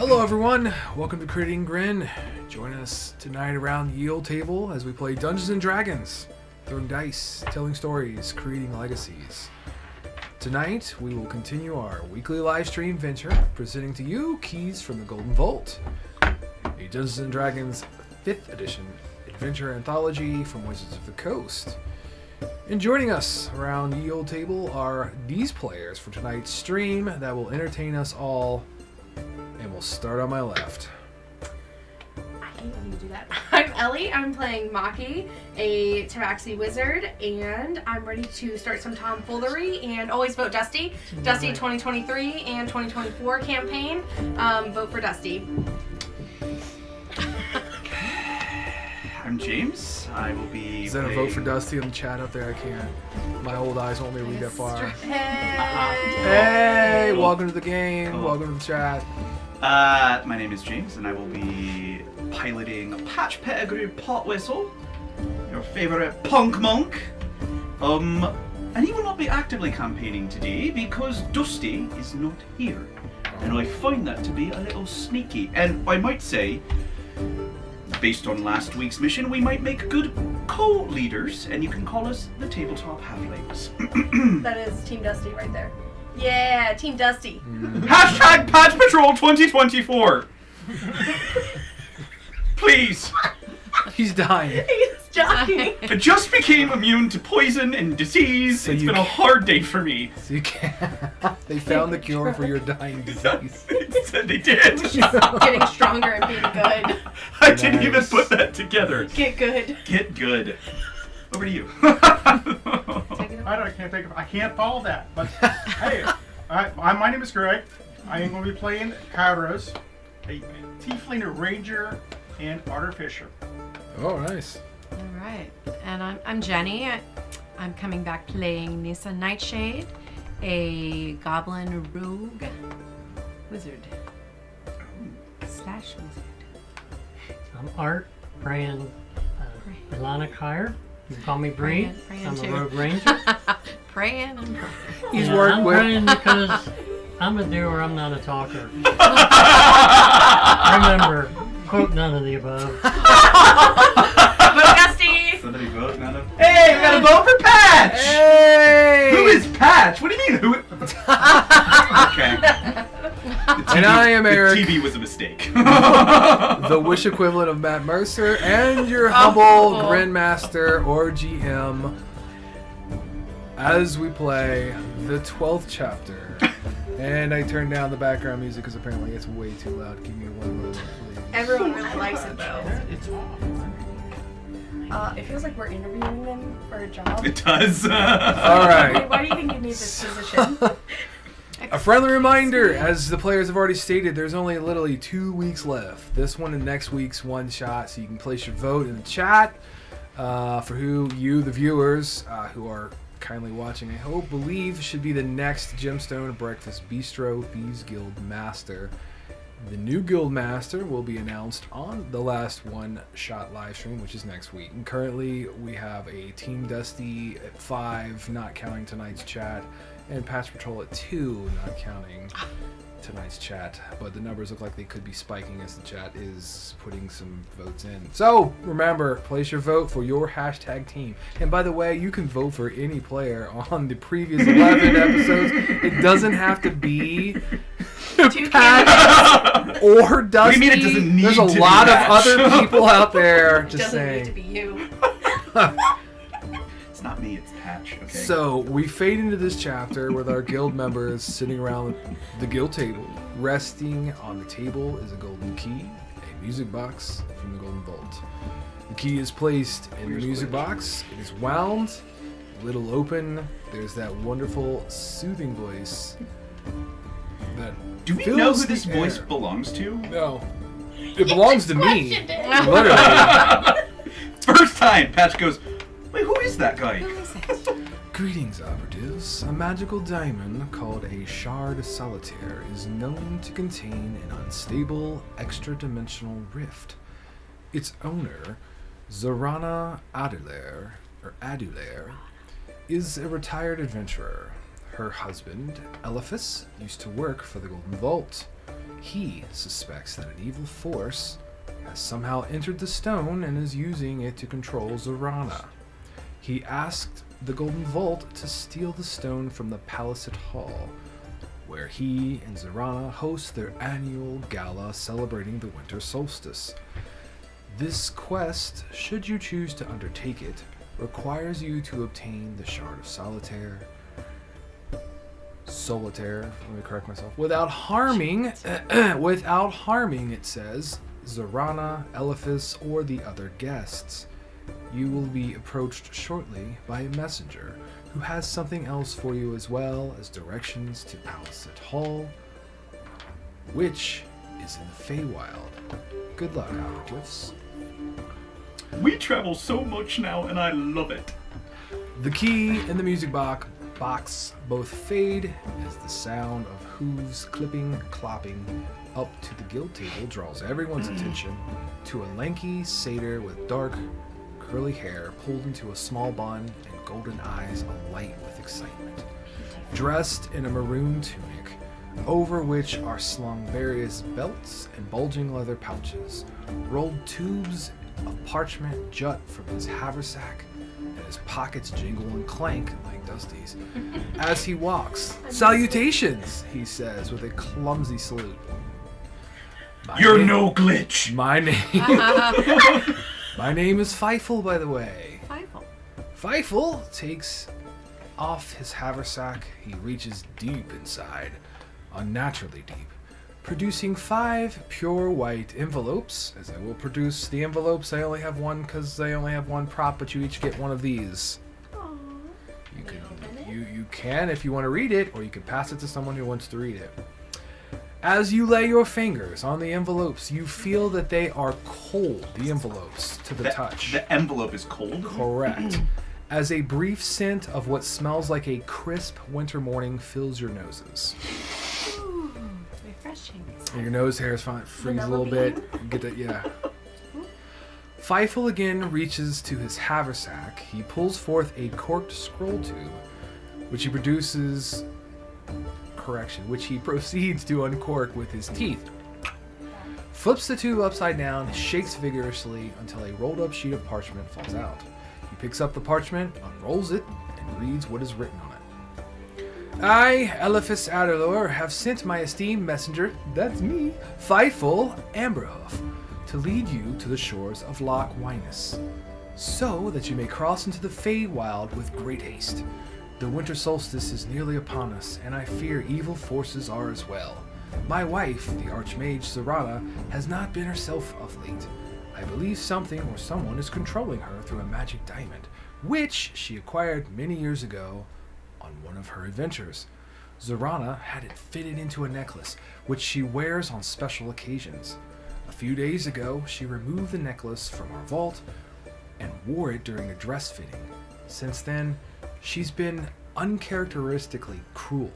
Hello everyone, welcome to Creating Grin. Join us tonight around the Yield table as we play Dungeons & Dragons, throwing dice, telling stories, creating legacies. Tonight, we will continue our weekly live stream venture, presenting to you Keys from the Golden Vault, a Dungeons & Dragons 5th edition adventure anthology from Wizards of the Coast. And joining us around the Yield table are these players for tonight's stream that will entertain us all. And we'll start on my left. I hate when you do that. I'm Ellie. I'm playing Maki, a Tabaxi wizard, and I'm ready to start some tomfoolery and always vote Dusty. Dusty 2023 and 2024 campaign. Vote for Dusty. I'm James. I will be. Is that a vote for Dusty in the chat up there? I can't. My old eyes won't let me read that far. Hey, welcome to the game. Cool. Welcome to the chat. My name is James, and I will be piloting Patch Pettigrew Pot Whistle, your favourite punk monk. And he will not be actively campaigning today because Dusty is not here, and I find that to be a little sneaky. And I might say, based on last week's mission, we might make good co-leaders, and you can call us the Tabletop Halflings. That is Team Dusty right there. Yeah, Team Dusty. Hashtag Patch Patrol 2024. Please. He's dying. He's dying. I just became immune to poison and disease. So It's you been a hard day for me. So you can't. They found the cure for your dying disease. They said they did. Getting stronger and being good. I didn't even Nice. put that together. Get good. Get good. Over to you. I can't follow that. But hey, my name is Greg. I am going to be playing Kairos, a Tiefling Ranger and Artificer. Oh, nice. All right, and I'm Jenny. I'm coming back playing Nissa Nightshade, a Goblin Rogue Wizard / Wizard. I'm Art, praying Ilana Kyer. You can call me Bree. Praying I'm a too. rogue ranger. Praying and praying. He's Yeah, worked I'm with. praying because I'm a doer, I'm not a talker. Remember, quote none of the above. Vote Dusty. Somebody vote, none of. Hey, we got a vote for Patch! Hey! Who is Patch? What do you mean? Who? Okay. And I am Eric. The TV was a mistake. The wish equivalent of Matt Mercer, and your humble Grin Master or GM as we play the 12th chapter. And I turned down the background music because apparently it's way too loud. Give me one moment, please. Everyone really likes it though. It's It feels like we're interviewing them for a job. It does. All right. Why do you think you need this position? A friendly reminder, as the players have already stated, there's only literally 2 weeks left. This one and next week's one shot, so you can place your vote in the chat for who you, the viewers, who are kindly watching, I hope, believe should be the next Gemstone Breakfast Bistro Thieves Guild Master. The new Guild Master will be announced on the last one-shot live stream, which is next week. And currently, we have a Team Dusty at 5, not counting tonight's chat, and Patch Patrol at 2, not counting tonight's chat. But the numbers look like they could be spiking as the chat is putting some votes in. So, remember, place your vote for your hashtag team. And by the way, you can vote for any player on the previous 11 episodes. It doesn't have to be Two Patch or Dusty. What do you mean it doesn't need There's to a be lot of Patch? other people out there. It Just doesn't saying. need to be you. It's not me, it's Patch. Okay. So we fade into this chapter with our guild members sitting around the guild table. Resting on the table is a golden key, a music box from the Golden Vault. The key is placed in the music box. It is wound, little open. There's that wonderful soothing voice that Do we fills know who the this voice air. belongs to? No, it belongs to me. Questioned it. Literally. First time, Patch goes, wait, who is that guy? Greetings, operatives. A magical diamond called a shard solitaire is known to contain an unstable, extra-dimensional rift. Its owner, Zorana Adulaire, is a retired adventurer. Her husband, Eliphas, used to work for the Golden Vault. He suspects that an evil force has somehow entered the stone and is using it to control Zorana. He asked the Golden Vault to steal the stone from the Paliset Hall, where he and Zorana host their annual gala celebrating the winter solstice. This quest, should you choose to undertake it, requires you to obtain the Shard of Solitaire, let me correct myself, without harming, it says, Zorana, Elephas, or the other guests. You will be approached shortly by a messenger who has something else for you, as well as directions to Paliset Hall, which is in the Feywild. Good luck, Hieroglyphs. We travel so much now, and I love it. The key in the music box both fade as the sound of hooves clopping up to the guild table draws everyone's attention to a lanky satyr with dark, curly hair pulled into a small bun and golden eyes alight with excitement. Dressed in a maroon tunic, over which are slung various belts and bulging leather pouches. Rolled tubes of parchment jut from his haversack, and his pockets jingle and clank like Dusty's. As he walks, "Salutations," he says with a clumsy salute. You're no glitch. My name is Feifel, by the way. Feifel takes off his haversack. He reaches deep inside, unnaturally deep, producing 5 pure white envelopes. As I will produce the envelopes, I only have one because I only have one prop, but you each get one of these. You can if you want to read it, or you can pass it to someone who wants to read it. As you lay your fingers on the envelopes, you feel that they are cold, the envelopes, to the touch. The envelope is cold? Correct. As a brief scent of what smells like a crisp winter morning fills your noses. Ooh, refreshing. And your nose hairs freeze a little bit. You get that, yeah. Feifel again reaches to his haversack. He pulls forth a corked scroll tube, which he proceeds to uncork with his teeth. Flips the tube upside down, shakes vigorously until a rolled up sheet of parchment falls out. He picks up the parchment, unrolls it, and reads what is written on it. I, Elephas Adderlor, have sent my esteemed messenger, that's me, Feifel Amberhoof, to lead you to the shores of Loch Wyness, so that you may cross into the Feywild with great haste. The winter solstice is nearly upon us, and I fear evil forces are as well. My wife, the Archmage Zorana, has not been herself of late. I believe something or someone is controlling her through a magic diamond, which she acquired many years ago on one of her adventures. Zorana had it fitted into a necklace, which she wears on special occasions. A few days ago, she removed the necklace from our vault and wore it during a dress fitting. Since then, she's been uncharacteristically cruel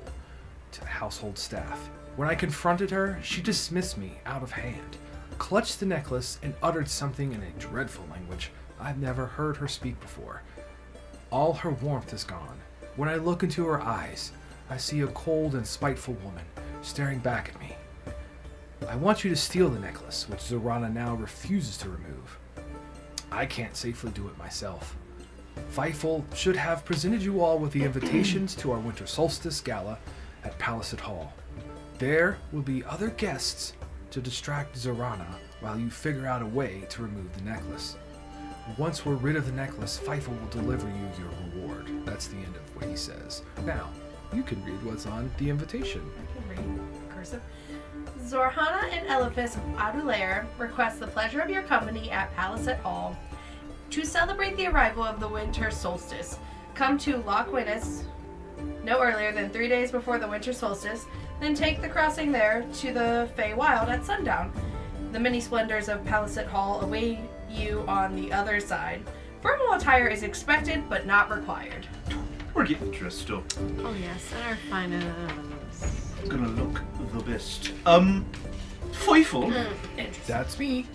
to the household staff. When I confronted her, she dismissed me out of hand, clutched the necklace, and uttered something in a dreadful language I've never heard her speak before. All her warmth is gone. When I look into her eyes, I see a cold and spiteful woman staring back at me. I want you to steal the necklace, which Zorana now refuses to remove. I can't safely do it myself. Feifel should have presented you all with the invitations to our winter solstice gala at Paliset Hall. There will be other guests to distract Zorana while you figure out a way to remove the necklace. Once we're rid of the necklace, Feifel will deliver you your reward. That's the end of what he says. Now, you can read what's on the invitation. I can read cursive. Zorhana and Elephas Adulair request the pleasure of your company at Paliset Hall to celebrate the arrival of the winter solstice. Come to Loch Wyness no earlier than 3 days before the winter solstice, then take the crossing there to the Feywild at sundown. The many splendors of Paliset Hall await you on the other side. Formal attire is expected but not required. We're getting dressed up. Oh yes, and our finest. It's gonna look the best. Feifel, That's me.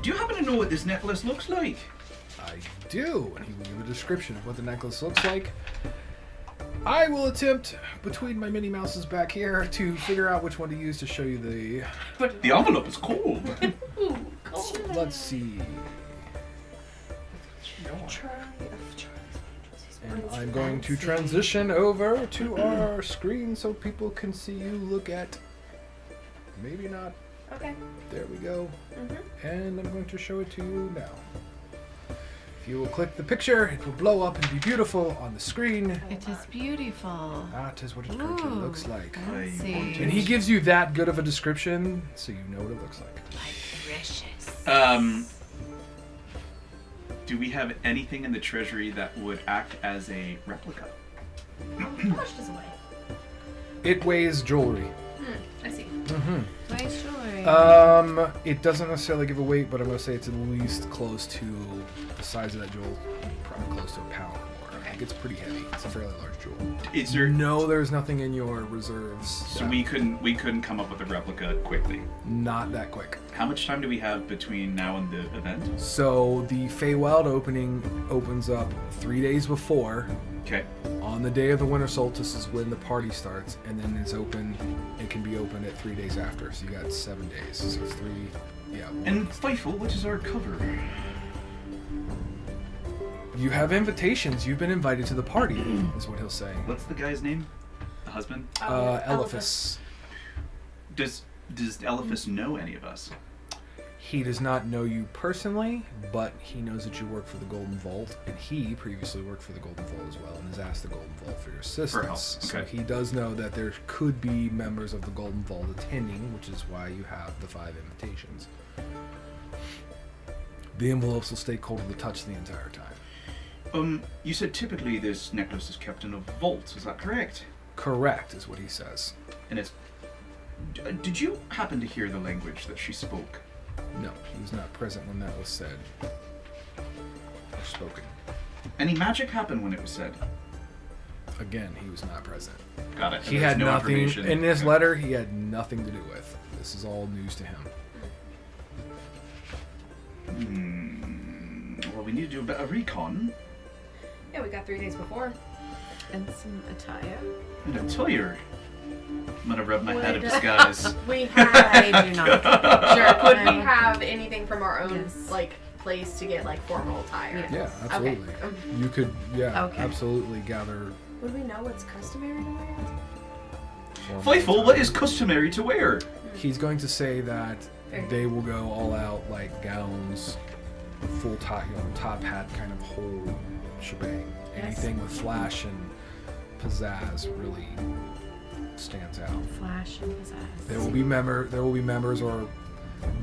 do you happen to know what this necklace looks like? I do. And he will give a description of what the necklace looks like. I will attempt, between my Minnie Mouses back here, to figure out which one to use to show you the... The envelope is cold. Ooh, cool. Let's see. And I'm going to transition over to our screen so people can see you look at... Maybe not. Okay. There we go. And I'm going to show it to you now. If you will click the picture, it will blow up and be beautiful on the screen. It is beautiful. That is what it currently looks like. Fancy. And he gives you that good of a description, so you know what it looks like. Precious. Do we have anything in the treasury that would act as a replica? How much does it weigh? It weighs jewelry. I see. Nice jewelry. It doesn't necessarily give a weight, but I'm gonna say it's at least close to the size of that jewel, probably close to a pound or more. I think it's pretty heavy. It's a fairly large jewel. Is there? No, there's nothing in your reserves. So we couldn't come up with a replica quickly. Not that quick. How much time do we have between now and the event? So the Feywild opening opens up 3 days before. Okay. On the day of the winter solstice is when the party starts, and then it's open. It can be opened at 3 days after, so you got 7 days. So it's 3, yeah. And Fifel, which is our cover? You have invitations. You've been invited to the party, is what he'll say. What's the guy's name? The husband? Eliphas. Does Eliphas know any of us? He does not know you personally, but he knows that you work for the Golden Vault, and he previously worked for the Golden Vault as well, and has asked the Golden Vault for your assistance. For help. Okay. So he does know that there could be members of the Golden Vault attending, which is why you have the 5 invitations. The envelopes will stay cold to the touch the entire time. You said typically this necklace is kept in a vault, is that correct? Correct, is what he says. And it's... Did you happen to hear the language that she spoke? No, he was not present when that was said. Or spoken. Any magic happened when it was said? Again, he was not present. Got it. He There's had no nothing, information. in this Okay. letter, he had nothing to do with. This is all news to him. Well, we need to do a bit of recon. Yeah, we got 3 days before. And some attire. And a tire. I'm gonna rub my head of Would- disguise. We have. I do not. Sure. Could we have anything from our own Yes. like place to get like formal attire? Yeah. Yeah, absolutely. Okay. You could, Okay. absolutely gather. Would we know what's customary to wear? formal Fifel, attire. what is customary to wear? He's going to say that Very they will go all out, like gowns, full top, top hat, kind of whole shebang. Yes. Anything with flash and pizzazz really stands out. Flash and pizzazz. There will be members or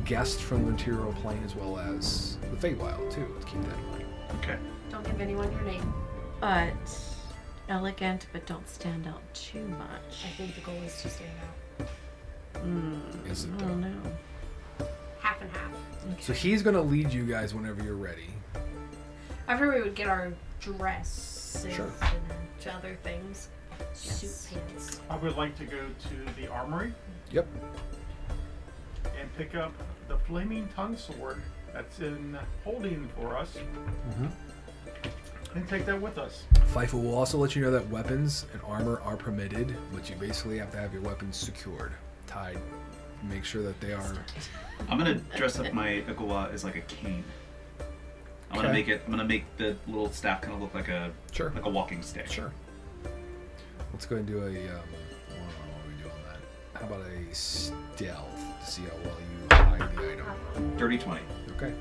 guests from the material plane as well as the Feywild too. Let's keep that in mind. Okay. Don't give anyone your name. But elegant, but don't stand out too much. I think the goal is to stand out. Is it I though? don't know. Half and half. So he's gonna lead you guys whenever you're ready. I heard we would get our dresses Sure. and other things. Yes. Suit pants. I would like to go to the armory Yep. and pick up the flaming tongue sword that's in holding for us and take that with us. FIFA will also let you know that weapons and armor are permitted, but you basically have to have your weapons secured, tied. Make sure that they are. I'm gonna dress up my Iguwa as like a cane. I'm Okay. gonna make the little staff kind of look like a Sure. walking stick. Sure. Let's go and do a. I don't know what we do on that. How about a stealth to see how well you hide the item? Dirty 20. Okay.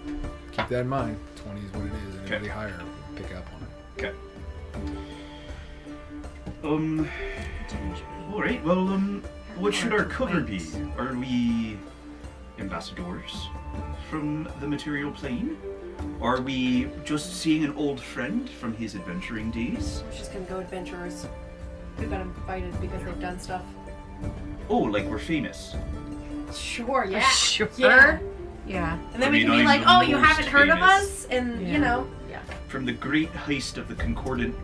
Keep that in mind. 20 is what it is. Anybody Okay. higher, pick up on it. Okay. Alright, well, what should our cover be? Are we ambassadors from the material plane? Are we just seeing an old friend from his adventuring days? We're just gonna go adventurers. We've been invited because they've done stuff. Oh, like we're famous. Sure, yeah. Sure. Yeah. Yeah. And then I we mean, can be I'm like, the oh, you most haven't heard of famous. us? And, Yeah. you know. Yeah. From the great heist of the Concordant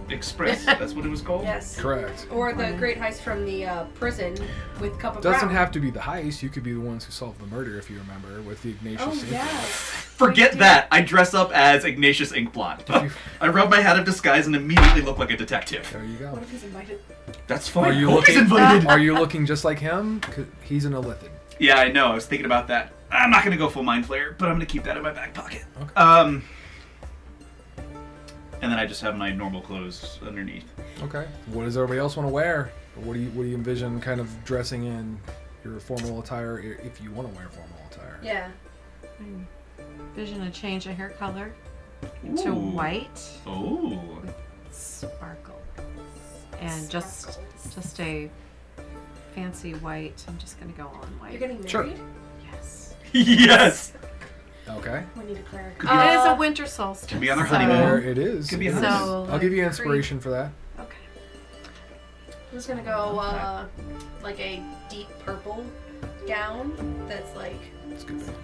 Express. That's what it was called? Yes. Correct. Or the great heist from the prison with Cup of Doesn't Brown. have to be the heist. You could be the ones who solved the murder, if you remember, with the Ignatius. Oh, Inquiry. yes. Forget that. I dress up as Ignatius Inkblot. I rub my hat of disguise and immediately look like a detective. There you go. What if he's invited? That's fine. Are you Hope he's looking? invited. Are you looking just like him? 'Cause he's an Illithid. Yeah, I know. I was thinking about that. I'm not gonna go full mind flayer, but I'm gonna keep that in my back pocket. Okay. And then I just have my normal clothes underneath. Okay. What does everybody else want to wear? Or what do you envision kind of dressing in your formal attire if you want to wear formal attire? Yeah. Vision a change of hair color to Ooh. white Oh. sparkle. And just a fancy white. I'm just gonna go on white. You're getting married? Sure. Yes. Yes. Okay. We need to clarify. Could be- It is a winter solstice. Could be on our So- honeymoon. There it is. Could be It a is. So, I'll give you like, inspiration for that. Okay. I'm just gonna go like a deep purple gown that's like It's a good band.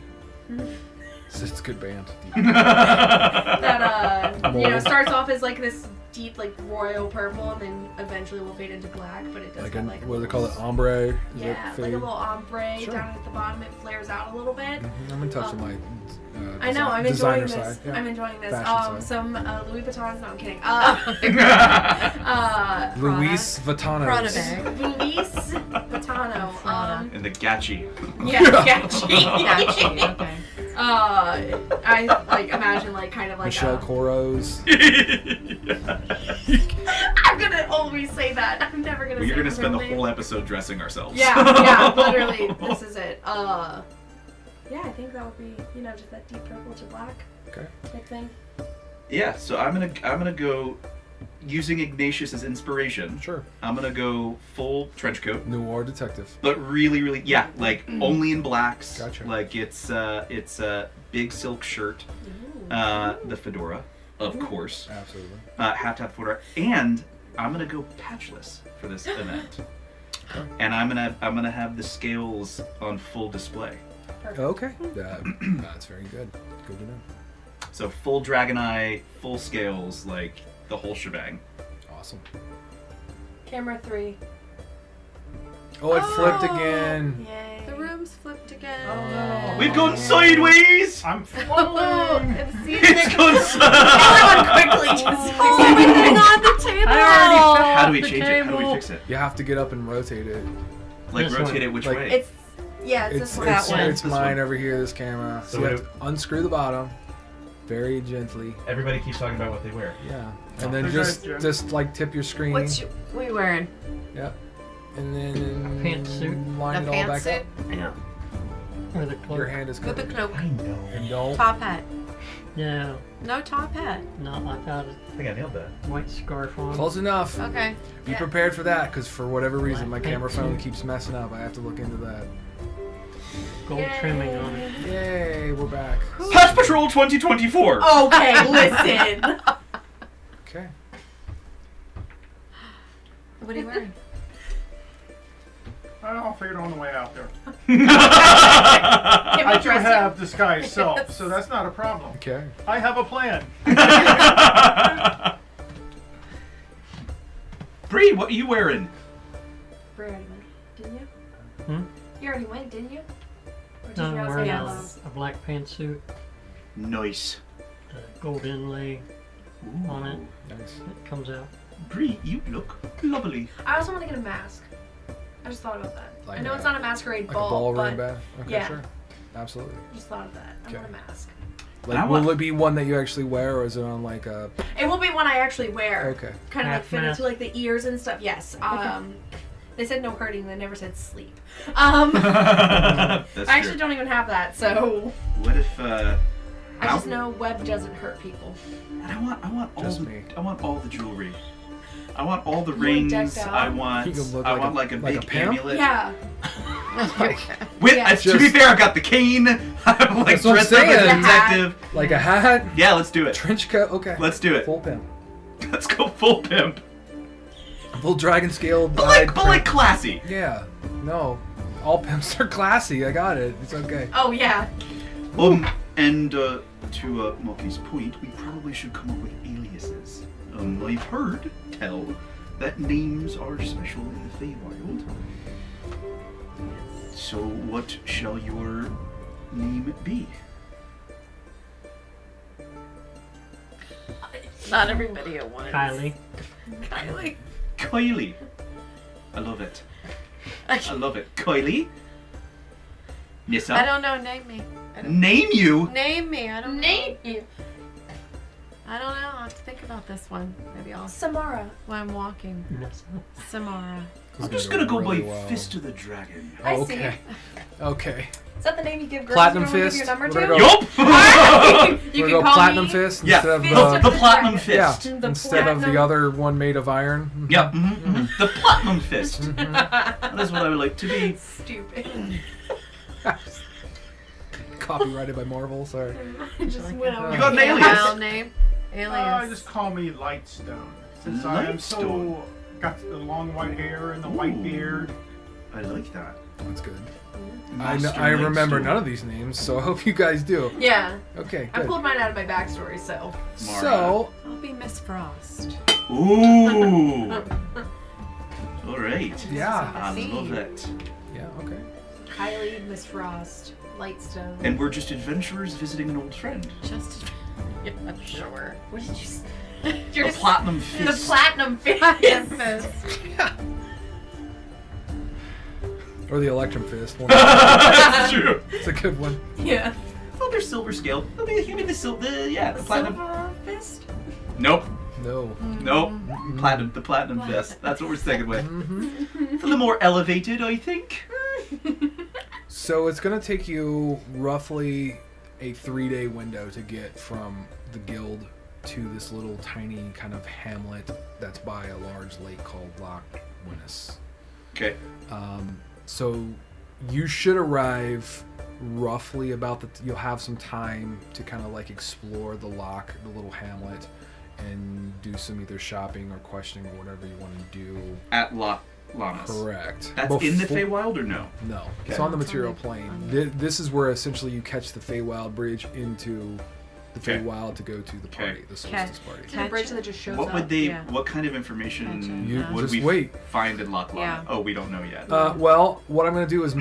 Mhm. It's a good band. that starts off as like this deep like royal purple and then eventually will fade into black, but it does Like have, a, like what do they call it? Ombre? Is Yeah, it like a fade? little ombre Sure. down at the bottom. It flares out a little bit. I'm in touch with my I know. I'm enjoying designer this. side. Yeah. I'm enjoying this. Fashion side. Some Louis Vuittons. No, I'm kidding. Luis Vuitton. Prada bag. Luis Vuittano. Prada. And the Gachi. Yeah, catchy. Catchy. Okay. I like imagine like kind of like Michelle Coros. I'm gonna always say that. I'm never gonna. Well, you're say gonna her spend the real name. whole episode dressing ourselves. Yeah, literally. This is it. Yeah, I think that would be just that deep purple to black Okay. type thing. Yeah. So I'm gonna go using Ignatius as inspiration. Sure. I'm gonna go full trench coat. Noir detective. But really, like only in blacks. Gotcha. Like it's a big silk shirt, the fedora, of course. Absolutely. Have to have fedora, and I'm gonna go patchless for this event. Okay. And I'm gonna have the scales on full display. Okay. That's very good. Good to know. So full dragon eye, full scales, like the whole shebang. Awesome. Camera 3. Oh, it flipped again. Yay. The room's flipped again. Oh, no. We've gone sideways. I'm falling. It's gone Quickly sideways. just Everything on the table. How do we change it? How do we fix it? You have to get up and rotate it. Like This rotate one. it which Like- way? It's It's this one. that one. it's This mine one. over here. This camera. So So you what have to unscrew the bottom, very gently. Everybody keeps talking about what they wear. Yeah. And then Good just idea. just like tip your screen. What we wearing? Yep. And then pantsuit? line The it all back pantsuit? up. Yeah. Or the Your cloak. hand is With the covered. cloak. I know. And don't. Top hat. Yeah. No top hat. No, I got a I think I nailed that. white scarf on. Close enough. Okay. Be Yeah. prepared for that, because for whatever reason my Black camera pantsuit. phone keeps messing up. I have to look into that. Gold trimming on it. Yay, we're back. Patch Patrol 2024. Okay, listen. Okay. What are you wearing? I'll figure it on the way out there. Can we I do dress have disguise self, so that's not a problem. Okay. I have a plan. Bree, what are you wearing? Brie already went, didn't you? Hmm? You already went, didn't you? Or did No, you I'm not say wearing that a, loud? a black pantsuit, Nice. gold inlay Ooh. on it. Nice. It comes out. Bree, you look lovely. I also want to get a mask. I just thought about that. Like I know a- it's not a masquerade Like ball, a ballroom but bed? Okay, yeah. sure. Absolutely. I just thought of that. I Okay. want a mask. I Like, want- will it be one that you actually wear, or is it on like a... It will be one I actually wear. Okay. Kind of like Half fit mask. into like the ears and stuff. Yes. They said no hurting. They never said sleep. That's I actually true. don't even have that, so What if I just know web doesn't hurt people. and I want all Just me. I want all the jewelry. I want all the You want rings. decked out? I want You can look I like want a- like a like a big pimp? amulet. Yeah. With, Yeah. to be Just- fair, I've got the cane. I'm like That's what I'm dressed up as a saying. detective. Like a hat, Yeah, let's do it. trench coat. Okay. Let's do it. Full pimp. Let's go full pimp. Full dragon scaled. But like classy. Yeah. No. All pimps are classy. I got it. It's okay. Oh yeah. And to Moki's point, we probably should come up with aliases. I've heard tell that names are special in the Feywild. So what shall your name be? Not everybody at once. Kylie. Kylie. Kylie. I love it. I love it. Kylie? Nissa? I don't know. Name me. I don't- Name you? Name me. I don't know. Name you. I don't know. I'll have to think about this one. Maybe I'll. Samara. While I'm walking. Nessa. Samara. I'm just gonna go really by well. Fist of the Dragon. I Oh, see. okay. Okay. Is that the name you give girls? Platinum you don't wanna Fist. give your number We're to? gonna go- Yup! You We're can gonna go call Platinum me Fist Yeah, instead of Fist the of The Platinum Dragon. Fist. yeah, The instead of the platinum- other one made of iron. Mhm. Yeah, the Platinum Fist. That is what I would like to be. Stupid. Copyrighted by Marvel. Sorry. I just went over. You got an A alias. wild name. Alias. Just call me Lightstone. Since I am so got the long white hair and the white Ooh. beard. I like that. That's good. Master I remember Lightstone. none of these names, so I hope you guys do. Yeah. Okay, I good. pulled mine out of my backstory, so. Mara. So, I'll be Miss Frost. Ooh. All right. yeah. I See. love it. Yeah, okay. Kylie, Miss Frost, Lightstone. And we're just adventurers visiting an old friend. Just. Yeah, sure. What did you say? The Platinum The Fist. Platinum Fist. Or the Electrum Fist. One. That's true. It's a good one. Yeah. Oh, they're silver scale. Give me the the platinum. Silver Fist? Nope. No. Nope. Platinum. The Platinum Fist. That's what we're sticking with. hmm It's a little more elevated, I think. So it's going to take you roughly a 3-day window to get from the guild to this little tiny kind of hamlet that's by a large lake called Loch Winnis. Okay. So you should arrive roughly about you'll have some time to kind of like explore the loch, the little hamlet, and do some either shopping or questioning or whatever you want to do. At Lamas. Correct. That's in the Before- Feywild or no? No, it's Okay. on the It's material on the- plane. on the- This is where essentially you catch the Feywild bridge into the Okay. Feywild to go to the party, Okay. the solstice party. To the bridge that just shows What up. would they? Yeah. What kind of information You would just we wait. find in Loch Lana? Yeah. Oh, we don't know yet. Well, what I'm going to do is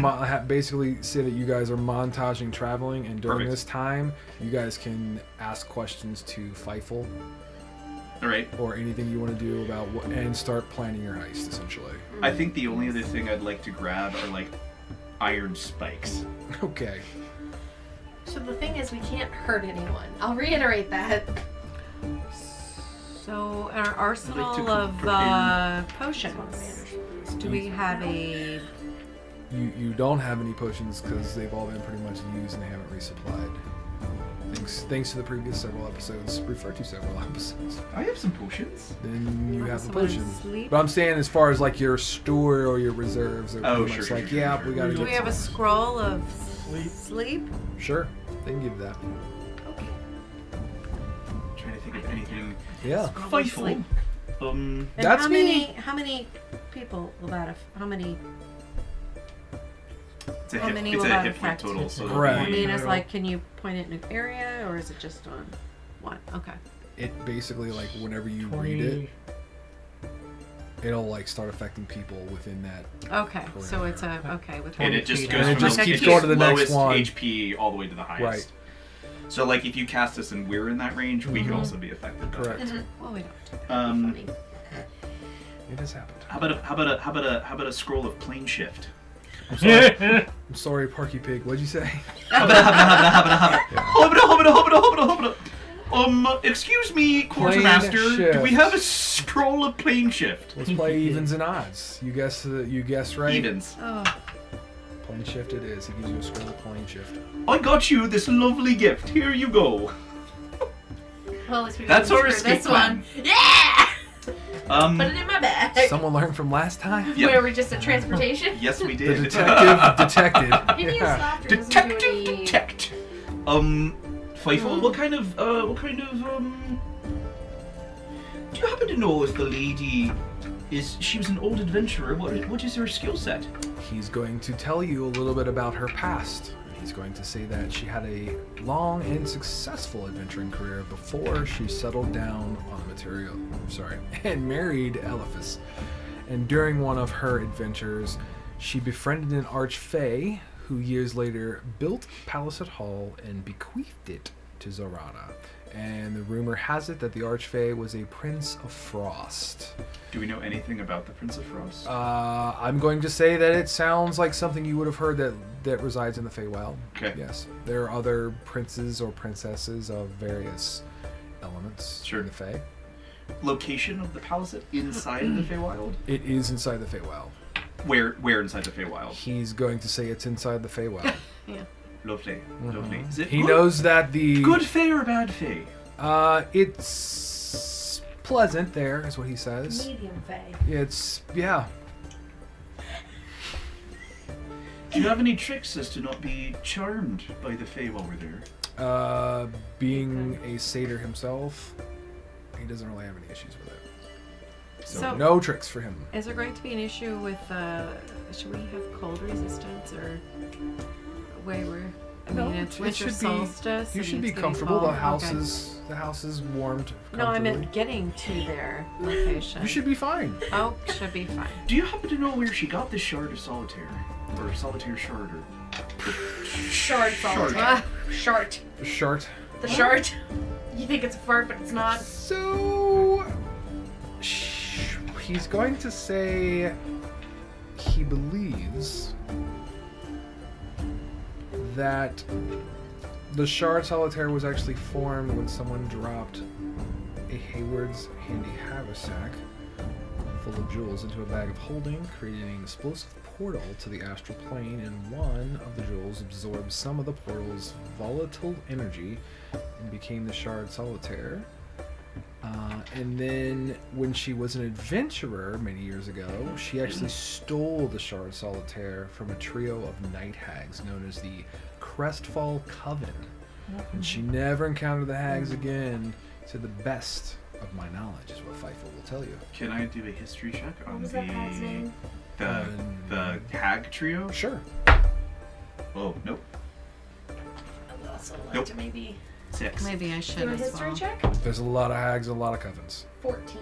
basically say that you guys are montaging traveling, and during Perfect. this time, you guys can ask questions to Feifel All right. or anything you want to do about and start planning your heist, essentially. I think the only other thing I'd like to grab are like iron spikes. Okay. So the thing is, we can't hurt anyone. I'll reiterate that. So, our arsenal of potions. Do we have a. You don't have any potions because they've all been pretty much used and they haven't resupplied. Thanks to the previous several episodes, refer to several episodes. I have some potions. Then you have the Someone potions. sleep? But I'm saying as far as like your store or your reserves, they're Oh, pretty sure, much sure, like, sure, yeah, sure. we gotta Do get we have a some. scroll of Sleep. sleep? Sure, they can give you that. Okay. trying to think of anything. Yeah. Scroll of Feifel. sleep. Um. And That's how me. How many people will that? How many? It's a How hit, many it's will a that hit point affect? total. So Correct. I it'll be- mean, it's like, can you point it in an area, or is it just on one? Okay. It basically like whenever you 20. read it, it'll like start affecting people within that. Okay. So it's a okay with. and it just And goes it from just the keeps going to the next lowest one. HP all the way to the highest. Right. So like if you cast this and we're in that range, we could Mhm. also be affected. by Correct. it. Well, we don't. Do that. Um. Funny. It has happened. How about a scroll of plane shift? I'm sorry, Porky Pig. What'd you say? Excuse me, Plane quartermaster. Do we shift. have a scroll of plane shift? Let's play evens and odds. You guess right. Evens. Oh, Plane shift it is. He gives you a scroll of plane shift. I got you this lovely gift. Here you go. Well, at least we That's got our this escape one. Yeah! Put it in my bag. Someone learned from last time. Yep. Where we just at transportation? Yes, we The did. detective detected. Maybe Yeah. it's laughter doesn't do Detective any... detect. Feifel, what kind of do you happen to know if the lady she was an old adventurer? What is her skill set? He's going to tell you a little bit about her past. He's going to say that she had a long and successful adventuring career before she settled down on and married Eliphas. And during one of her adventures, she befriended an archfey who years later built Paliset Hall and bequeathed it to Zorana. And the rumor has it that the Archfey was a Prince of Frost. Do we know anything about the Prince of Frost? I'm going to say that it sounds like something you would have heard that resides in the Feywild. Okay. Yes. There are other princes or princesses of various elements Sure. in the Fey. Location of the Paliset inside the Feywild? It is inside the Feywild. Where inside the Feywild? He's going to say it's inside the Feywild. Lovely, lovely. Is it He good? knows that the... Good Fey or bad Fey? It's pleasant there, is what he says. Medium Fey. It's, yeah. Do you have any tricks as to not be charmed by the Fey while we're there? Being a satyr himself, he doesn't really have any issues with it. So, So- no tricks for him. Is there going to be an issue with, should we have cold resistance or way we're, I No, mean, it's it winter should be- solstice. You and should be it's getting comfortable. cold. The house Okay. is warmed. No, I comfortably. meant getting to their location. You should be fine. Oh, should be fine. Do you happen to know where she got the Shard of Solitaire? Or Solitaire Shard, or... Shard solitaire. Shart. Short. The shart. You think it's a fart, but it's not. So he's going to say he believes that the Shard Solitaire was actually formed when someone dropped a Hayward's handy haversack full of jewels into a bag of holding, creating an explosive portal to the astral plane, and one of the jewels absorbed some of the portal's volatile energy and became the Shard Solitaire. And then when she was an adventurer many years ago, she actually stole the Shard Solitaire from a trio of night hags known as the Crestfall Coven. And she never encountered the hags again, to the best of my knowledge, is what Fightful will tell you. Can I do a history check on What was that hag's name? the hag trio? Sure. Oh, nope. I would also like Nope. to maybe 6. Maybe I do should a as history well. check. There's a lot of hags and a lot of covens. 14.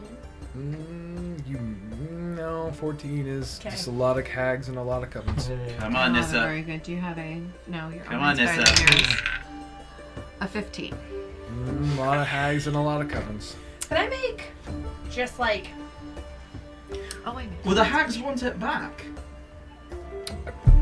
No, 14 is Okay. just a lot of hags and a lot of covens. Come on, Oh, Nissa. very good. Do you have a... No, you're Come on, Nissa. A 15. A lot of hags and a lot of covens. Can I make just like Oh, wait a minute. Well, the hags want it back.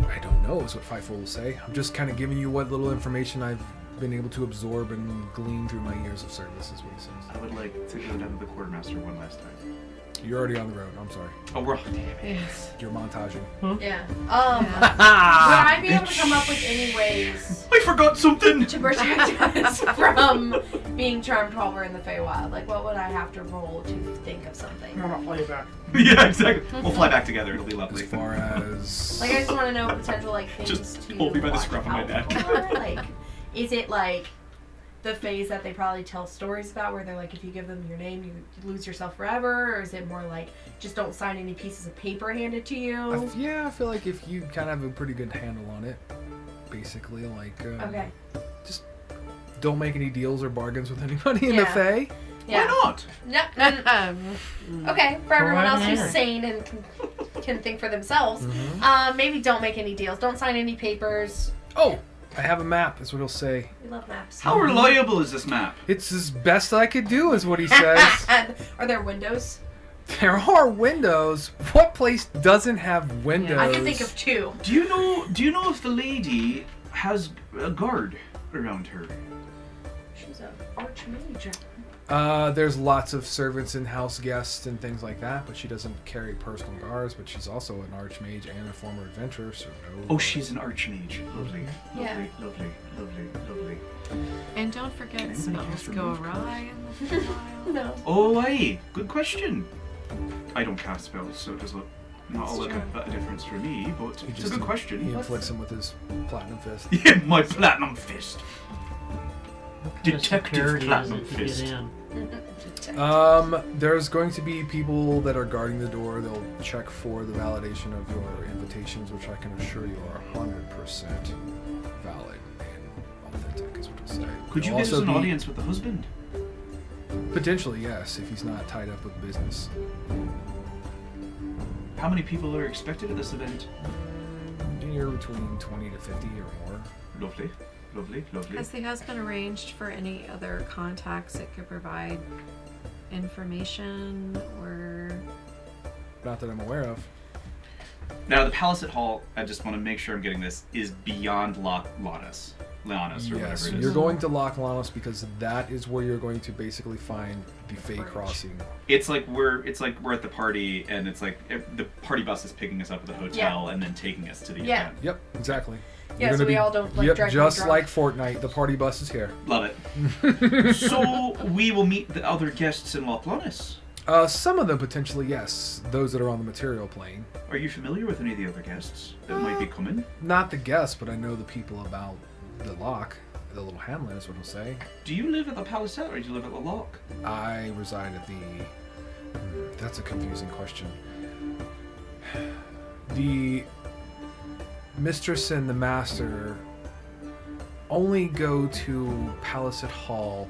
I don't know, is what Fightful will say. I'm just kind of giving you what little information I've been able to absorb and glean through my years of service, is what he says. I would like to go down to the quartermaster one last time. You're already on the road, I'm sorry. Oh, we're damn it. Yes. You're montaging. yeah. Would Ah, I be able to come up with any ways I forgot something. to protect us from being charmed while we're in the Feywild? Like, what would I have to roll to think of something? I'm gonna play back. Yeah, exactly. We'll fly back together. It'll be as lovely. far as... Like, I just want to know potential like things Just to hold me by the watch scruff of my out neck. for. Like, is it like the phase that they probably tell stories about, where they're like, if you give them your name, you lose yourself forever, or is it more like just don't sign any pieces of paper handed to you? Yeah, I feel like if you kind of have a pretty good handle on it, basically, like... Okay. Just don't make any deals or bargains with anybody in the Yeah. Fae. Yeah. Why not? No, okay, for everyone else who's Right. sane and can think for themselves, maybe don't make any deals. Don't sign any papers. Oh, I have a map, is what he'll say. We love maps. How reliable is this map? It's as best I could do, is what he says. Are there windows? There are windows. What place doesn't have windows? I can think of 2. Do you know if the lady has a guard around her? She's an archmage. There's lots of servants and house guests and things like that, but she doesn't carry personal guards, but she's also an archmage and a former adventurer, so no. Oh, she's an archmage. Lovely, Yeah. lovely, lovely, lovely. And don't forget, Anybody spells cast go remove awry in the wild. No. Oh, aye. Good question. I don't cast spells, so it does look not That's look true. a difference for me, but He it's a just- good He question. inflicts him with his platinum fist. Yeah, my platinum fist. What kind of Detective security is Platinum it to Fist. get in? There's going to be people that are guarding the door. They'll check for the validation of your invitations, which I can assure you are 100% valid and authentic, is what I'll say. Could you There'll get us also an be- audience with the husband? Potentially, yes, if he's not tied up with business. How many people are expected at this event? You're between 20 to 50 or more. Lovely. Lovely, lovely. Has the husband arranged for any other contacts that could provide information or? Not that I'm aware of. Now, the Paliset Hall, I just want to make sure I'm getting this, is beyond Leonis, or Yes, whatever it is. you're going to Loch Lanos because that is where you're going to basically find the Fey Bridge. Crossing. It's like we're at the party, and it's like the party bus is picking us up at the hotel and then taking us to the Yeah. event. Yep, exactly. Yeah, You're so gonna we all don't like Yep, drive just drunk. like Fortnite, the party bus is here. Love it. So we will meet the other guests in Loch Lanis. Some of them potentially, yes. Those that are on the material plane. Are you familiar with any of the other guests that might be coming? Not the guests, but I know the people about the loch. The little hamlet is what I'll say. Do you live at the Paliset or do you live at the Loch? I reside at the... That's a confusing question. The mistress and the master only go to Paliset Hall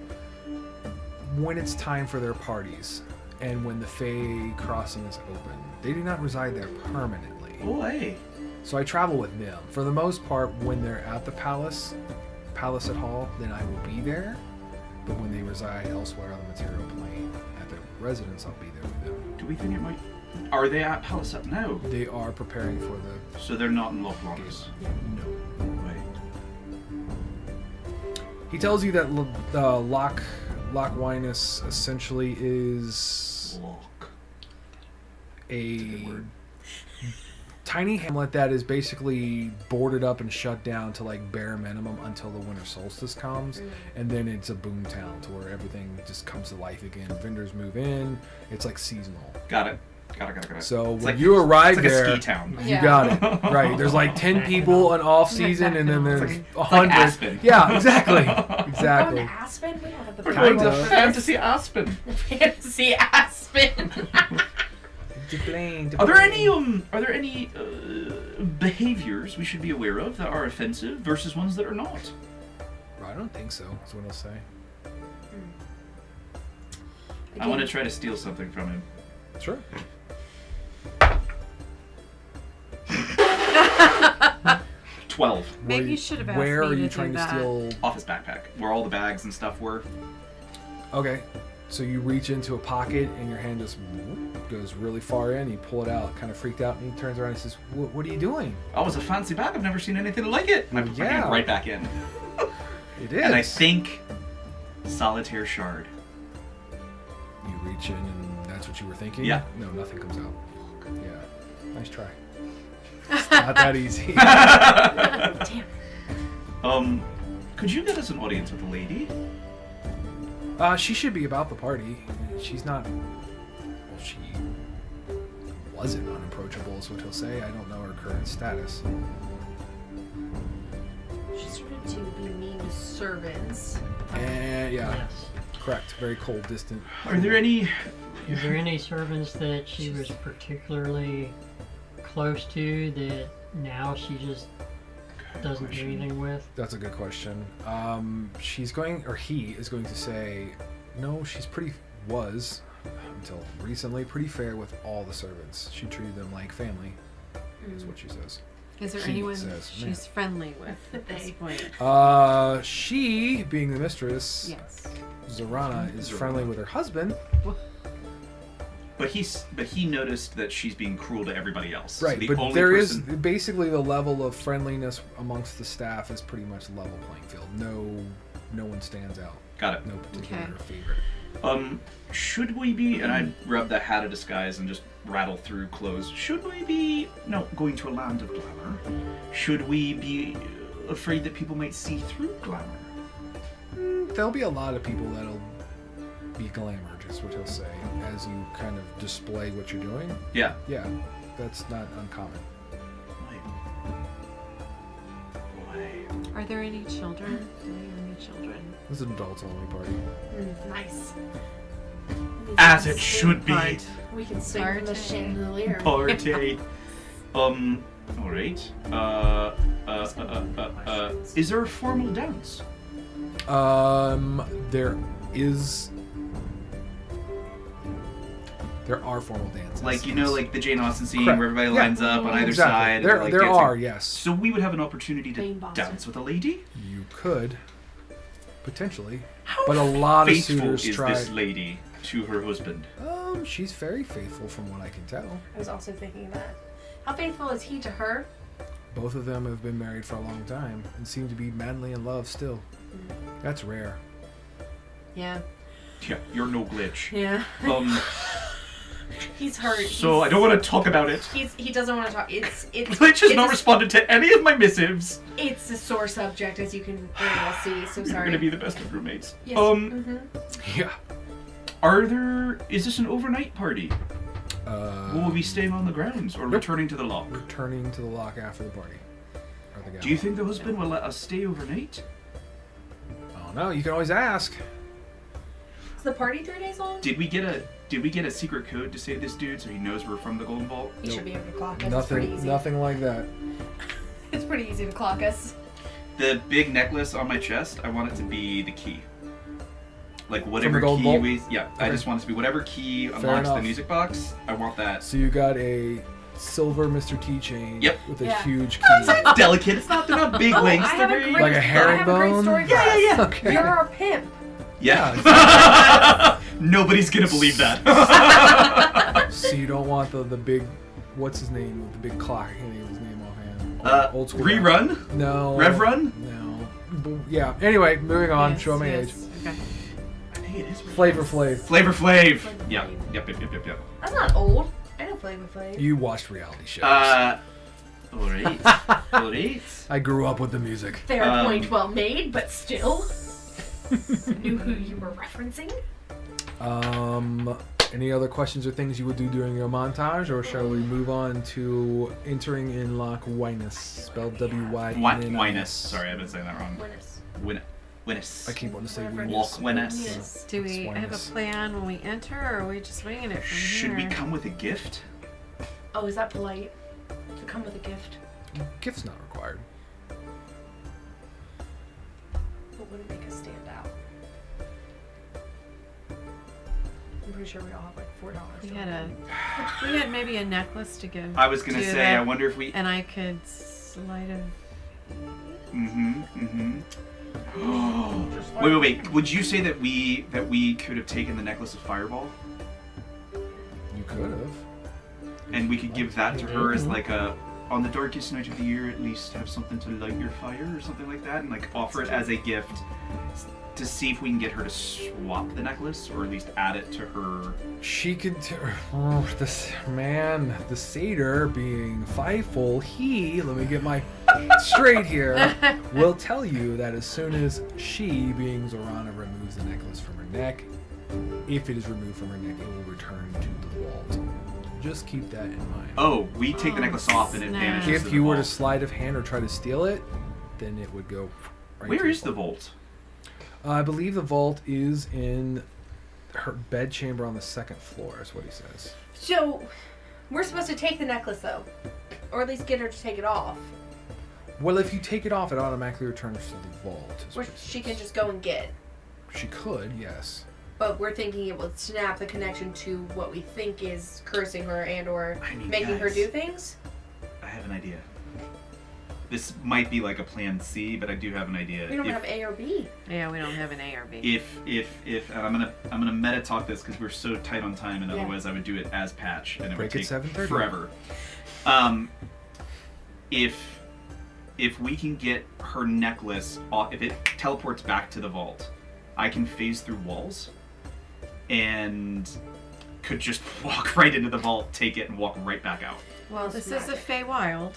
when it's time for their parties and when the Fey Crossing is open. They do not reside there permanently. Oh, hey. So I travel with them. For the most part, when they're at the Paliset Hall, then I will be there. But when they reside elsewhere on the material plane at their residence, I'll be there with them. Do we think it might... Are they at Paliset now? They are preparing for the... So they're not in Loch Lanis? No. Right. He tells you that Loch Winus essentially is Loch. a tiny hamlet that is basically boarded up and shut down to like bare minimum until the winter solstice comes, and then it's a boom town to where everything just comes to life again. Vendors move in. It's like seasonal. Got it. Got it. So It's when like- you arrive It's like there, a ski town. you Yeah. got it right. There's like 10 people in off season, and then there's It's like 100. Aspen. Yeah, exactly, Going exactly. to Aspen? We don't have the We're Kind going of. to Fantasy Aspen. fancy Aspen. Are there any behaviors we should be aware of that are offensive versus ones that are not? I don't think so. That's what I'll say. I want to try to steal something from him. Sure. 12. Maybe you should have asked Where me are to you do trying to that. steal? Office backpack, where all the bags and stuff were. Okay, so you reach into a pocket and your hand just goes really far in. You pull it out, kind of freaked out, and he turns around and says, "What are you doing?" Oh, it's a fancy bag. I've never seen anything like it. And I put my hand Yeah. right back in. It is. And I think solitaire shard. You reach in, and that's what you were thinking. Yeah. No, nothing comes out. Yeah. Nice try. It's not that easy. Damn. Could you get us an audience with a lady? She should be about the party. She's not. Well, she wasn't unapproachable, is what he'll say. I don't know her current status. She started to be mean to servants. And yeah, Yes. correct. Very cold, distant. Are there any... Is there any servants that she was particularly close to that now she just doesn't do anything with? That's a good question. She's going, or he is going to say, no, was, until recently, pretty fair with all the servants. She treated them like family, is what she says. Is there She anyone says, she's friendly with at this point? She, being the mistress, Yes. Zorana, is friendly with her husband. But he noticed that she's being cruel to everybody else. So Right, the but only there is person... basically the level of friendliness amongst the staff is pretty much level playing field. No one stands out. Got it. No particular Okay. favorite. Should we be... And I rub the hat of disguise and just rattle through clothes. Should we be... No, going to a land of glamour. Should we be afraid that people might see through glamour? There'll be a lot of people that'll be glamored, is what he'll say, as you kind of display what you're doing. Yeah. Yeah, that's not uncommon. Boy. Are there any children? Do they have any children? This is an adults only party. Nice. As it should be. Part. We can swing from the Party. chandelier. Party. Alright. Is there a formal dance? There is. There are formal dances. Like, you know, like the Jane Austen scene Correct. where everybody Yeah. lines up on either Exactly. side. There, and, like, there dancing. are, yes. So we would have an opportunity to Jane Austen. dance with a lady? You could, potentially. How But a lot of faithful suitors is try. this lady to her husband? She's very faithful from what I can tell. I was also thinking that. How faithful is he to her? Both of them have been married for a long time and seem to be madly in love still. That's rare. Yeah. Yeah, you're no glitch. Yeah. He's hurt. So I don't want to talk about it. He doesn't want to talk. Glitch has not responded to any of my missives. It's a sore subject, as you can very well see. So We're sorry. gonna be the best of roommates. Yes. Yeah. Is this an overnight party? Will we be staying on the grounds or returning to the lock? Returning to the lock after the party. Or the Do you think the husband will let us stay overnight? Oh no, you can always ask. Is the party 3 days long? Did we get a secret code to save this dude so he knows we're from the Golden Vault? You should be able to clock us. It's pretty easy. Nothing like that. It's pretty easy to clock us. The big necklace on my chest, I want it to be the key. Like whatever Golden key Vault? we... Yeah, I Okay. just want it to be whatever key unlocks the enough. music box. I want that. So you got a silver Mr. Keychain Yep. with a Yeah. huge key. It's delicate. They're not big Oh, links. I They're have a very... great, Like a I have a great herringbone? story for Yeah, us. yeah, yeah. Okay. You're our pimp. Yeah. Nobody's gonna believe that. So you don't want the big, what's his name with the big clock? I can't think of his name offhand. Old school guy. Rerun? No. Rev Run? No. Yeah. Anyway, moving on. Yes, Show my age. yes. Okay. I think it is. Flavor Flav. Flavor Flav. Flavor Yeah. Flav. Yep. That's not old. I know Flavor Flav. You watched reality shows. Alright. Alright. I grew up with the music. Fair point, well made, but still. Knew who you were referencing. Any other questions or things you would do during your montage, or shall we move on to entering in Loch Wyness, spelled W-Y-N-N-I-S? Wyness. Sorry, I've been saying that wrong. Winnis. Wyness. I keep wanting to say Whatever. Wyness. Loch Wyness. Yes. Do we It's have a Winus. plan when we enter, or are we just winging it from Should here? we come with a gift? Oh, is that polite? To come with a gift? Gift's not required. What would make us stand out? I'm pretty sure we all have like $4. We had maybe a necklace to give. I was gonna to say, that, I wonder if we. And I could sleight of. Wait. Would you say that we could have taken the necklace of Fireball You could have. and we could give that to her as like a on the darkest night of the year, at least have something to light your fire or something like that, and like offer it as a gift to see if we can get her to swap the necklace or at least add it to her. She could. This man, the satyr, being fightful, let me get my straight here, will tell you that as soon as she, being Zorana, removes the necklace from her neck, if it is removed from her neck, it will return to the vault. Just keep that in mind. Oh, we take the Oh, necklace off and it snap. vanishes. If to you the were to vault. sleight of hand or try to steal it, then it would go. Right Where to is the vault? I believe the vault is in her bed chamber on the second floor, is what he says. So, we're supposed to take the necklace though. Or at least get her to take it off. Well, if you take it off, it automatically returns to the vault. is Or what he she can says. just go and get. She could, yes. But we're thinking it will snap the connection to what we think is cursing her and or I mean, making her guys. do things. I have an idea. This might be like a plan C, but I do have an idea. We don't have A or B. Yeah, we don't have an A or B. If and I'm gonna meta talk this because we're so tight on time, and Yeah. otherwise I would do it as patch and it Break would at take 7:30. forever. If we can get her necklace off, if it teleports back to the vault, I can phase through walls, and could just walk right into the vault, take it, and walk right back out. Well, this is a Feywild.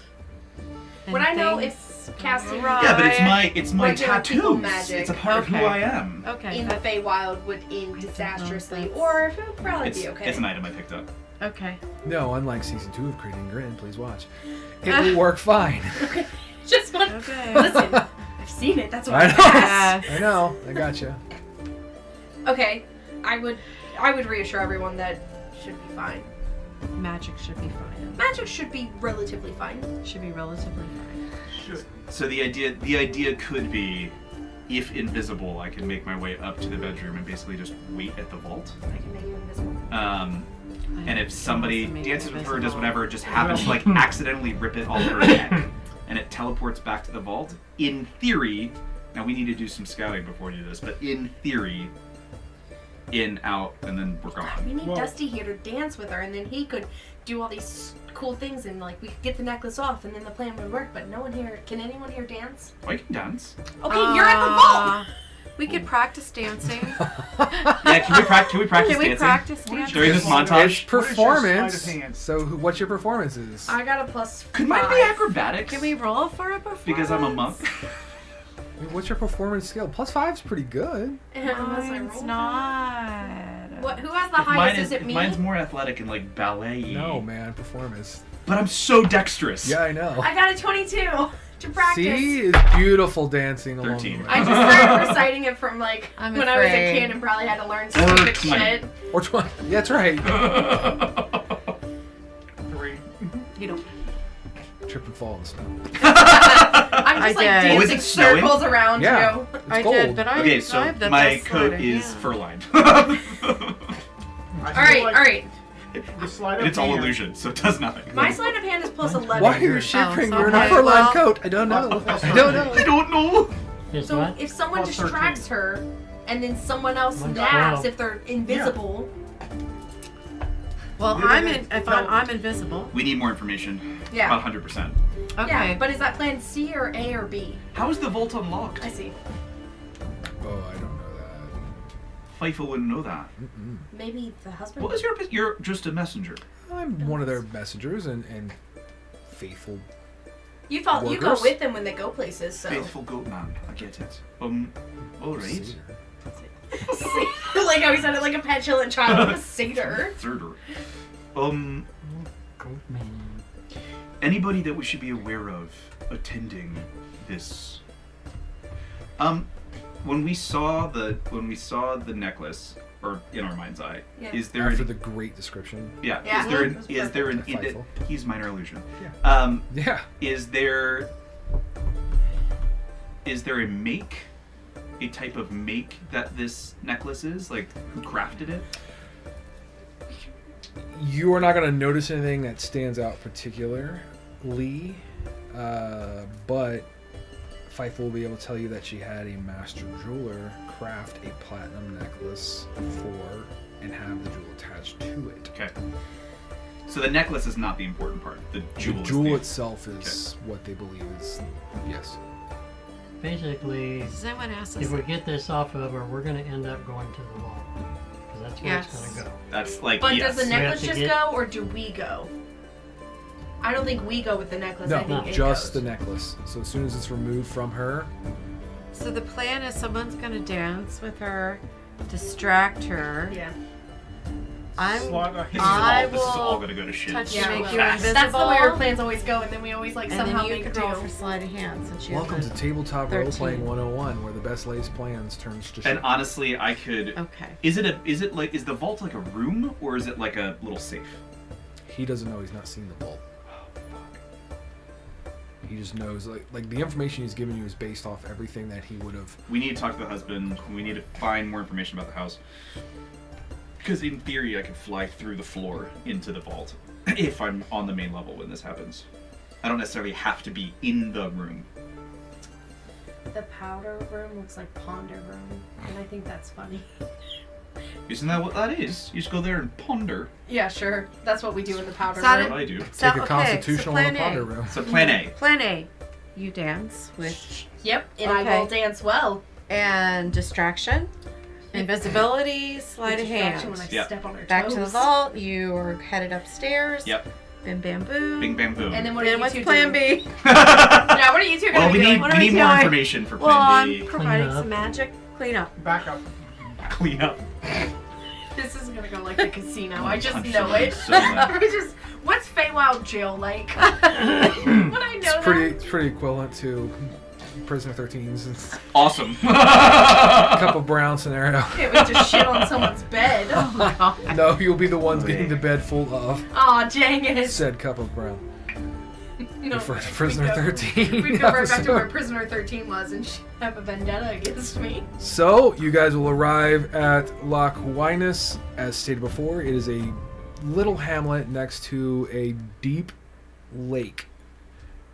Would I know if things casting awry. Yeah, but it's my Regular people tattoos. magic. It's a part of who Okay. I am. Okay. in the that- Feywild would end I don't know disastrously, if that's- or if it would probably It's, be okay. it's an item I picked up. okay. No, unlike season 2 of Creating Grin, please watch. It will work fine. Just want Okay. listen. I've seen it. That's what I I know. asked. I know. I gotcha. Okay, I would reassure everyone that should be fine. Magic should be fine. Magic should be relatively fine. Should be relatively fine. So the idea could be, if invisible, I can make my way up to the bedroom and basically just wait at the vault. I can make you invisible. I and if somebody wants to make dances it with her, does visible. whatever, just happens to like accidentally rip it off her neck, and it teleports back to the vault. In theory, now we need to do some scouting before we do this, but in theory, in, out, and then we're gone. We need Well- Dusty here to dance with her, and then he could do all these cool things, and like we could get the necklace off, and then the plan would work. But no one here. Can anyone here dance? Oh, you can dance. Okay, you're at the vault. We could practice dancing. Yeah, can we practice Can we dancing? practice dancing? During this It's montage? What is your performance. sleight of hand? So, what's your performance is? I got a plus. Could mine be 5. acrobatics? Can we roll for a performance? Because I'm a monk. I mean, what's your performance skill? +5 is pretty good. Unless I Mine's roll. not. What? Who has the If highest? mine Is it me? Mine's more athletic and like ballet. No, man, performance. But I'm so dexterous. Yeah, I know. I got a 22 to practice. See, it's beautiful dancing along 13. the way. I just started reciting it from like I'm when I was a afraid. kid and probably had to learn some Or stupid 20. shit. Or 20. Yeah, that's right. 3. You don't. Trip and fall in the snow. I'm I just like did. Oh, is dancing it snowing? circles around Yeah. you. It's I cold. did, but I Okay, so I have the my best coat sleight of is hand. fur-lined. All right. The sleight And of it's all hand. illusion, so it does nothing. My sleight of hand is plus 11. Why are you shivering? so You're in a okay, fur-lined well- coat. I don't know. I don't know. I don't know. Is So what? if someone Plus distracts her, and then someone else Mine's naps 12. if they're invisible, Well, Yeah, I'm yeah, in. If no. I'm invisible. We need more information. yeah. About 100%. Okay. Yeah, but is that plan C or A or B? How is the vault unlocked? I see. Oh, I don't know Fifo wouldn't know that. that. Mm-mm. Maybe the husband. What is you're just a messenger. I'm one of their messengers and faithful. You go Workers? with them when they go places, so. Faithful goat man. I get it. Alright. satyr. Like how he sounded like a petulant child, a satyr. Thirder. Goat man. Anybody that we should be aware of attending this? When we saw the necklace, or in our mind's eye, Yeah. is there After an, the great description. yeah, Yeah, is there it an, was is there an perfect. he's minor illusion. Yeah. Is there a make, a type of make that this necklace is? Like, who crafted it? You are not going to notice anything that stands out particularly, but Fife will be able to tell you that she had a master jeweler craft a platinum necklace for and have the jewel attached to it. Okay. So the necklace is not the important part. The jewel. The is jewel the- itself is what they believe is, yes. Basically, Does anyone ask us? if we get this off of her, we're going to end up going to the wall. Because that's where it's Yes. going to go. That's like But yes. does the necklace to just get- go, or do we go? I don't think we go with the necklace. I No, think it just the goes. necklace. So as soon as it's removed from her, So the plan is someone's gonna dance with her, distract her. Yeah. I'm Sleight of This is hand. all will gonna go to shit. touch so Yeah, make well, you fast. invisible. That's the way our plans always go, and then we always like And somehow then you make could do. roll for sleight of hand since you welcome have to Tabletop 13. Role-Playing 101, where the best laid plans turns to shit. And honestly, I could. Okay. Is it the vault like a room or is it like a little safe? He doesn't know, he's not seen the vault. He just knows, like the information he's given you is based off everything that he would have. We need to talk to the husband. We need to find more information about the house. Because in theory, I could fly through the floor into the vault if I'm on the main level when this happens. I don't necessarily have to be in the room. The powder room looks like ponder room, and I think that's funny. Isn't that what that is? You just go there and ponder. Yeah, sure. That's what we do in the powder Is that That's room. what I do. So, Take a okay, constitutional so on the plan ponder A. room. So plan A. Plan A. You dance with Yep, and I Okay. will dance well. and distraction, invisibility, sleight of Distraction hand. when I Yep. step on her Back to the toes. vault. You are headed upstairs. Yep. Bim bam boom. Bing bam boom. And then what are Then you what's two plan doing? B? Yeah, what are you two gonna well, be we doing? need What are we more doing? information for Well, plan B. I'm providing Clean up. some magic cleanup. Back up. Clean up. This is gonna go like the casino. I just Punch know someone it. so much. I just, what's Feywild jail like? Would I know It's pretty equivalent to Prisoner 13's Awesome. Cup of Brown scenario. that? Can't we just shit on someone's bed? No, you'll be the ones getting the bed full of Aw, dang it. said Cup of Brown. No, For we Prisoner go- 13 We go right back to where episode. Prisoner 13 was and she'd have a vendetta against me. So, you guys will arrive at Loch Wyness. As stated before, it is a little hamlet next to a deep lake.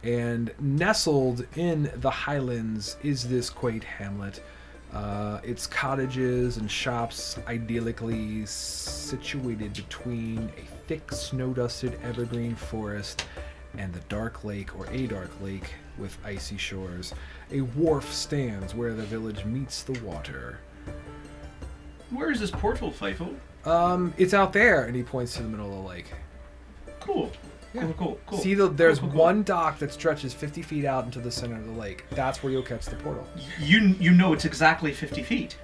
And nestled in the highlands is this quaint hamlet. Its cottages and shops idyllically situated between a thick snow-dusted evergreen forest and the dark lake, or a dark lake, with icy shores. A wharf stands where the village meets the water. Where is this portal, Feifel? It's out there, and he points to the middle of the lake. Cool. Yeah. Cool. See, there's Cool. one dock that stretches 50 feet out into the center of the lake. That's where you'll catch the portal. You know it's exactly 50 feet.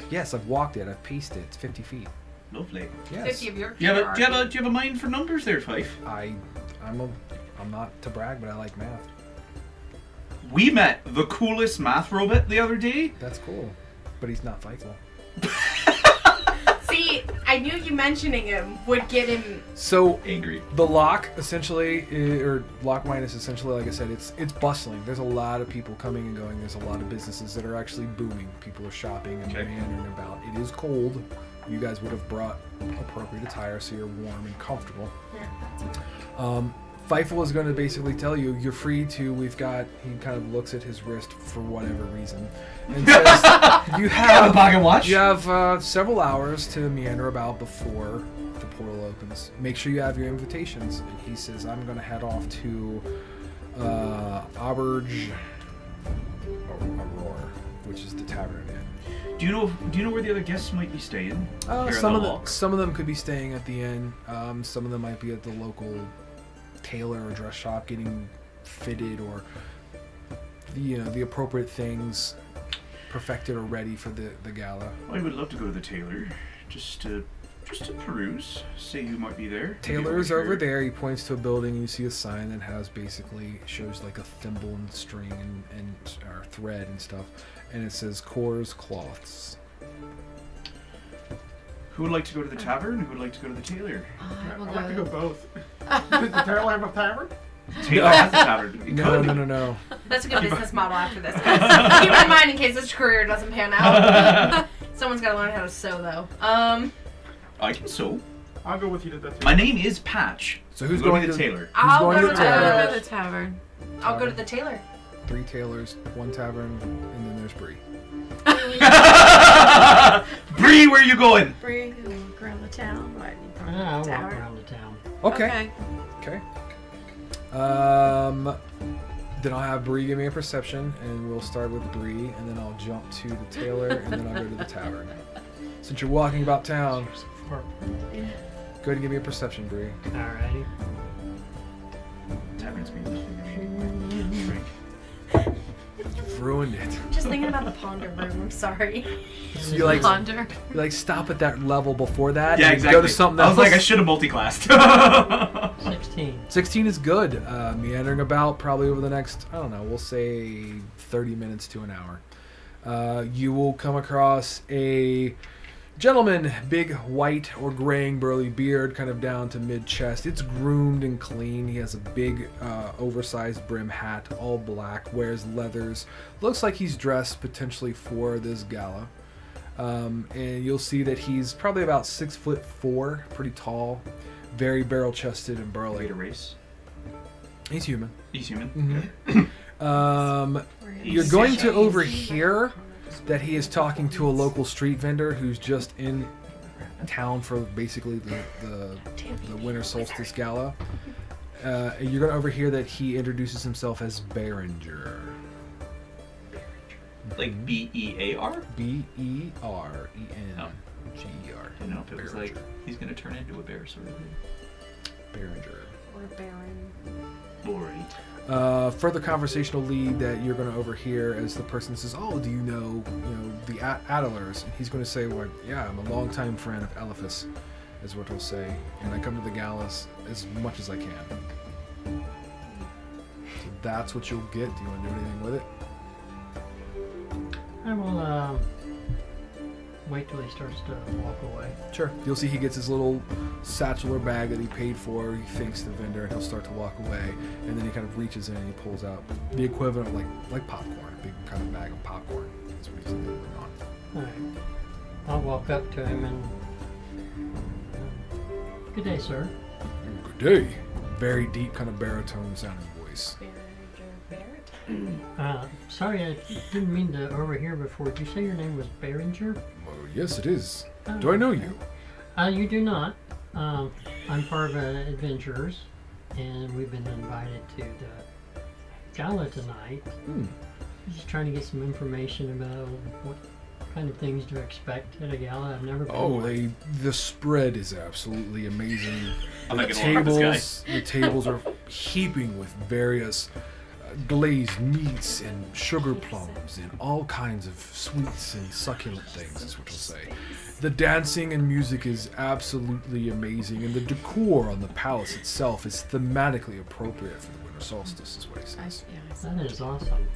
Yes, I've walked it. I've paced it. It's 50 feet. Lovely. Yes. 50 of your Do you have a mind for numbers there, Fife? I'm not to brag, but I like math. We met the coolest math robot the other day. That's cool. But he's not Feifel. See, I knew you mentioning him would get him. So Angry. the lock essentially, or lock minus essentially, like I said, it's bustling. There's a lot of people coming and going. There's a lot of businesses that are actually booming. People are shopping and meandering about. It is cold. You guys would have brought appropriate attire so you're warm and comfortable. Feifel is going to basically tell you, you're free to, he kind of looks at his wrist for whatever reason, and says, you have a pocket watch. You have several hours to meander about before the portal opens. Make sure you have your invitations. And he says, I'm going to head off to Auberge, Aurora, which is the tavern inn. Do you know where the other guests might be staying? Some of them could be staying at the inn. Some of them might be at the local tailor or dress shop getting fitted, or the appropriate things perfected or ready for the gala. I would love to go to the tailor, just to peruse, see who might be there. Tailor's over there. He points to a building, and you see a sign that shows like a thimble and string and or thread and stuff, and it says Coors Cloths. Who would like to go to the tavern? Who would like to go to the tailor? I will I'd like to go go. both. Does the tailor have a tavern? Tailor has the tavern. It could. No. That's a good business model after this. Guys. Keep in mind in case this career doesn't pan out. Someone's got to learn how to sew, though. I can sew. I'll go with you to the tailor. My name is Patch. So who's Go going to to the tailor? I'll going go to to the tavern? I'll go to the tavern. I'll go to the tailor. 3 tailors, 1 tavern, and then there's Bree. Bree, where are you going? Bree, you walk around the town. What? You go Yeah, I'll to the walk tower? around the town. Okay. Then I'll have Bree give me a perception, and we'll start with Bree, and then I'll jump to the tailor, and then I'll go to the tavern. Since you're walking about town, go ahead and give me a perception, Bree. Alrighty. Tavern's me. You've ruined it. Just thinking about the ponder room. I'm sorry. So you like Ponder. stop at that level before that, Yeah, and exactly. go to something I else. was like, I should have multi-classed. 16. 16 is good. Meandering about probably over the next, I don't know, we'll say 30 minutes to an hour. You will come across a gentleman, big white or graying burly beard, kind of down to mid-chest. It's groomed and clean. He has a big oversized brim hat, all black, wears leathers. Looks like he's dressed potentially for this gala. And you'll see that he's probably about 6'4", pretty tall, very barrel-chested and burly. Wait a race. He's human. He's human. Mm-hmm. You're going to overhear that he is talking to a local street vendor who's just in town for basically the winter solstice gala. You're going to overhear that he introduces himself as Behringer. Like B-E-A-R? Behrengen. Oh. G-E-R. I don't know if it was like he's gonna turn into a bear sort of thing. Behringer. Or Baron. Alright. Further conversational lead that you're going to overhear as the person says, "Oh, do you know the Adlers?" And he's going to say, "Well, yeah, I'm a longtime friend of Eliphas," is what he'll say. And I come to the galas as much as I can. So that's what you'll get. Do you want to do anything with it? I will wait till he starts to walk away. Sure. You'll see he gets his little satchel or bag that he paid for. He thanks the vendor, and he'll start to walk away. And then he kind of reaches in and he pulls out the equivalent of like popcorn, a big kind of bag of popcorn. That's what he's putting on. Alright. I'll walk up to him and Good day, sir. Good day. Very deep, kind of baritone sounding voice. Sorry, I didn't mean to overhear before. Did you say your name was Behringer? Well, yes, it is. Oh, Do I know okay. you? You do not. I'm part of Adventurers, and we've been invited to the gala tonight. Just trying to get some information about what kind of things to expect at a gala. I've never been. Oh, to one. the spread is absolutely amazing. I'm The not gonna lie with tables, the tables are heaping with various glazed meats and sugar plums and all kinds of sweets and succulent things, is what we'll say. The dancing and music is absolutely amazing, and the decor on the palace itself is thematically appropriate for the winter solstice, is what he says. That is awesome.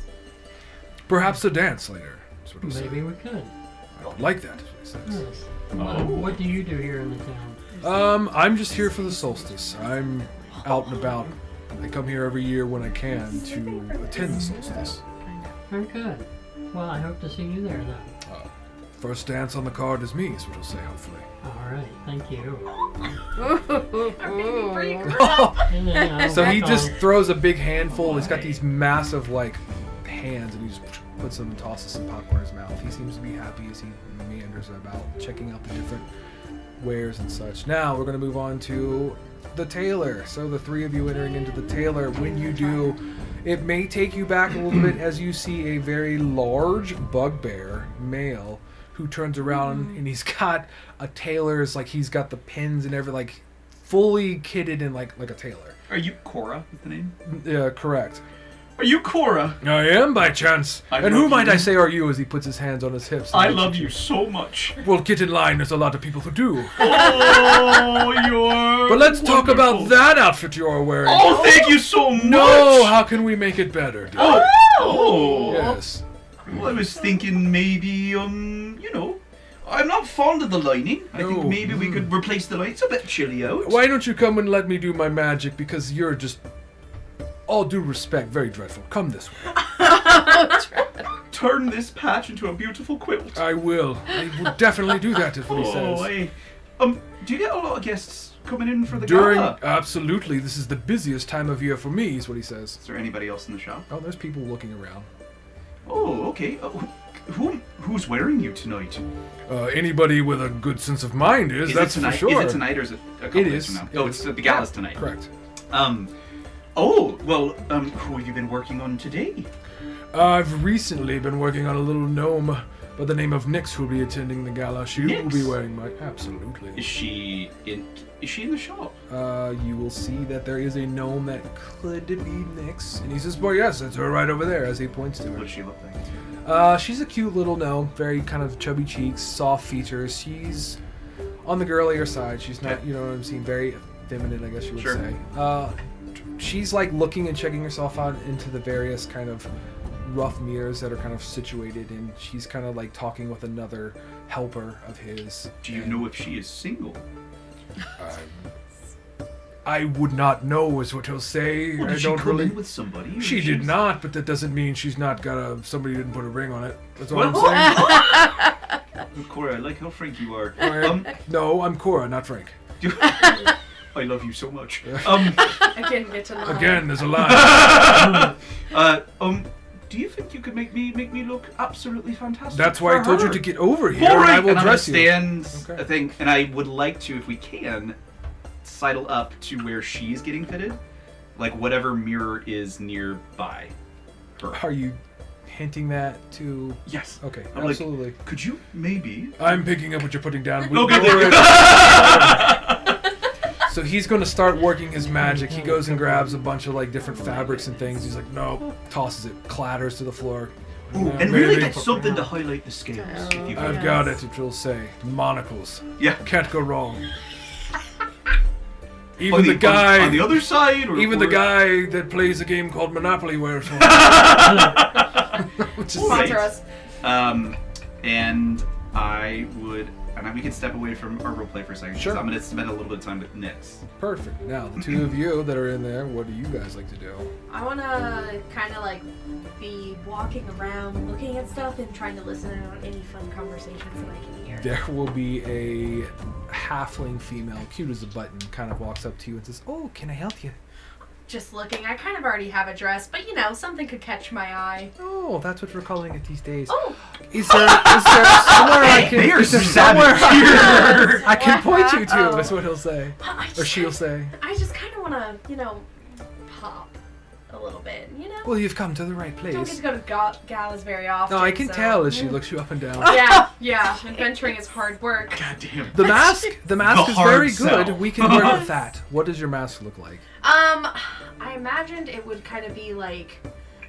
Perhaps a dance later, is what he'll say. Maybe we could. I would like that, is what he says. Yes. Oh. What do you do here in the town? I'm just here for the solstice. I'm out and about. I come here every year when I can to attend the solstice. Very good. Well, I hope to see you there then. First dance on the card is me, is what he'll say, hopefully. All right. Thank you. I'm gonna be pretty gross. So he just throws a big handful. He's got these massive, like, hands, and he just puts them and tosses some popcorn in his mouth. He seems to be happy as he meanders about, checking out the different wares and such. Now, we're going to move on to the tailor. So the three of you entering into the tailor. When you do, it may take you back a little bit as you see a very large bugbear male who turns around and he's got a tailor's, like, he's got the pins and everything, like, fully kitted in like a tailor. Are you Cora? Is the name? Yeah, correct. Are you Cora? I am, by chance. I And who love might you. I say are you, as he puts his hands on his hips? and I looks love at you so much. Well, get in line. There's a lot of people who do. Oh, you're. But let's talk about wonderful. that outfit you're wearing. Oh, thank you so much. No, how can we make it better? dear? Oh. Oh. Yes. Well, I was thinking maybe, you know, I'm not fond of the lining. I think No. maybe we could replace the light. It's a bit chilly out. Why don't you come and let me do my magic? Because you're just, all due respect, very dreadful. Come this way. Turn this patch into a beautiful quilt. I will. I will definitely do that, is what he says. Do you get a lot of guests coming in for the During, gala? absolutely, this is the busiest time of year for me, is what he says. Is there anybody else in the shop? Oh, there's people looking around. Oh, okay. Who's wearing you tonight? Anybody with a good sense of mind is, that's it tonight? for sure. Is it tonight or is it a couple It days is. from now? It Oh, is. it's the gala's tonight. Correct. Who have you been working on today? I've recently been working on a little gnome by the name of Nyx who'll be attending the gala. She will Nyx? be wearing my... Absolutely. Is she in the shop? You will see that there is a gnome that could be Nyx. And he says, well, yes, that's her right over there, as he points to What her. does she look like? She's a cute little gnome, very kind of chubby cheeks, soft features. She's on the girlier side. She's not, you know what I'm saying, very feminine, I guess you would Sure. say. She's like looking and checking herself out into the various kind of rough mirrors that are kind of situated, and she's kind of like talking with another helper of his. Do you and know if she is single? I would not know, is what he'll say. Well, I did she don't come really. in with somebody? or She did she's- not, but that doesn't mean she's not got a. Somebody didn't put a ring on it. That's all Well, I'm saying. Cora, I like how frank you are. No, I'm Cora, not Frank. I love you so much. Again, get to lie. Again, there's a lie. Do you think you could make me look absolutely fantastic? That's why I for told you her? to get over here, All and right, I will and I'm gonna dress you. stand Okay. a thing, and I would like to, if we can, sidle up to where she's getting fitted, like whatever mirror is nearby her. Are you hinting that to? Yes. Okay, I'm like, absolutely. could you maybe? I'm picking up what you're putting down. Okay, thank you. So he's going to start working his magic. He goes and grabs a bunch of like different fabrics and things. He's like, nope, tosses it, clatters to the floor. Ooh, Yeah, and really maybe. get something to highlight the scales, if you I've could. got it, it will say. Monocles. Yeah. Can't go wrong. On Even the guy, on the other side, or even the or- guy that plays a game called Monopoly wears one. Which is All right. Sponsor us. And I would and we can step away from our roleplay for a second. Sure. I'm going to spend a little bit of time with Nyx. Perfect. Now, the two of you that are in there, what do you guys like to do? I want to kind of like be walking around, looking at stuff, and trying to listen in on any fun conversations that I can hear. There will be a halfling female, cute as a button, kind of walks up to you and says, "Oh, can I help you?" Just looking. I kind of already have a dress, but you know, something could catch my eye. Oh, that's what we're calling it these days. Oh, Is there somewhere I can? They are Is there somewhere savage. I can point you to? Oh. Is what he'll say, I or she'll say. I just kind of want to, you know, pop a little bit, you know? Well, you've come to the right I don't get place. to go to galas very often. No, I can so- tell as she looks you up and down. Yeah. Adventuring is hard work. God damn. The mask The is hard very sell. good. We can work with that. What does your mask look like? I imagined it would kind of be like,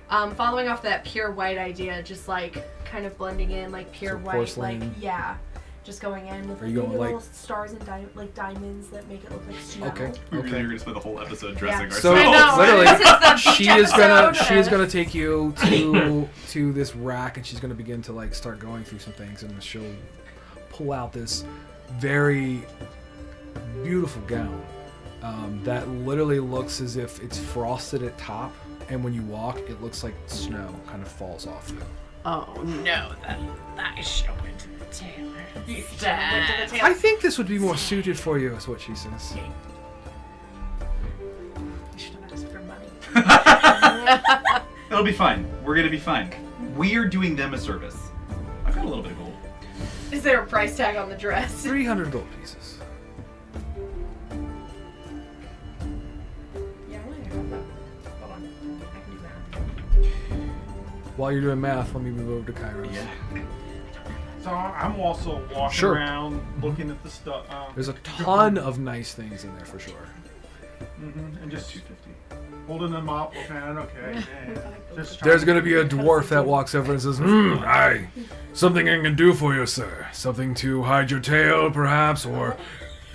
following off that pure white idea, just like kind of blending in, like pure So white, porcelain. like just going in with Are like you going maybe like- little stars and like diamonds that make it look like snow. Okay. We really are going to spend the whole episode dressing Yeah. So ourselves. I know, literally, this is the she beach is gonna episode. take you to this rack, and she's gonna begin to like start going through some things, and she'll pull out this very beautiful gown that literally looks as if it's frosted at top, and when you walk, it looks like snow kind of falls off you. Oh no, that should have went to the tailor. Went to the I think this would be more suited for you, is what she says. I should have asked for money. It'll be fine. We're going to be fine. We're doing them a service. I've got a little bit of gold. Is there a price tag on the dress? 300 gold pieces. Yeah, I want to have that. Hold on. I can do math. While you're doing math, let me move over to Kairos. Yeah. So I'm also walking Sure. around, looking at the stuff. There's a ton of nice things in there for sure. And just 250. holding them up, looking at it. Okay. Yeah. Just trying There's to- gonna be a dwarf that walks over and says, aye, something I can do for you, sir. Something to hide your tail, perhaps, or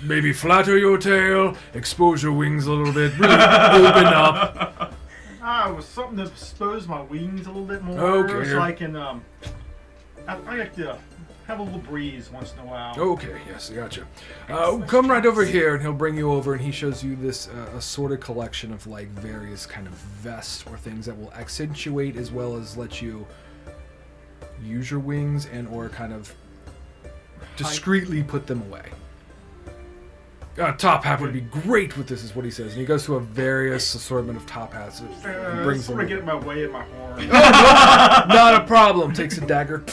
maybe flatter your tail, expose your wings a little bit, really open up. It was something to expose my wings a little bit more. Okay. So I can, I like to have a little breeze once in a while. Okay, yes, I gotcha. Come right over here, and he'll bring you over, and he shows you this assorted collection of like various kind of vests or things that will accentuate as well as let you use your wings and or kind of discreetly put them away. Top hat would be great with this, is what he says, and he goes to a various assortment of top hats. And brings Sort them. of get in my way at my horn. Not a problem. Takes a dagger.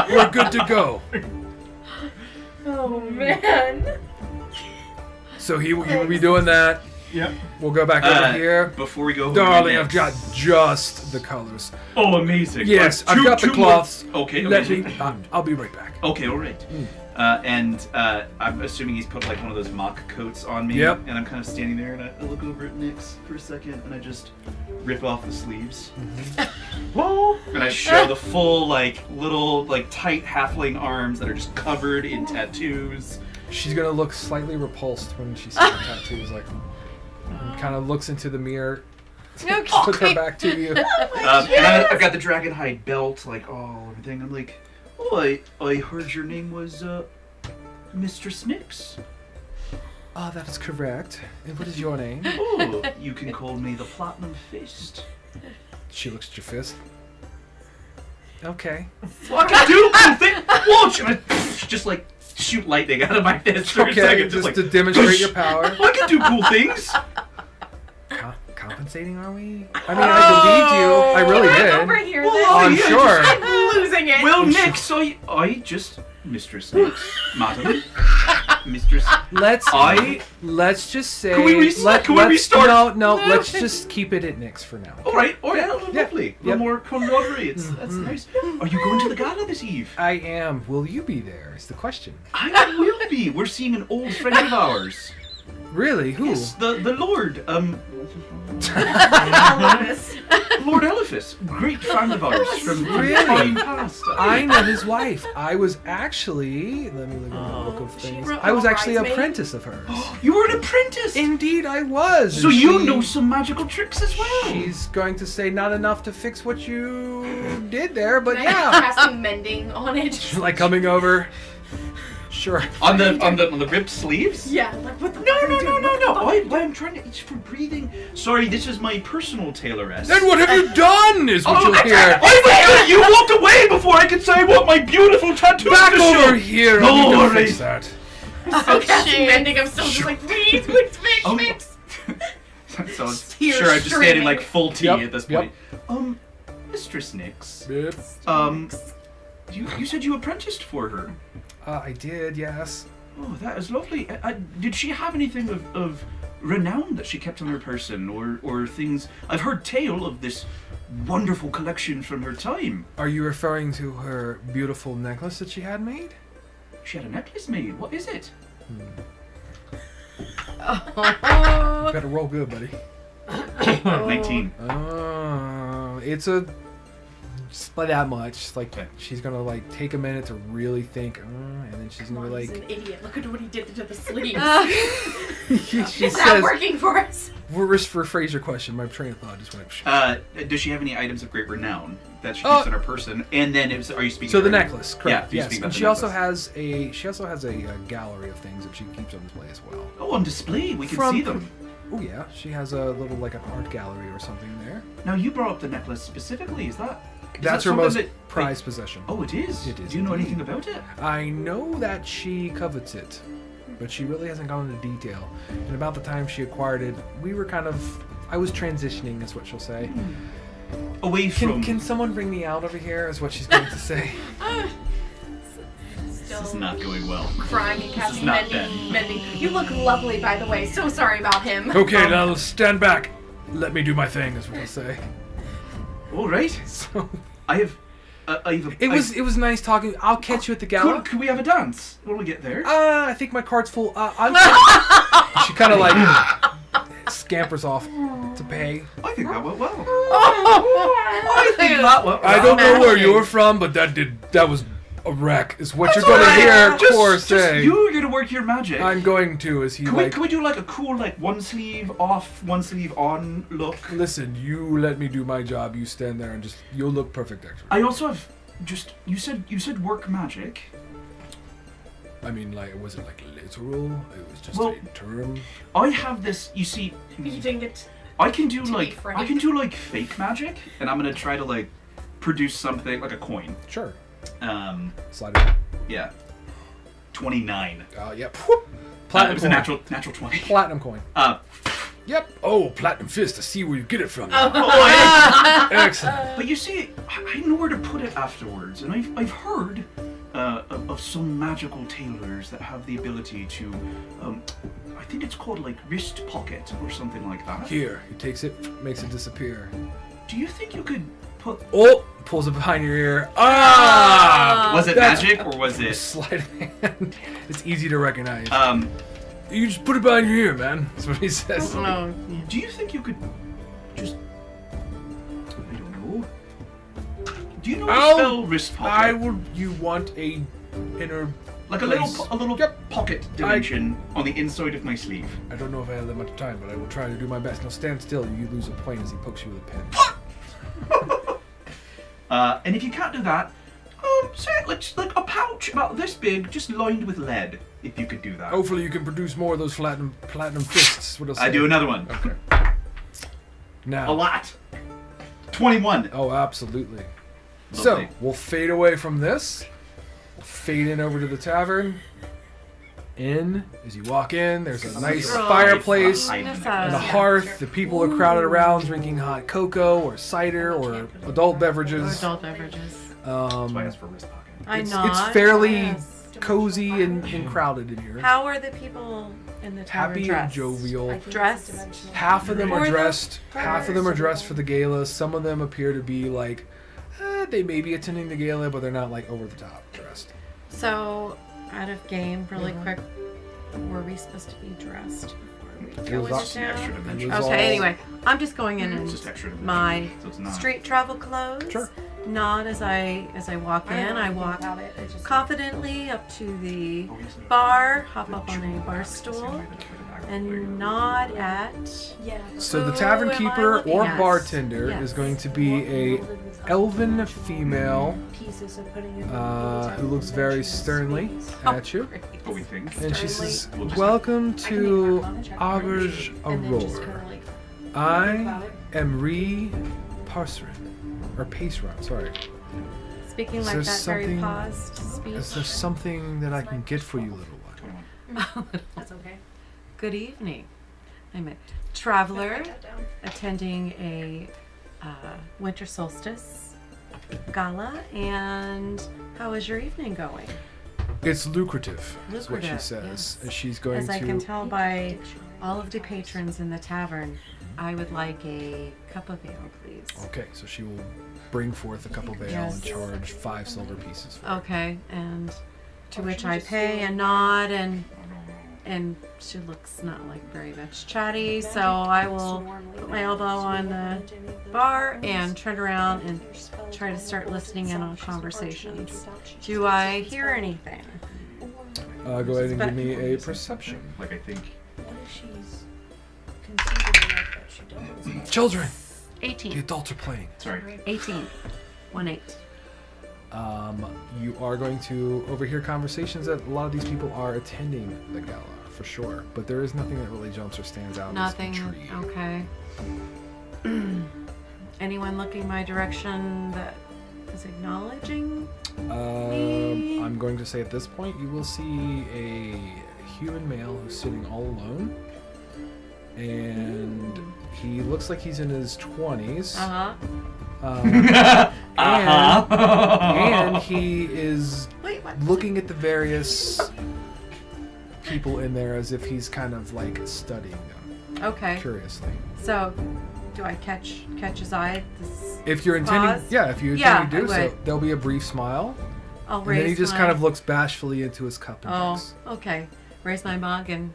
We're good to go. Oh man. So he will be doing that. Yep. We'll go back over here. Before we go, Darling, Nyx. I've got just the colors. Oh, amazing. Yes, Two- I've got the two more- cloths. Okay, Let amazing. me. I'll be right back. Okay, all right. And I'm assuming he's put like one of those mock coats on me. Yep. And I'm kind of standing there, and I look over at Nyx for a second, and I just rip off the sleeves. And I show the full, like, little, like, tight halfling arms that are just covered in tattoos. She's gonna look slightly repulsed when she sees the tattoos. Like, and kind of looks into the mirror. Puts her back to you. And I've got the dragon hide belt, like, oh, everything. I'm like, oh, I heard your name was, Mistress Nyx. Oh, that is correct. And what is your name? Oh, you can call me the Platinum Fist. She looks at your fist. Okay. I can do cool thing. Watch! And I just like shoot lightning out of my fist for a Okay, second. just like, to demonstrate your power. I can do cool things. Compensating, are we? I mean, I believed you. I really Over did. here, Well, then. I'm yeah, sure. I'm losing it. Well, Nyx, I just Mistress Nyx, Madam, Mistress. Let's just say. Can we restart? Can we restart? No. Let's just keep it at Nyx for now. All right, Yeah, lovely. yeah, A little yeah. more camaraderie. That's nice. Are you going to the gala this eve? I am. Will you be there? Is the question. I will be. We're seeing an old friend of ours. Really? Who? Yes, the Lord. I love this. Lord Elephant. Rufus, great fan of ours from Really? time past. I know his wife. I was actually, let me look at the book of She things. wrote I was Little actually an Bridesmaid. apprentice of hers. You were an apprentice. Indeed, I was. So and you she- know some magical tricks as well. She's going to say not enough to fix what you did there, but Can I yeah. casting mending on it? Like coming over. Sure. On the ripped sleeves? Yeah, like what the No. fuck are you doing? I'm trying to. It's for breathing. Sorry, this is my personal tailoress. Then what have you done? Is what you'll I hear. you walked away before I could say I want my beautiful tattoo Back to over show. here. No I need to worries. fix that. So casting mending, I'm still just like, please, fix, Oh. fix. So it's, Tears sure, I'm just standing streaming. like full T Yep, at this yep. point. Mistress Nix. Yep. You said you apprenticed for her. I did, yes. Oh, that is lovely. Did she have anything of renown that she kept on her person, or things? I've heard tale of this wonderful collection from her time. Are you referring to her beautiful necklace that she had made? She had a necklace made. What is it? Better roll good, buddy. 19. It's a just by that much. Like Okay. she's gonna like take a minute to really think, and then she's gonna be He's like, an idiot. Look at what he did to the sleeves. she It's not says, working for us. rephrase your question. My train of thought just went. Does she have any items of great renown that she Oh. keeps on her person? And then, are you speaking? So of the her- necklace, correct? Yeah, you Yes, speak about and the she also necklace. has a gallery of things that she keeps on display as well. Oh, on display. We can From- see them. Oh yeah, she has a little like an art gallery or something there. Now you brought up the necklace specifically. Is that? That's that her most something prized possession. Oh, it is. It is Do you know indeed. anything about it? I know that she covets it, but she really hasn't gone into detail. And about the time she acquired it, I was transitioning, is what she'll say. Away from. Can someone bring me out over here? Is what she's going to say. Still This is not going well. crying and casting not mending. You look lovely, by the way. So sorry about him. Okay, now stand back. Let me do my thing, is what I'll say. All right. So I have. it was nice talking. I'll catch you at the gala. Could we have a dance when we get there? I think my card's full. She kind of like scampers off to pay. I think that went well. I think that went well. I don't know where you're from, but that was a wreck. Is what you're going to hear Core say. You're gonna work your magic. I'm going to. Is he Can like? we do like a cool like one sleeve off, one sleeve on look? Listen, you let me do my job. You stand there and just you'll look perfect. Actually, I also have just you said work magic. I mean, like, was it like literal? It was just Well- a term. I have this. You see, You didn't get. I can do To be like frank. I can do like fake magic, and I'm gonna try to like produce something like a coin. Sure. Slide it. Yeah, 29. Yep. Whoop. It Platinum was coin. a natural 20. Platinum coin. Yep. Oh, platinum fist. I see where you get it from. Excellent. But you see, I know where to put it afterwards, and I've heard of some magical tailors that have the ability to, I think it's called like wrist pocket or something like that. Here, he takes it, makes it disappear. Do you think you could put? Oh, pulls it behind your ear. Ah! Was it That's- magic or was it? Sleight of hand. It's easy to recognize. Um, You just put it behind your ear, man. That's what he says. Oh, yeah. do you think you could just? I don't know. Do you know how to spell wrist pocket? I would. You want a inner. Like a place. little pocket dimension on the inside of my sleeve. I don't know if I have that much time, but I will try to do my best. Now stand still. You lose a point as he pokes you with a pin. And if you can't do that, say like a pouch about this big, just lined with lead. If you could do that. Hopefully, you can produce more of those platinum fists. What else? I do another one. Okay. Now. A lot. 21. Oh, absolutely. Lovely. So we'll fade away from this. We'll fade in over to the tavern. As you walk in, there's a nice Right. fireplace Hide and a Yeah. hearth. The people are crowded around drinking hot cocoa or cider or adult Or beverages. adult beverages. That's why I asked for wrist pocket. I It's know. fairly Yes. cozy and crowded in here. How are the people in the tavern Happy and dressed? jovial. Dress? Half of them Or are the dressed. Half of them are birds. dressed for the gala. Some of them appear to be like they may be attending the gala, but they're not like over the top dressed. So, out of game, really quick, were we supposed to be dressed before It was It's an extra dimension. It was all- Okay, anyway, I'm just going in It's in just extra dimension. my So it's not. street travel clothes. Sure. Not as I walk I don't in. know I anything walk about it. It's just confidently up to the Oh, yes. bar, hop up on True a bar access, stool, you might have put it back and later. nod at. Yeah. So the Who tavern am I keeper looking or at? bartender Yes. is going to be a elven female Pieces of putting in who looks very sternly at you. But we think. And she Sternly. says, We'll just- "Welcome I can to make Arcana check for it, Auberge and then just kinda Aurora. like think I about it. am Ree Parserin. Or Paceron, sorry. Speaking Is like there that very something- paused speech. Is there something that I can get for you, little one?" That's okay. Good evening. I'm a Write traveler that down. attending a winter solstice gala. And how is your evening going? It's lucrative, is what she Lucrative, says. yes. As she's going As I to. can tell by all of the patrons in the tavern, I would like a cup of ale, please. Okay, so she will bring forth a cup of ale Yes. and charge 5 silver pieces for it. Okay, and to Or which should we I just pay do and it? nod, and she looks not like very much chatty, so I will put my elbow on the bar and turn around and try to start listening in on conversations. Do I hear anything? Go ahead and give me a perception. Like I think. What if she's conceivable like that? She does. Children! The 18. adults are playing. Sorry. 18. 1-8. You are going to overhear conversations that a lot of these people are attending the gala, for sure. But there is nothing that really jumps or stands out Nothing. as intriguing. Okay. Anyone looking my direction that is acknowledging? I'm going to say at this point you will see a human male who's sitting all alone. And he looks like he's in his 20s. Uh-huh. And he is Wait, what? looking at the various people in there as if he's kind of like studying them Okay. curiously. So, do I catch his eye? If you're intending, Pause? yeah, if you Yeah, intend to do I so, would. there'll be a brief smile, I'll and raise then he just my... kind of looks bashfully into his cup and Oh, drinks. okay. Raise my mug and.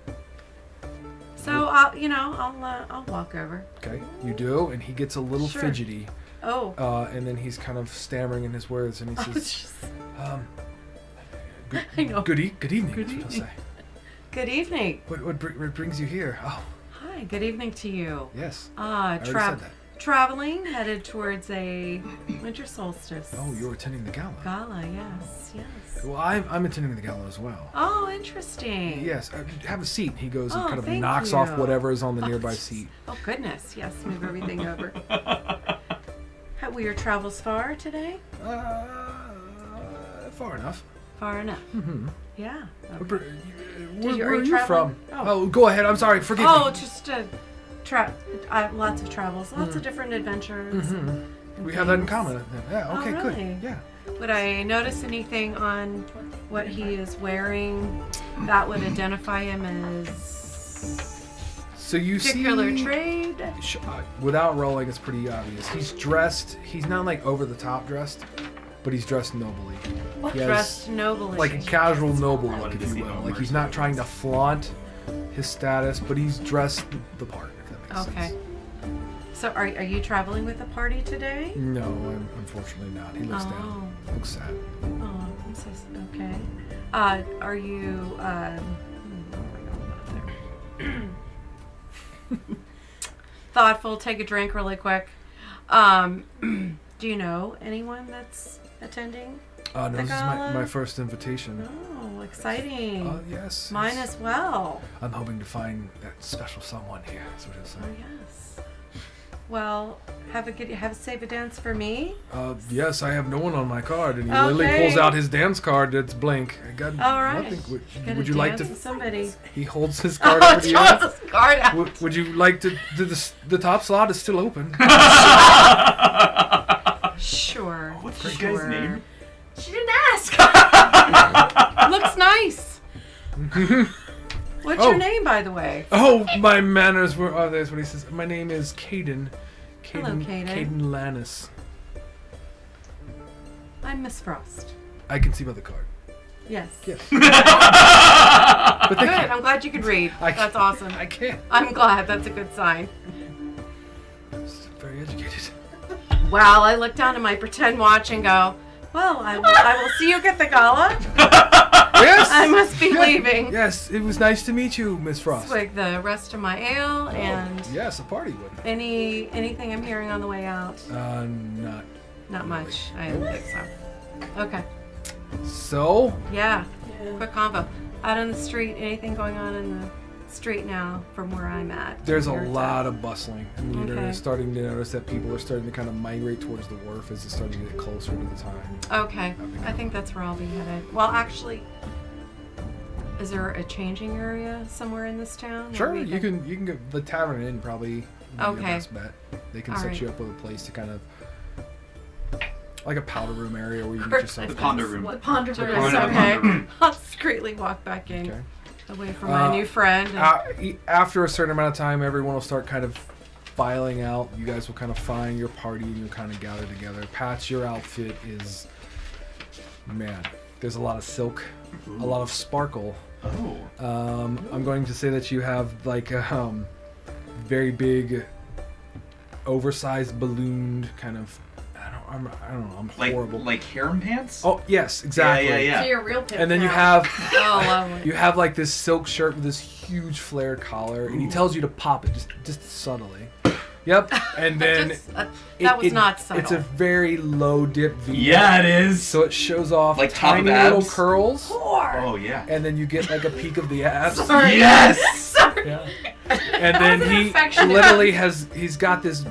So I'll walk over. Okay, you do, and he gets a little Sure. fidgety, Oh. and then he's kind of stammering in his words, and he I was says, just- "Good, I know. good evening." Good is what he'll evening. say. Good evening. What brings you here? Oh, Hi. Good evening to you. yes. I already said that. Traveling, headed towards a winter solstice. Oh, you're attending the gala. Gala, yes. Well, I'm attending the gala as well. Oh, interesting. Yes, have a seat. He goes and Oh, kind of thank knocks you. off whatever is on the Oh, nearby jeez. seat. Oh, goodness. Yes, move everything over. How were your travels far today? Far enough. Far enough. Mm-hmm. Yeah. Where, you- where are are you you traveling? from? Oh. Oh, go ahead. I'm sorry. Forgive Oh, me. just lots of travels, lots of different adventures. Mhm. and We have that in things. common. Yeah. Oh, Okay. really? Good. Yeah. Would I notice anything on what he is wearing that would identify him as So you particular see. trade? Without rolling, it's pretty obvious. He's dressed. He's not like over the top dressed, but he's dressed nobly. He has Dressed nobly. like a casual noble look, Wanted to if see you will. how Like he's not trying to flaunt his status, but he's dressed the part. If that makes Okay. sense. So are you traveling with a party today? No, I'm unfortunately not. He looks down. Looks sad. Oh, I'm so okay. Are you thoughtful? Take a drink really quick. Do you know anyone that's attending? No, this is gala? my first invitation. Oh, exciting. Yes. Mine yes. as well. I'm hoping to find that special someone here. That's what he'll say. Oh yes. Well, have a save a dance for me. Yes, I have no one on my card, and he literally pulls Okay. out his dance card that's blank. I got All right. nothing. Gotta Would you like dance to? with somebody? He holds his card Oh, over to you. Charles' card out. Would you like to? The top slot is still open. Sure. What's this sure. guy's name? She didn't ask. Looks nice. What's Oh. your name, by the way? Oh, my manners were. Oh, that's what he says. My name is Caden. Hello, Caden. Caden Lannis. I'm Miss Frost. I can see by the card. Yes. Yes. Good. I'm glad you could read. That's awesome. I can't. I'm glad. That's a good sign. Very educated. Well, I look down at my pretend watch and go, well, I will see you at the gala. Yes. I must be leaving. Yes, it was nice to meet you, Miss Frost. Swig the rest of my ale and Yes, a party would. anything I'm hearing on the way out. Not Much. I didn't think so. Okay. So. Yeah. Quick convo. Out on the street, anything going on in the street now from where I'm at? There's a compared to- lot of bustling. I mean, Okay. you're starting to notice that people are starting to kind of migrate towards the wharf as it's starting to get closer to the time. Okay. I think that's where I'll be headed. Well, actually, is there a changing area somewhere in this town? Sure, where we you can get the tavern inn probably. Would be your Okay. best bet. They can All set right. you up with a place to kind of like a powder room area where you can Perfect. just like The ponder room. The ponder Sure, room. it's Ponder okay. room. I'll discreetly walk back in, Okay. away from my new friend. and- After a certain amount of time, everyone will start kind of filing out. You guys will kind of find your party and you'll kind of gather together. Patch, your outfit is, man, there's a lot of silk, a lot of sparkle. Oh. I'm going to say that you have like very big, oversized, ballooned kind of. I don't know. I'm horrible. Like harem pants? Oh yes, exactly. Yeah. So you're a real pimp And then you now. have Oh, lovely. you have like this silk shirt with this huge flared collar, and he tells you to pop it just subtly. Yep. And then Just, that was not subtle. It's a very low dip V. Yeah, it is. So it shows off Like top of tiny little abs? curls, Oh yeah. and then you get like a peek of the abs. Sorry. Yes. Sorry. Yeah. And then That was an he affectionate- literally he's got this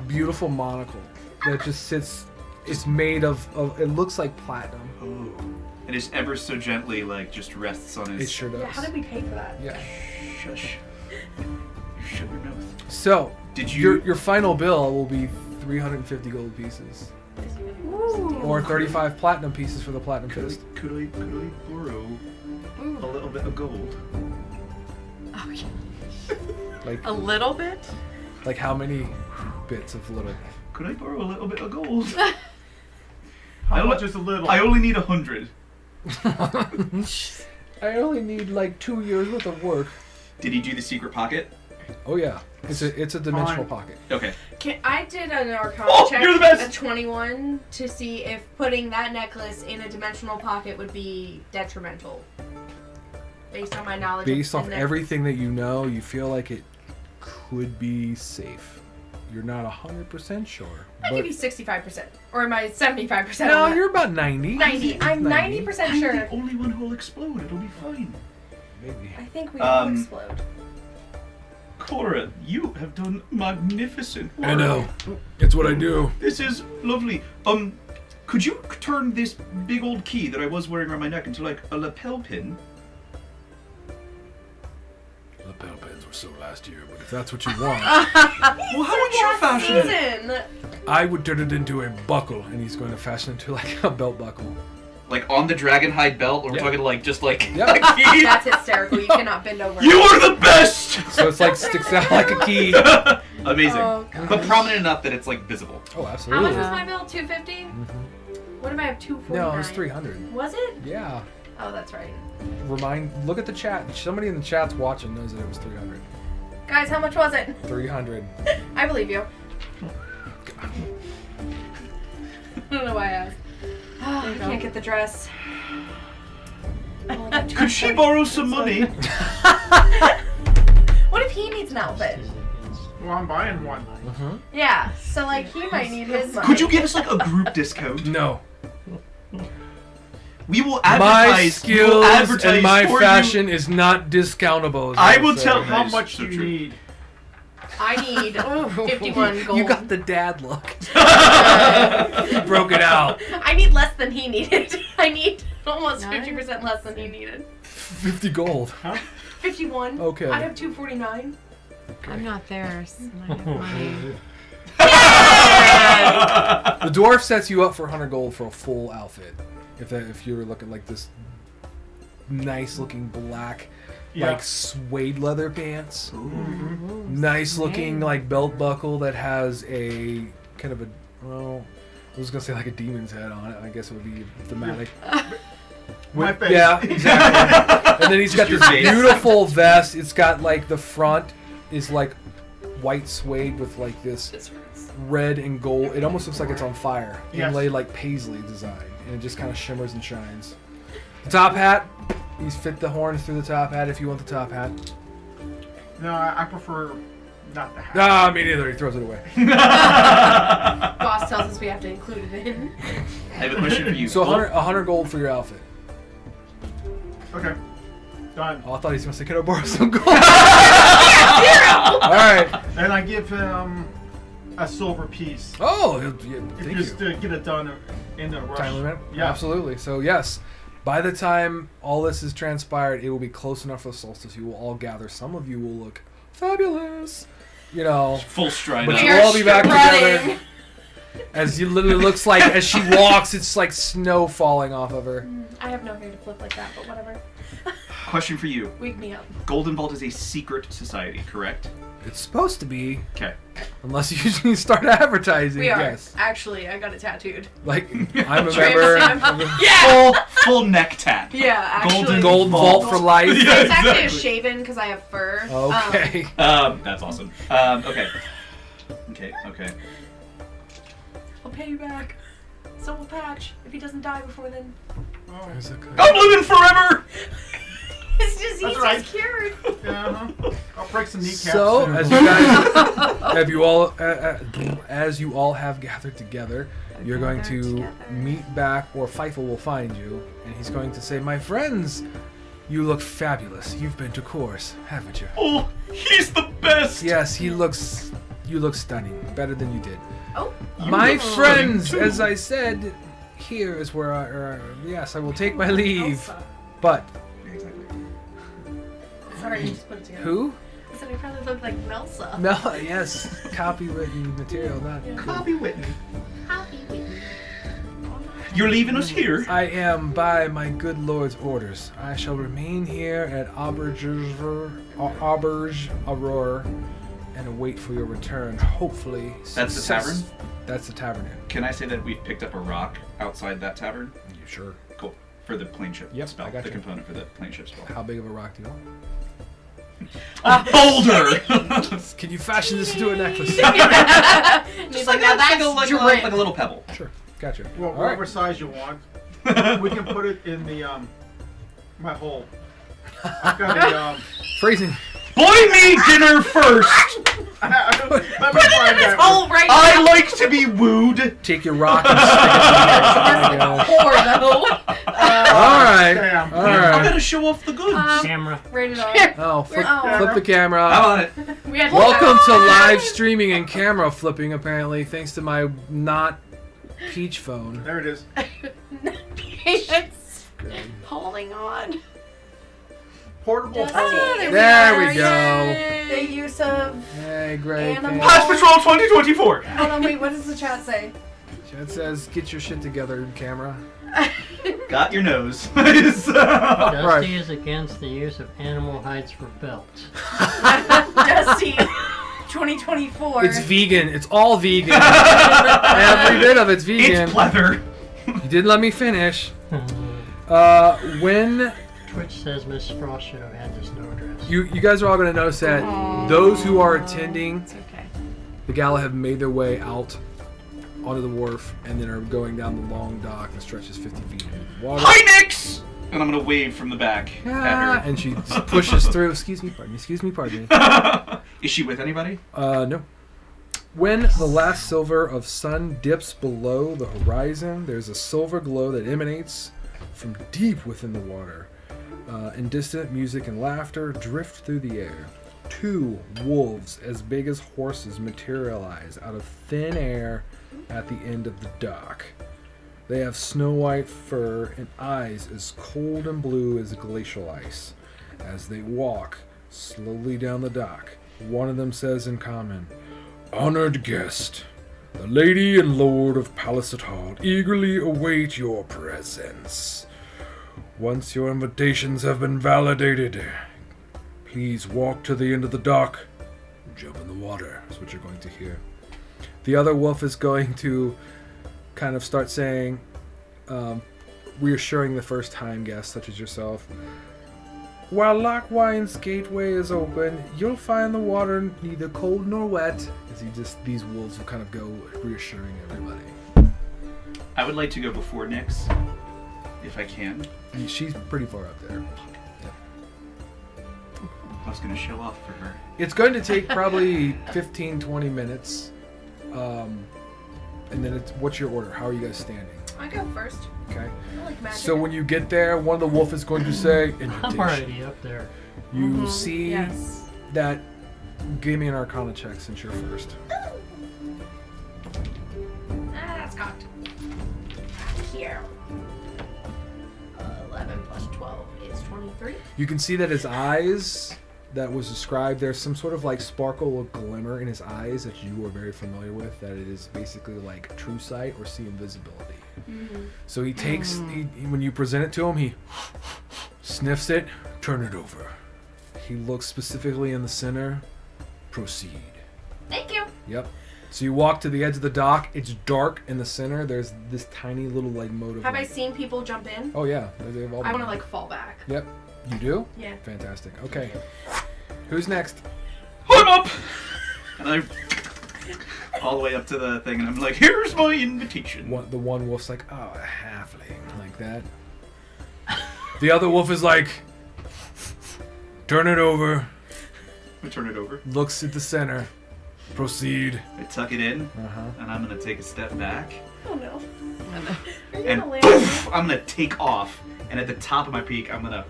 beautiful monocle that just sits. It's made of it looks like platinum. Oh. It is ever so gently like just rests on his. It sure does. Yeah, how did we pay for that? Yeah. Shush. You shut your mouth. So Did you? your final bill will be 350 gold pieces, Ooh. or 35 platinum pieces for the platinum fist. Could I borrow a Ooh. little bit of gold? Oh, yeah. Like A little bit? like how many bits of little? Could I borrow a little bit of gold? How much is a little? I only need 100. I only need like 2 years worth of work. Did he do the secret pocket? Oh yeah, it's a dimensional pocket. Okay. I did an Arcana Oh, check you're the best! at 21 to see if putting that necklace in a dimensional pocket would be detrimental. Based on my knowledge Based of off the everything that you know, you feel like it could be safe. You're not 100% sure. I give you 65%. Or am I 75%? No, on that? you're about 90. 90. I'm 90% I'm sure. the only one who'll explode. It'll be fine. Maybe. I think we all Um, explode. Cora, you have done magnificent work. I know. It's what I do. This is lovely. Could you turn this big old key that I was wearing around my neck into like a lapel pin? Lapel pins were so last year, but if that's what you want, Well, how would you fashion it? Season. I would turn it into a buckle, and he's going to fashion it into like a belt buckle. Like on the dragon hide belt, or we're Yeah. talking like just like Yeah. a key? That's hysterical. You cannot bend over. You are the best! So it's like sticks out like a key. Amazing. Oh, God. But prominent enough that it's like visible. Oh, How absolutely. much was my bill? 250? What if I have 249? No, it was 300. Was it? Yeah. Oh, that's right. Look at the chat. Somebody in the chat's watching knows that it was 300. Guys, how much was it? 300. I believe you. I don't know why I asked. I can't get the dress. I only got Could she borrow some money? What if he needs an outfit? Well, I'm buying one. Yeah, so like he might need his money. Could you give us like a group discount? No. We will My advertise. We will skills advertise and my for fashion is not discountable. is I what will I'm tell- saying. How is much so do you true. need? I need 51 gold. You got the dad look. You broke it out. I need less than he needed. I need almost Nice. 50% less than he needed. 50 gold. 51. Okay. I have 249. I'm not there. So I have money. The dwarf sets you up for 100 gold for a full outfit. If you were looking like this nice looking black, Yeah. like suede leather pants, nice looking like belt buckle that has a kind of a, well, I was gonna say like a demon's head on it. I guess it would be thematic. My face. Yeah, exactly. And then he's got Just this your face. beautiful vest. It's got like the front is like white suede with like this red and gold. It almost looks like it's on fire. Yes. Inlaid like paisley design, and it just kind of shimmers and shines. The top hat. He's fit the horns through the top hat if you want the top hat. No, I prefer not the hat. Ah, me neither. He throws it away. Boss tells us we have to include it in. I have a question for you. So 100 gold for your outfit. Okay. Done. Oh, I thought he was gonna say, "Can I borrow some gold?" All right. And I give him a silver piece. Oh, yeah, thank Just you. to get it done in a rush. Time limit? Yeah. Absolutely. So yes, by the time all this is transpired, it will be close enough for the solstice. You will all gather. Some of you will look fabulous. You know, Full stride but up. you will all be back strutting. together. As you literally looks like as she walks, it's like snow falling off of her. I have no hair to flip like that, but whatever. Question for you. Wake me up. Golden Vault is a secret society, correct? It's supposed to be, Okay. unless you start advertising. We are. Yes. Actually, I got it tattooed. Like I'm a Tramp member. stamp. of the Yeah! Full neck tat. Yeah, actually. Golden Gold Vault for life. Yeah, It's actually exactly. a shaven because I have fur. Okay. That's awesome. Okay. Okay. I'll pay you back. So will Patch if he doesn't die before then. There's a code. I'm living forever! His disease That's right. is cured. Uh-huh. I'll break some kneecaps. So, too. as you guys, as you all have gathered together, you're going to meet back, or Feifel will find you, and he's going to say, "My friends, you look fabulous. You've been to course, haven't you?" Oh, he's the best! Yes, you look stunning, better than you did. Oh, My look friends, stunning, too. as I said, here is where yes, I will take my leave. Elsa. But Sorry, you just put it together. who? I said I probably look like Melsa. No, yes, copywritten material, not. Copy Whitney. Happy Whitney. You're leaving us here? I am by my good lord's orders. I shall remain here at Auberge Aurore and await for your return. Hopefully, That's the tavern? That's the tavern. Can I say that we picked up a rock outside that tavern? You sure? Cool. For the plane ship Yep, spell. I got the you. component for the plane ship spell. How big of a rock do you want? A boulder! Can you fashion this into a necklace? He's like, now that's like drip. a little pebble. Sure, gotcha. Well, All whatever right. size you want. We can put it in the my hole. I've got a Phrasing. Boy me dinner first! let me Put it find in his that. hole right I now. like to be wooed! Take your rock and stick it in there. Poor though. All right. Damn. All I right. gotta show off the goods. Camera. Rated R. Oh, flip Oh. the camera. How about it? We had Welcome to live streaming and camera flipping, apparently, thanks to my not Peach phone. There it is. Patience. Holding on. Portable Just- hole. There we go. The use of. Hey, great. Animal. Patch Patrol 2024! Hold on, wait. What does the chat say? Chat says, get your shit together, camera. Got your nose. Dusty Right. is against the use of animal hides for belts. Dusty. 2024. It's vegan. It's all vegan. Every bit of it's vegan. It's pleather. You didn't let me finish. When Twitch says Miss Frost should have had the snow dress. you guys are all going to notice that those who are attending It's okay. the gala have made their way out onto the wharf and then are going down the long dock that stretches 50 feet into the water. Hi, Nix! And I'm gonna wave from the back at her. And she just pushes through. Excuse me, pardon me. Is she with anybody? No. When the last silver of sun dips below the horizon, there's a silver glow that emanates from deep within the water. And distant music and laughter drift through the air. 2 wolves as big as horses materialize out of thin air at the end of the dock. They have snow white fur and eyes as cold and blue as glacial ice. As they walk slowly down the dock, one of them says in common, "Honored guest, the lady and lord of Paliset Hall eagerly await your presence. Once your invitations have been validated, please walk to the end of the dock and jump in the water," is what you're going to hear. The other wolf is going to kind of start saying, reassuring the first-time guests, such as yourself. While Lockwine's gateway is open, you'll find the water neither cold nor wet. As these wolves will kind of go reassuring everybody. I would like to go before Nyx, if I can. She's pretty far up there. I was going to show off for her. It's going to take probably 15-20 minutes. And then what's your order? How are you guys standing? I go first. Okay. I like magic. So when you get there, one of the wolf is going to say, I'm invitation. already up there. You see Yes. that. Give me an Arcana check since you're first. That's cocked. Here. 11 plus 12 is 23. You can see that his eyes, that was described, there's some sort of like sparkle or glimmer in his eyes that you are very familiar with, that it is basically like true sight or see invisibility. So he takes, when you present it to him, he sniffs it, turn it over. He looks specifically in the center, proceed. Thank you. Yep. So you walk to the edge of the dock, it's dark in the center, there's this tiny little like mote of Have I light. seen people jump in? Oh yeah, they've all I been- want to like fall back. Yep. You do? Yeah. Fantastic. Okay. Who's next? I'm up! And I all the way up to the thing, and I'm like, here's my invitation. The one wolf's like, oh, a halfling, like that. The other wolf is like, turn it over, I turn it over. looks at the center, proceed. I tuck it in, Uh-huh. and I'm going to take a step back. Oh no. Are you And gonna land? poof, I'm going to take off. And at the top of my peak, I'm going to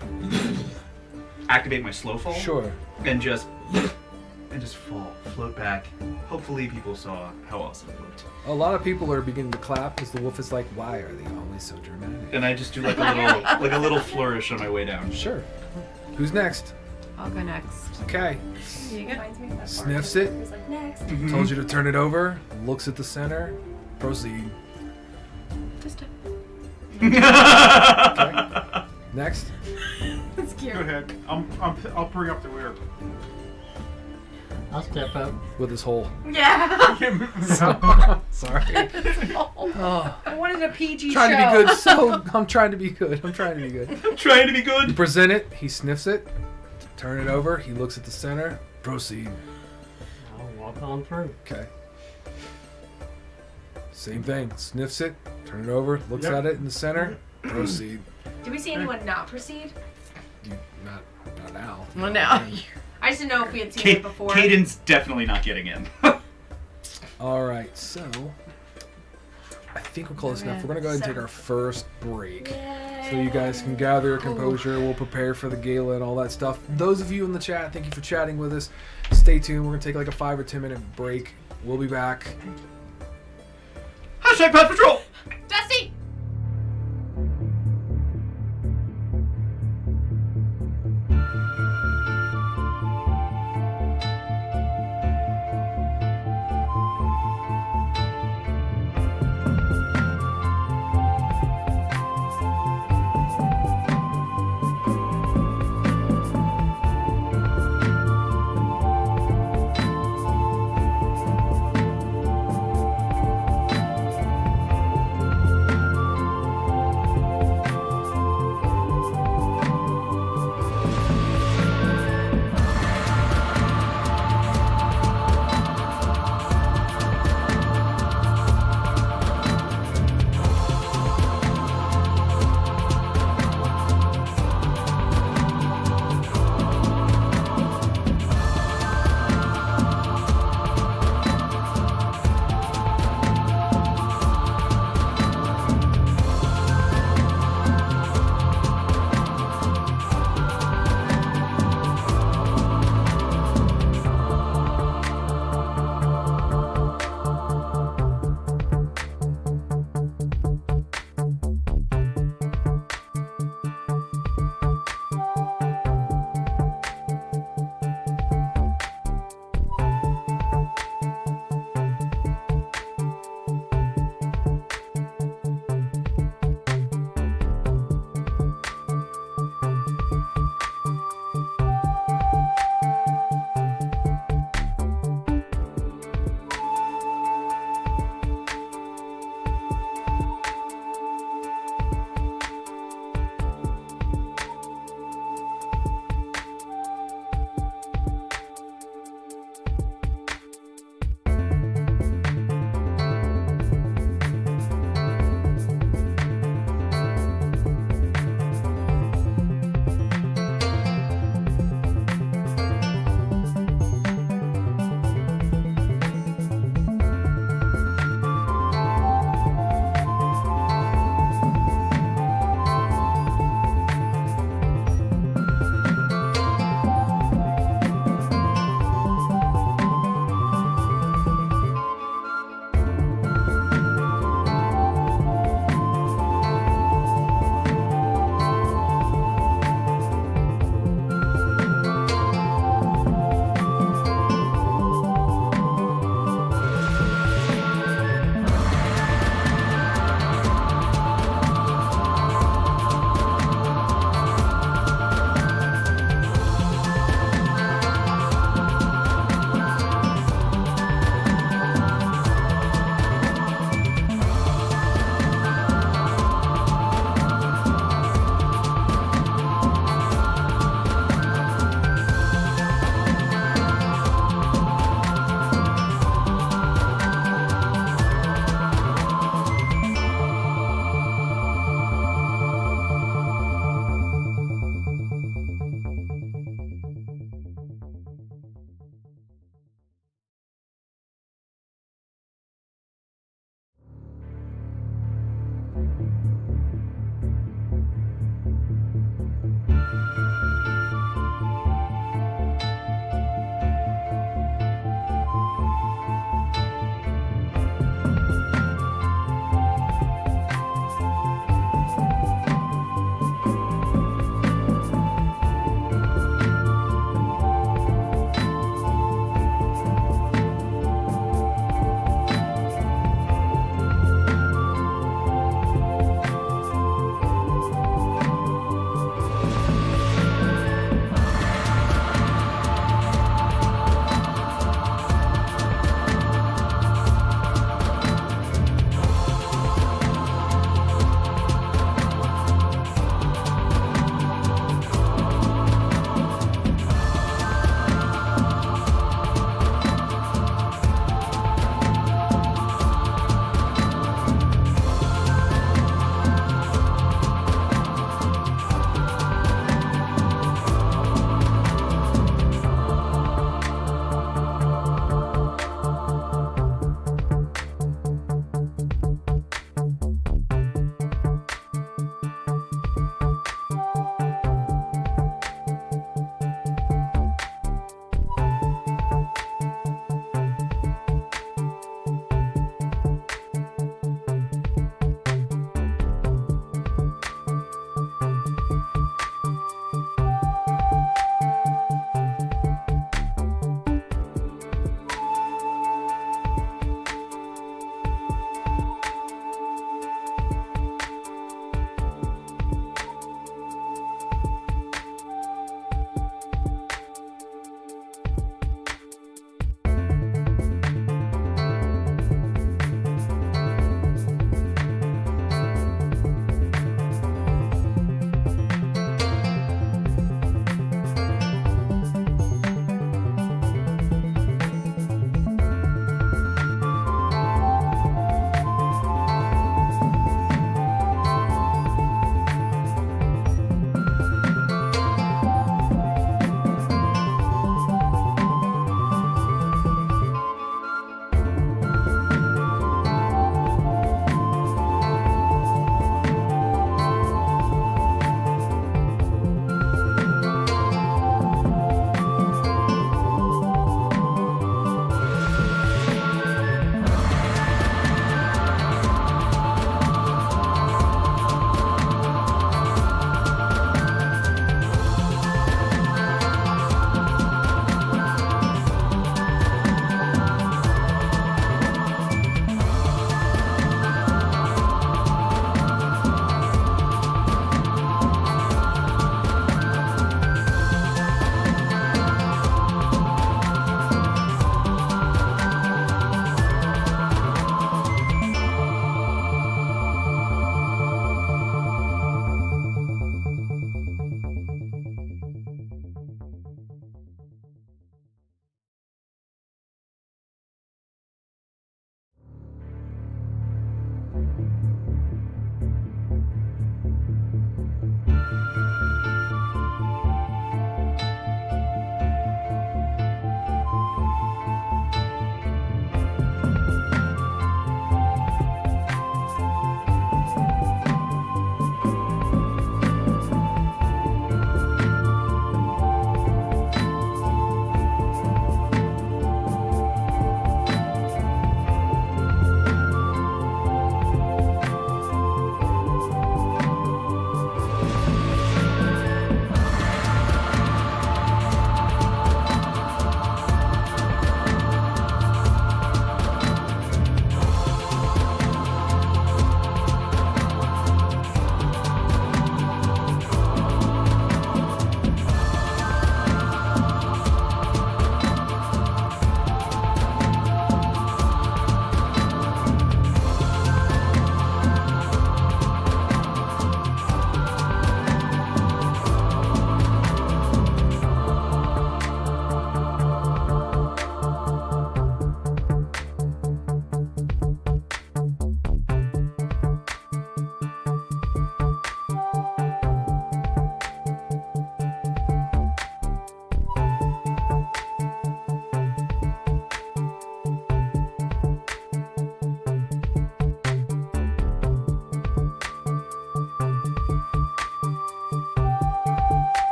activate my slow fall. Sure. And just fall, float back. Hopefully people saw how awesome it looked. A lot of people are beginning to clap because the wolf is like, why are they always so dramatic? And I just do like a little flourish on my way down. Sure. Who's next? I'll go next. Okay. Here you go. Reminds me of that Sniffs bartender it. who's like, next. Told you to turn it over. Looks at the center. Proceed. Just a... Okay. Next. That's cute. Go ahead. I'll bring up the rear. I'll step up. With his hole. Yeah. Sorry. Oh, I wanted a PG Trying show. to be good. So I'm trying to be good. I'm trying to be good. I'm trying to be You good. present it. He sniffs it. Turn it over. He looks at the center. Proceed. I'll walk on through. Okay. Same thing. Sniffs it. Turn it over. Looks Yep. at it in the center. Proceed. Do we see anyone not proceed? Not now. Well, now. I just didn't know if we had seen it before. Caden's definitely not getting in. All right. So I think we're close enough. We're gonna go ahead and take our first break. So you guys can gather your composure. We'll prepare for the gala and all that stuff. Those of you in the chat, thank you for chatting with us. Stay tuned. We're gonna take like a 5 or 10 minute break. We'll be back. Hashtag Path Patrol! Dusty!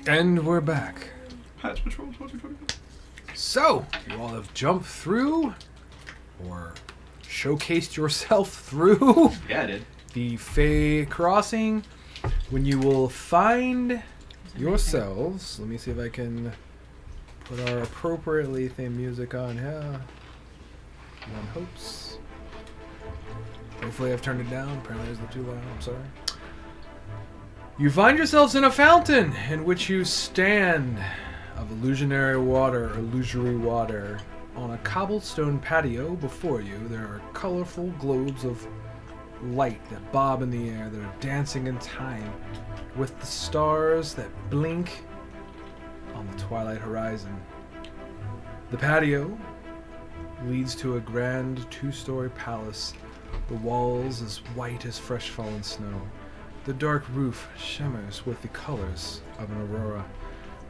And we're back. Patch Patrol 2021. So, you all have jumped through, or showcased yourself through, Yeah, I did. the Fey Crossing. When you will find yourselves, let me see if I can put our appropriately themed music on here. One hopes. Hopefully I've turned it down. Apparently it's too loud. I'm sorry. You find yourselves in a fountain in which you stand of illusionary water. On a cobblestone patio before you, there are colorful globes of light that bob in the air that are dancing in time with the stars that blink on the twilight horizon. The patio leads to a grand 2-story palace, the walls as white as fresh fallen snow. The dark roof shimmers with the colors of an aurora.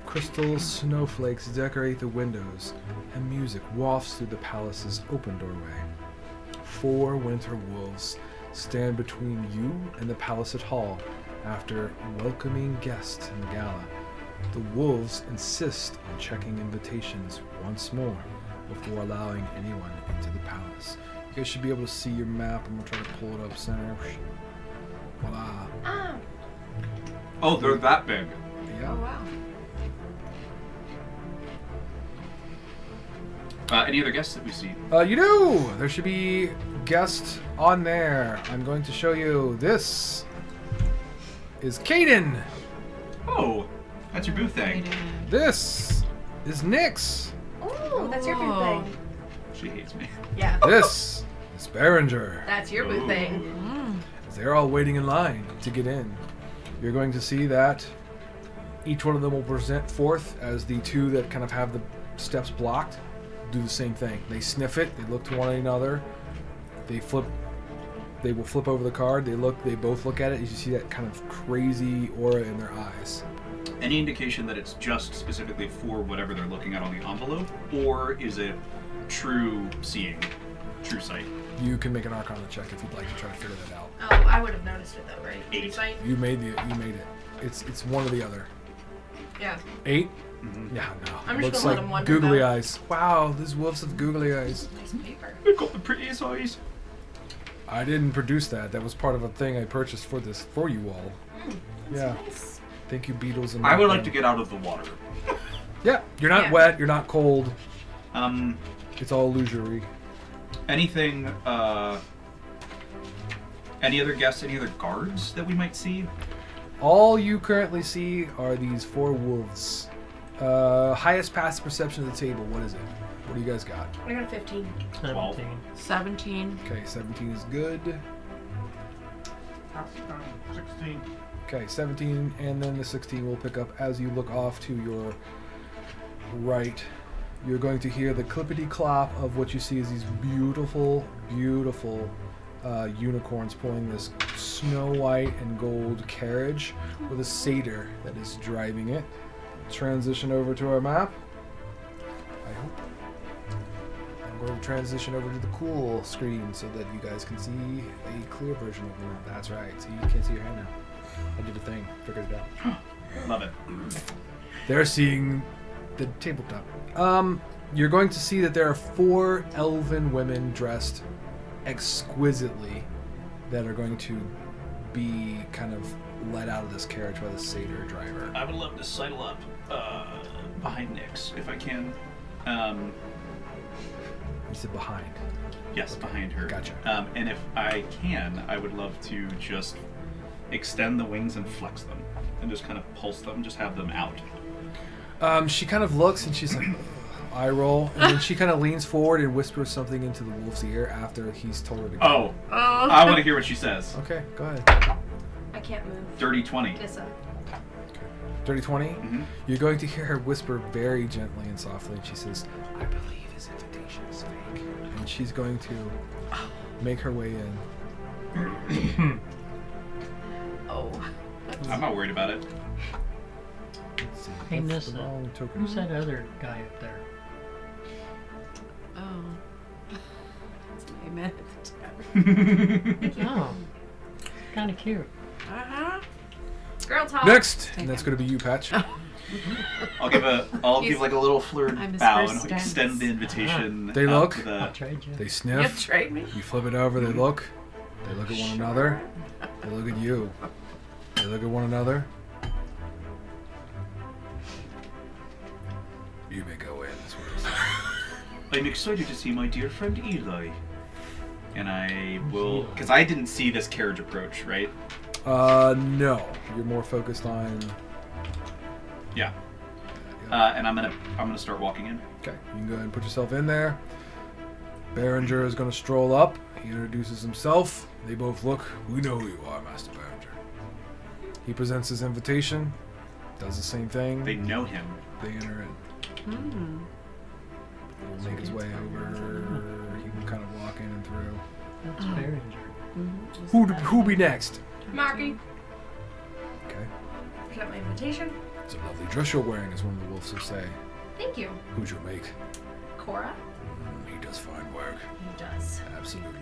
Crystal snowflakes decorate the windows, and music wafts through the palace's open doorway. 4 winter wolves stand between you and the Paliset Hall after welcoming guests in the gala. The wolves insist on checking invitations once more before allowing anyone into the palace. You guys should be able to see your map. I'm gonna try to pull it up center. Voila. Ah. Oh, they're that big. Yeah. Oh wow. Any other guests that we see? You do! There should be guests on there. I'm going to show you. This is Caden. Oh, that's your booth thing. This is Nyx. Ooh, that's your boo Oh. thing. She hates me. Yeah. This is Behringer. That's your boo thing. They're all waiting in line to get in. You're going to see that each one of them will present forth as the 2 that kind of have the steps blocked. Do the same thing. They sniff it. They look to one another. They will flip over the card. They both look at it. You see that kind of crazy aura in their eyes. Any indication that it's just specifically for whatever they're looking at on the envelope, or is it true seeing, true sight? You can make an Arcana check if you'd like to try to figure that out. Oh, I would have noticed it though, right? 8. Fine. You made it. It's one or the other. Yeah. 8? Mm-hmm. Yeah, no. I'm It just looks gonna let like them wonder googly about- eyes. Wow, these wolves have googly eyes. Nice paper. They've got the prettiest eyes. I didn't produce that. That was part of a thing I purchased for you all. Yeah. Nice. Thank you, Beatles. And I would like to get out of the water. Yeah, you're not Yeah. wet. You're not cold. Um, It's all illusory. anything, any other guests, any other guards that we might see? All you currently see are these 4 wolves. Highest passive perception of the table. What is it? What do you guys got? I got a 15. 17. 17. Okay, 17 is good. 16. Okay, 17, and then the 16 will pick up as you look off to your right. You're going to hear the clippity-clop of what you see is these beautiful, beautiful unicorns pulling this snow white and gold carriage with a satyr that is driving it. Transition over to our map. I hope. I'm going to transition over to the cool screen so that you guys can see a clear version of the map. That's right. See, you can't see your hand now. I did a thing. Figured it out. Love it. They're seeing the tabletop. You're going to see that there are 4 elven women dressed exquisitely that are going to be kind of led out of this carriage by the satyr driver. I would love to sidle up behind Nyx if I can. You said behind. Yes, behind her. Gotcha. And if I can, I would love to just extend the wings and flex them and just kind of pulse them, just have them out. She kind of looks and she's like, eye roll, and then she kind of leans forward and whispers something into the wolf's ear after he's told her to go. Oh, I want to hear what she says. Okay, go ahead. I can't move. Dirty 20. Nissa. Dirty 20? Mm-hmm. You're going to hear her whisper very gently and softly, and she says, I believe his invitation is fake. And she's going to make her way in. Oh. I'm not worried about it. Let's see. Hey, That's Nissa, the wrong token. Who's that other guy up there? Oh. That's what I meant at the time. Oh, kind of cute. Uh-huh. Girl talk. Next! Take And that's it. going to be you, Patch. I'll give like a little flirt I'm his bow first and dance. extend the invitation. They out look. to I the, tried you. They You sniff. trade me? You flip it over. They look. They look at one another. They look at you. They look at one another. You may go in. That's what it says. I'm excited to see my dear friend Eli. And I will, because I didn't see this carriage approach, right? No. You're more focused on. Yeah. And I'm gonna start walking in. Okay, you can go ahead and put yourself in there. Behringer is going to stroll up. He introduces himself. They both look. We know who you are, Master Behringer. He presents his invitation. Does the same thing. They know him. They enter in. Hmm. He'll make his way over. He can kind of walk in and through. That's Behringer. Who be next? Maki, Okay. present my invitation. It's a lovely dress you're wearing, as one of the wolves will say. Thank you. Who's your make? Cora. He does fine work. He does. Absolutely.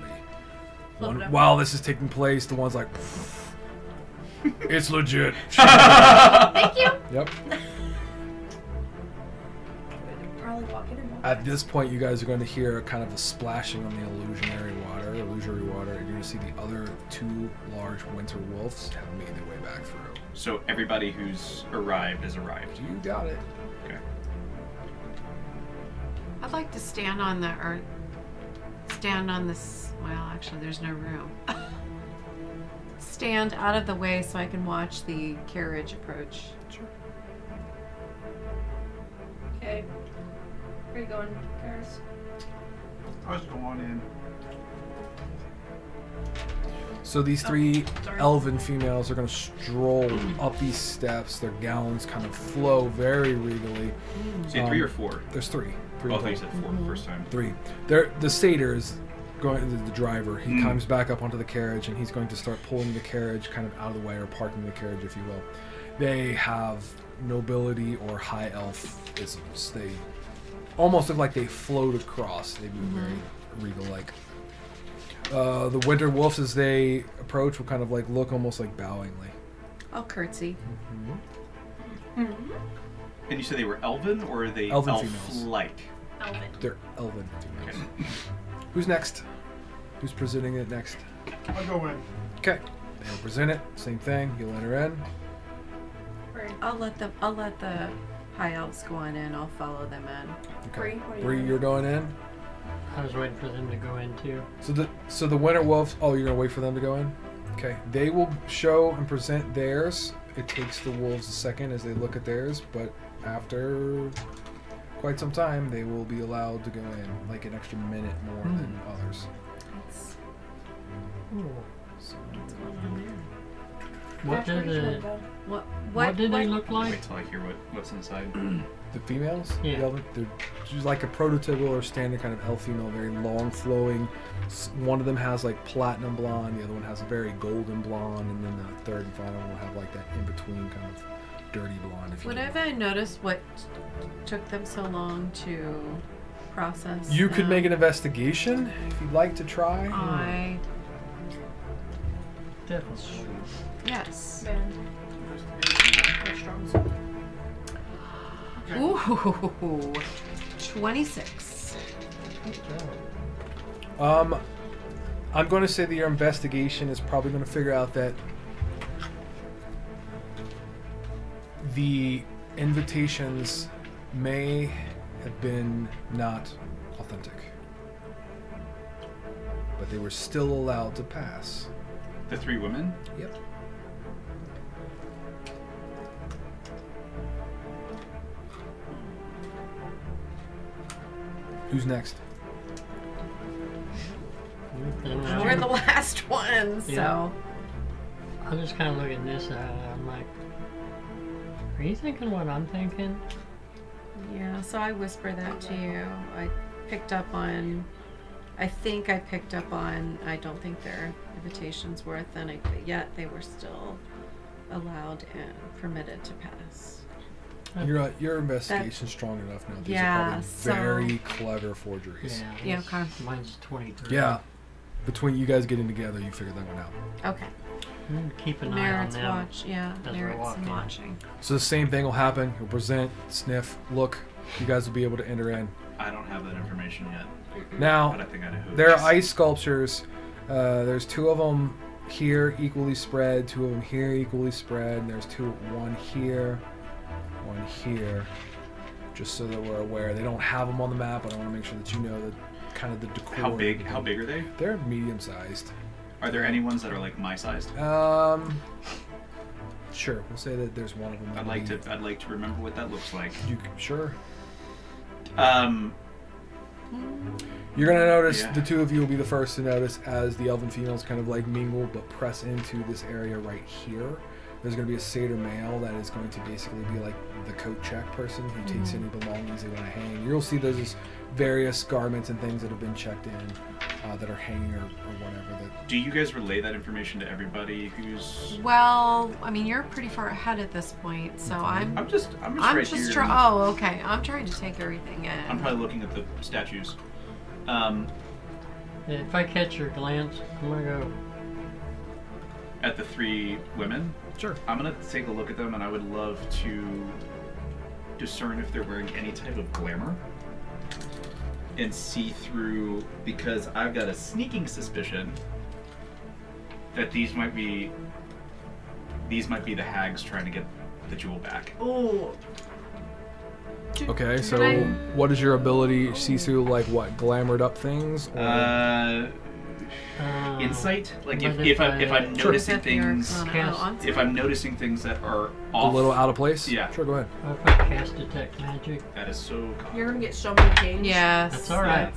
Flip it up. While this is taking place, the one's like, it's legit. Thank you. Yep. Probably walk in and walk At this point, you guys are going to hear kind of a splashing on the illusory water. You're going to see the other two large winter wolves have made their way back through. So everybody who's arrived has arrived. You got it. Okay. I'd like to stand on this. Well, actually, there's no room. Stand out of the way so I can watch the carriage approach. Sure. Okay. Where are you going, Karis? I was going in. So these three sorry. elven females are going to stroll up these steps. Their gowns kind of flow very regally. Say 3 or 4? There's three. Oh, I thought you total. said 4 the first time. 3. The satyr is going the driver. He comes back up onto the carriage and he's going to start pulling the carriage kind of out of the way, or parking the carriage, if you will. They have nobility or high elf isms. They almost look like they float across. They move very regal-like. The winter wolves, as they approach, will kind of like look almost like bowingly. I'll curtsy. And you said they were elven, or are they Elven females. elf-like? Elvin. They're elven females. Okay. Who's next? Who's presenting it next? I'll go in. Okay. They'll present it. Same thing. You'll enter in. Bree. I'll let the high elves go on in. I'll follow them in. Bree, what are you Bree, doing? you're going in. I was waiting for them to go in too. So the winter wolves. Oh, you're gonna wait for them to go in. Okay. They will show and present theirs. It takes the wolves a second as they look at theirs, but after quite some time, they will be allowed to go in, like an extra minute more than others. That's Ooh. So, going on there. What Ash, where did do you wanna the go? what did they look like? Wait till I hear what's inside. the females, Yeah. the elven, they're just like a prototypical or standard kind of elf female, very long flowing. One of them has like platinum blonde, the other one has a very golden blonde, and then the third and final one will have like that in between kind of dirty blonde. If you Would will. I noticed what took them so long to process? You could them? make an investigation if you'd like to try. I Definitely. yes. Man. They're strong, so- Ooh, 26. I'm going to say that your investigation is probably going to figure out that the invitations may have been not authentic, but they were still allowed to pass. The 3 women? Yep. Who's next? We're the last one, so. Yeah. I'm just kind of looking this I'm like, are you thinking what I'm thinking? Yeah, so I whisper that to you. I picked up on. I think I picked up on. I don't think their invitations were authentic, but yet they were still allowed and permitted to pass. Your investigation's strong enough now. These Yeah, are probably so- very clever forgeries. Yeah. Yeah, okay. Mine's 23. Yeah. Between you guys getting together, you figured that one out. Okay. Keep an eye on Merritt's them. watch. Yeah, as we Merritt's walk in. watching. So the same thing will happen. He'll present, sniff, look. You guys will be able to enter in. I don't have that information yet, but Now, I think I know who it there is. are ice sculptures. There's 2 of them here equally spread, 2 of them here equally spread, and there's one here, one here. Just so that we're aware. They don't have them on the map, but I want to make sure that you know that kind of the decor. How big are they? They're medium sized. Are there any ones that are like my sized? Sure. We'll say that there's one of them. I'd like to remember what that looks like. Sure. Mm-hmm. You're gonna notice Yeah. the 2 of you will be the first to notice as the elven females kind of like mingle but press into this area right here. There's gonna be a satyr male that is going to basically be like the coat check person who takes any belongings they want to hang. You'll see there's various garments and things that have been checked in that are hanging or whatever. That Do you guys relay that information to everybody who's? Well, I mean, you're pretty far ahead at this point, so I'm just right here. Oh, okay. I'm trying to take everything in. I'm probably looking at the statues. If I catch your glance, I'm gonna go. At the 3 women. Sure. I'm gonna take a look at them, and I would love to discern if they're wearing any type of glamour and see through, because I've got a sneaking suspicion that these might be the hags trying to get the jewel back. Oh. Okay, so what is your ability? See through like what? Glamored up things? Or? Insight, like but if I'm Sure. noticing things, if I'm noticing things that are a off, little out of place? Yeah. Sure, go ahead. If I cast detect magic, that is so. You're gonna get so many things. Yes. That's all right.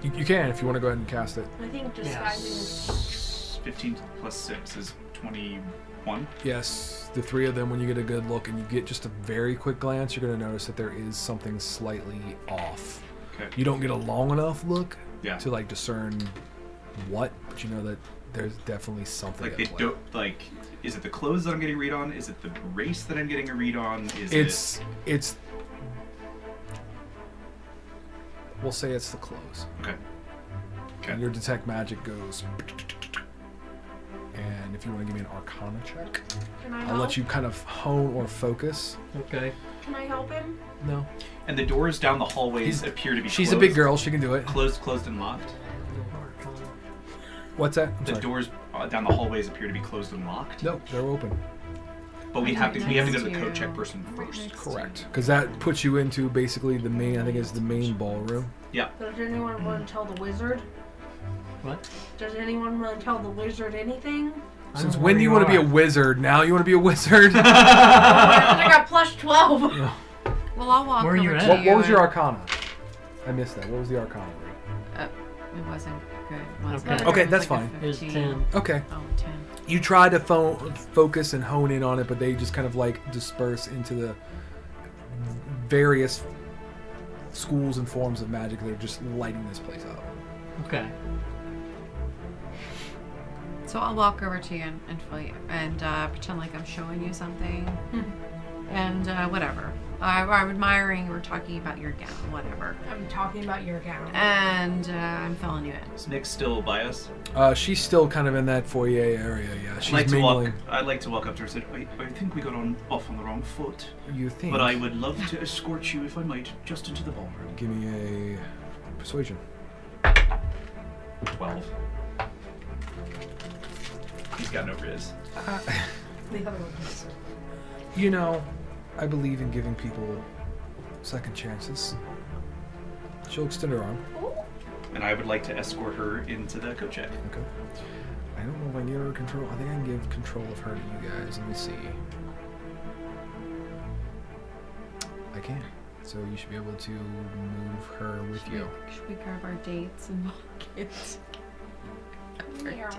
You can if you want to go ahead and cast it. I think disguising is 15 plus 6 is 21. Yes, the 3 of them, when you get a good look and you get just a very quick glance, you're going to notice that there is something slightly off. Okay. You don't get a long enough look Yeah. to like discern what, but you know that there's definitely something Like at they play. don't like. Is it the clothes that I'm getting a read on? Is it the race that I'm getting a read on? It's we'll say it's the clothes. Okay. And your detect magic goes. And if you want to give me an Arcana check, Can I I'll help? let you kind of hone or focus. okay. Can I help him? No, And the doors down the hallways appear to be. she's closed. a big girl. She can do it. Closed, and locked. What's that? I'm The sorry. doors down the hallways appear to be closed and locked. Nope, they're open. But we have to go to the Next code to- check person first. Correct. Because that puts you into basically the main. I think it's the main ballroom. Yeah. Does anyone want to tell the wizard? What? Does anyone want to tell the wizard anything? I Since know when where do you want to be a are. wizard? Now you want to be a wizard? I got plus 12. Well, I'll walk Where are you over at? to What you. was your and- Arcana? I missed that. What was the Arcana? It wasn't good. Was Okay. it? Okay, It was that's like a fine. It's 15. 10. Okay. Oh, 10. You try to focus and hone in on it, but they just kind of like disperse into the various schools and forms of magic that are just lighting this place up. Okay. So I'll walk over to you and feel you and pretend like I'm showing you something. And whatever. I'm admiring or talking about your gown, whatever. I'm talking about your gown. And I'm filling you in. Is Nick still by us? She's still kind of in that foyer area. Yeah, she's mingling. I'd like to walk up to her and say, I think we got off on the wrong foot, You think? but I would love to escort you, if I might, just into the ballroom. Give me a persuasion. 12. He's got no riz. The other one is. You know, I believe in giving people second chances. She'll extend her arm. And I would like to escort her into the coat check. Okay. I don't know if I can give her control. I think I can give control of her to you guys. Let me see. I can. So you should be able to move her with you. Should we grab our dates and walk it? Yeah,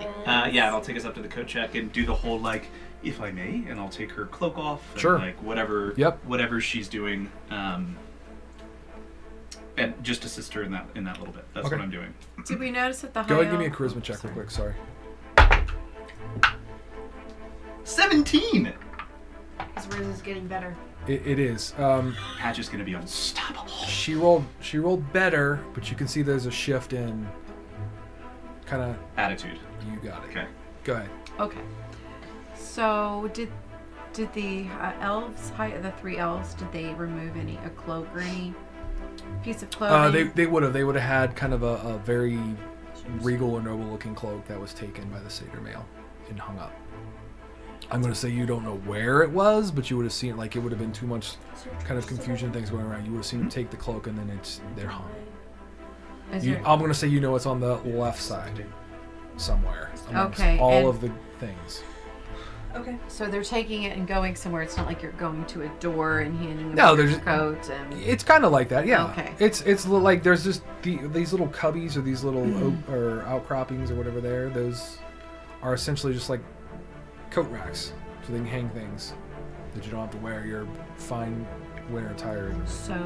and I'll take us up to the coat check and do the whole like, if I may, and I'll take her cloak off. And, Sure. Like whatever. Yep. Whatever she's doing, and just assist her in that little bit. That's Okay. what I'm doing. Did we notice that the Go ahead and give me a high charisma check real quick. Sorry. 17. His riz is getting better. It is. Patch is gonna be unstoppable. She rolled better, but you can see there's a shift in kind of. Attitude. You got it. Okay. Go ahead. Okay. So did the elves, the 3 elves, did they remove a cloak or any piece of clothing? They would have. They would have had kind of a very regal or noble looking cloak that was taken by the satyr male and hung up. I'm going to say you don't know where it was, but you would have seen, like, it would have been too much kind of confusion, things going around. You would have seen him take the cloak and then they're hung. I'm going to say you know it's on the left side somewhere. Okay. All of the things. Okay. So they're taking it and going somewhere. It's not like you're going to a door and handing them there's your coat. And... It's kind of like that, yeah. Okay. It's like there's just these little cubbies or these little or outcroppings or whatever there. Those are essentially just like coat racks, so they can hang things that you don't have to wear your fine winter attire. So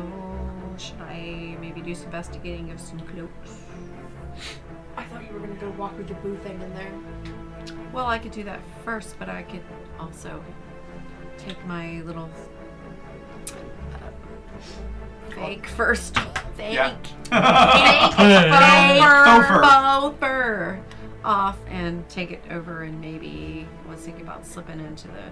should I maybe do some investigating of some cloaks? I thought you were gonna go walk with the boo thing in there. Well, I could do that first, but I could also take my little fake first. Fake. Yeah. Faux fur off and take it over, and maybe I was thinking about slipping into the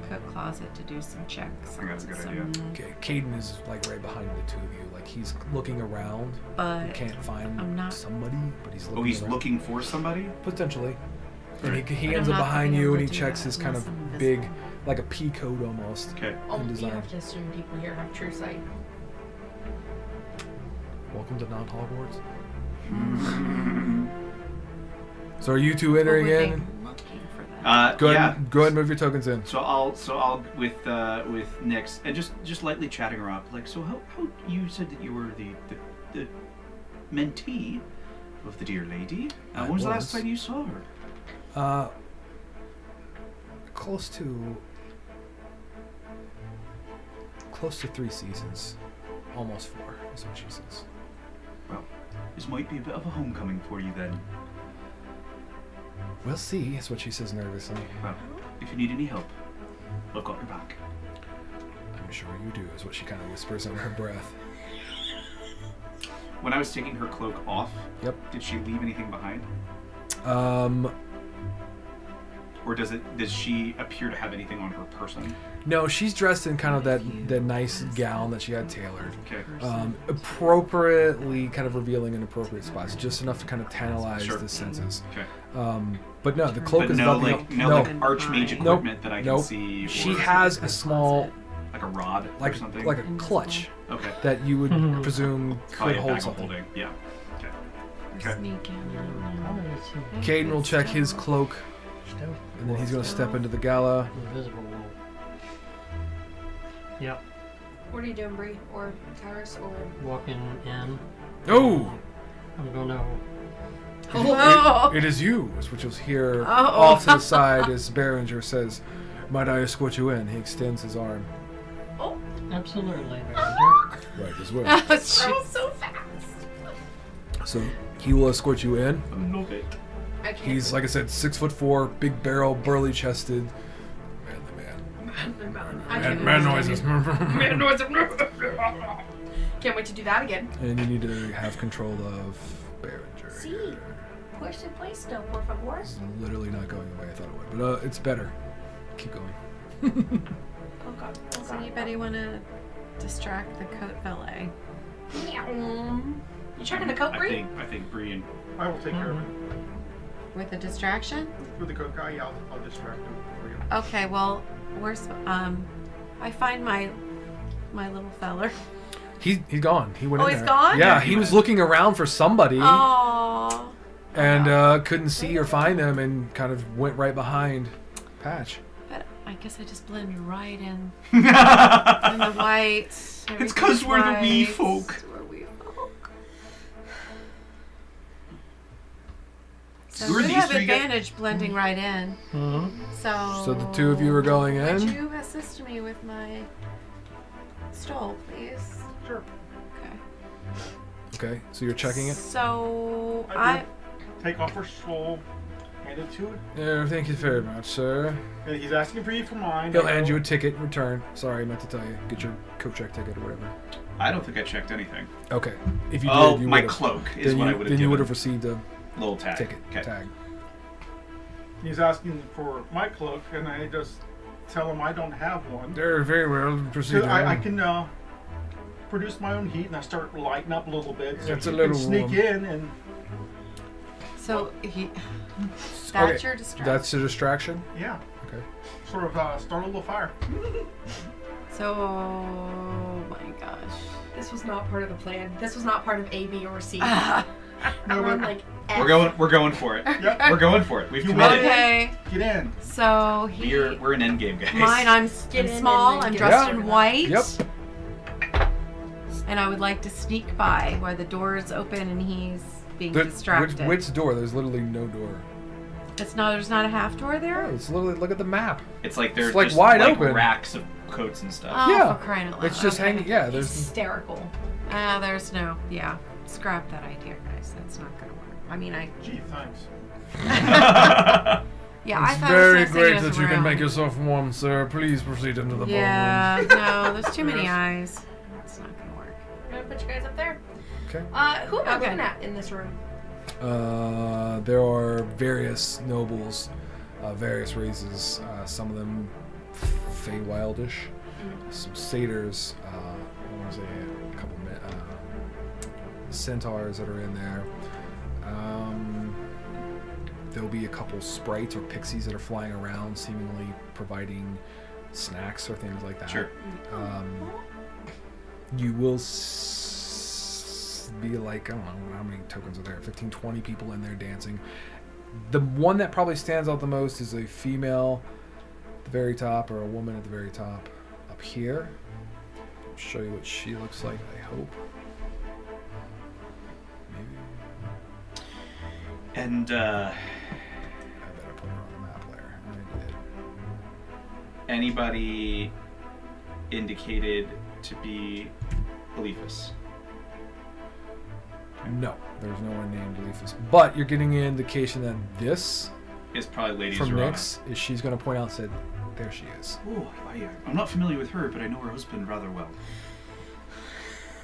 coat closet to do some checks. I think that's a good some- idea. Okay, Caden is like right behind the two of you. Like he's looking around. But He can't find I'm not- somebody, but he's looking. Oh, he's around. looking for somebody? Potentially. And Right. he But ends I'm up not behind being you able and he to do checks that his kind of unless I'm big, invisible. like a pea coat almost. Okay. In You design. have to assume people here have true sight. Welcome to non-Hogwarts. So are you two entering What would in? they be looking for that? Go ahead. Yeah. Go ahead and move your tokens in. So I'll with Nyx and just lightly chatting her up. Like, so how you said that you were the mentee of the dear lady. I When was the was. last time you saw her? Close to 3 seasons. Almost 4, is what she says. Well, this might be a bit of a homecoming for you then. We'll see, is what she says nervously. Well, if you need any help, I've got your back. I'm sure you do, is what she kind of whispers under her breath. When I was taking her cloak off, Yep. did she leave anything behind? Or does she appear to have anything on her person? No, she's dressed in kind of that nice gown that she had tailored. Okay. Appropriately kind of revealing in appropriate spots, just enough to kind of tantalize Sure. the senses. Okay. But no, the cloak But is no, nothing. like no, no, like archmage Nope. equipment that I can Nope. see. she or has a small, like a rod like or something. like a clutch Okay. that you would presume Probably could a hold bag of something. holding. Yeah. Okay. Or Okay. sneak in, I don't know. Oh, it's Caden will check his cloak, stealth. and then he's going to step into the gala. Invisible wolf. Yep. What are you doing, Bree? Or Tyrus? Or Walking in. Oh! I'm gonna. Oh! It is you, is what you'll hear Oh. off to the side as Behringer says, "Might I escort you in?" He extends his arm. Absolutely, Ranger. Right as well. Oh, Oh, shoot. so fast! So he will escort you in. I love it. I can't. He's, like I said, 6'4", big barrel, burly chested. Manly man. I can't Man understand noises. you. Can't wait to do that again. And you need to have control of Behringer. See, push in place still, por favor. It's literally not going the way I thought it would, but it's better. Keep going. Oh god. Oh Does god. anybody want to distract the coat valet? You checking the coat, Bree? I think Bree and I will take care of it. With a distraction? With the coat guy, yeah, I'll distract him for you. Okay, well, where's I find my little feller. He's gone. He went Oh, in he's there. gone? Yeah, he was looking around for somebody Oh. and couldn't see or find them and kind of went right behind Patch. But I guess I just blend right in in the white. It's 'cause we're the wee white. folk. We're wee folk. So Who are we these have three guys? advantage blending right in. Mm-hmm. So the two of you are going Would in? you assist me with my stole, please? Sure. Okay. Okay, so you're checking it? So I I Take off her soul, hand it to it. Thank you very much, sir. And he's asking for you for mine. He'll hand you a ticket in return. Sorry, I meant to tell you. Get your coat check ticket or whatever. I don't think I checked anything. Okay. If you Oh, did, you my would've- cloak is then what you, I would have then you given. would have received a Little tag. ticket Okay. tag. He's asking for my cloak, and I just tell him I don't have one. They're very well. Proceed. So I can produce my own heat, and I start lighting up a little bit. So It's you a can little sneak warm. in and So he. That's Okay, your distraction. That's a distraction. yeah, Okay. sort of start a little fire. So, oh my gosh. This was not part of the plan. This was not part of A, B, or C. No, We're on but like F. We're going for it. Yep. We're going for it. We've You committed. Okay. get in. So he. We're an endgame, guys. Mine, I'm Get in small. and I'm get dressed out. in white. Yep. And I would like to sneak by where the door is open and he's being distracted. Which door? There's literally no door. It's not. There's not a half door Oh, there. it's literally look at the map. It's like there's It's, like, just wide like open. racks of coats and stuff. Oh, Yeah. for crying out loud. It's just Okay. hanging. Yeah, there's. Hysterical. There's no. Yeah. Scrap that idea, guys. That's not gonna work. I mean, Gee, thanks. yeah. I It's thought very it was great us that you can around. make yourself warm, sir. Please proceed into the Yeah. No, there's too many eyes. It's not gonna work. I'm gonna put you guys up there. Okay. Who am I Okay. looking at in this room? ballroom. There are various nobles, various races. Some of them Feywildish. Some satyrs. I want to say a couple centaurs that are in there. There'll be a couple sprites or pixies that are flying around, seemingly providing snacks or things like that. Sure. You will be like, I don't know how many tokens are there, 15, 20 people in there dancing. The one that probably stands out the most is a female at the very top, or a woman at the very top up here. I'll show you what she looks like, I hope. Maybe. And I better put her on the map later. I did. anybody indicated to be Beliefus? No, there's no one named Beliefus. But you're getting an indication that this, Is probably Lady from Zorana. Nyx, is she's going to point out and said, there she is. Oh, I'm not familiar with her, but I know her husband rather well.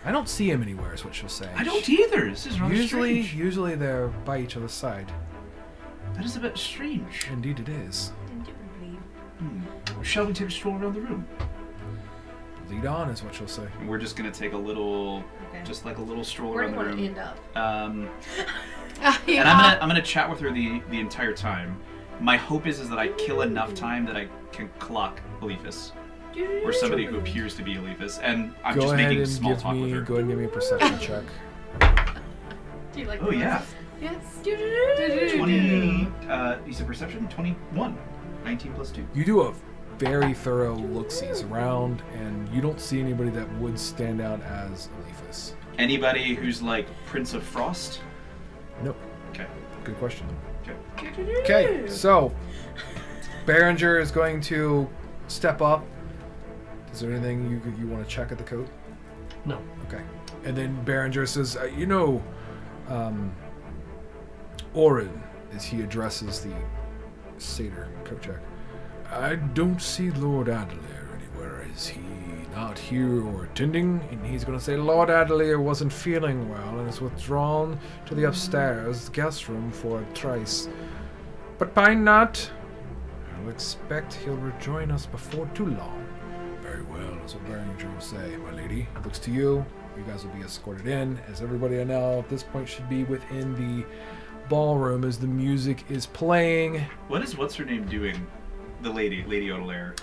I don't see him anywhere, is what she'll say. I don't either. This is rather strange. Usually they're by each other's side. That is a bit strange. Indeed it is. Shall we take a stroll around the room? Lead on is what she'll say. We're just gonna take a little, Okay. just like a little stroll Where do around you the want room. to end up? Yeah. And I'm gonna chat with her the entire time. My hope is that I kill enough time that I can clock Beliefus, or somebody who appears to be Beliefus, and I'm Go just ahead making and small give talk with me. her. Go ahead and give me a perception check. Do you like Oh yeah, Yes. 20. You said perception 21. 19 plus 2. You do a very thorough look-sees around, and you don't see anybody that would stand out as Beliefus. Anybody who's like Prince of Frost? Nope. Okay. Good question. Okay. Okay, so Behringer is going to step up. Is there anything you want to check at the coat? No. Okay. And then Behringer says, Orin, as he addresses the satyr coat check. I don't see Lord Adelaire anywhere. Is he not here or attending? And he's going to say Lord Adelaire wasn't feeling well and is withdrawn to the upstairs guest room for a trice. But mind not. I'll expect he'll rejoin us before too long. Very well, that's what Behringer will say, my lady. It looks to you. You guys will be escorted in, as everybody I know at this point should be within the ballroom as the music is playing. What's her name doing? The Lady Odelaire.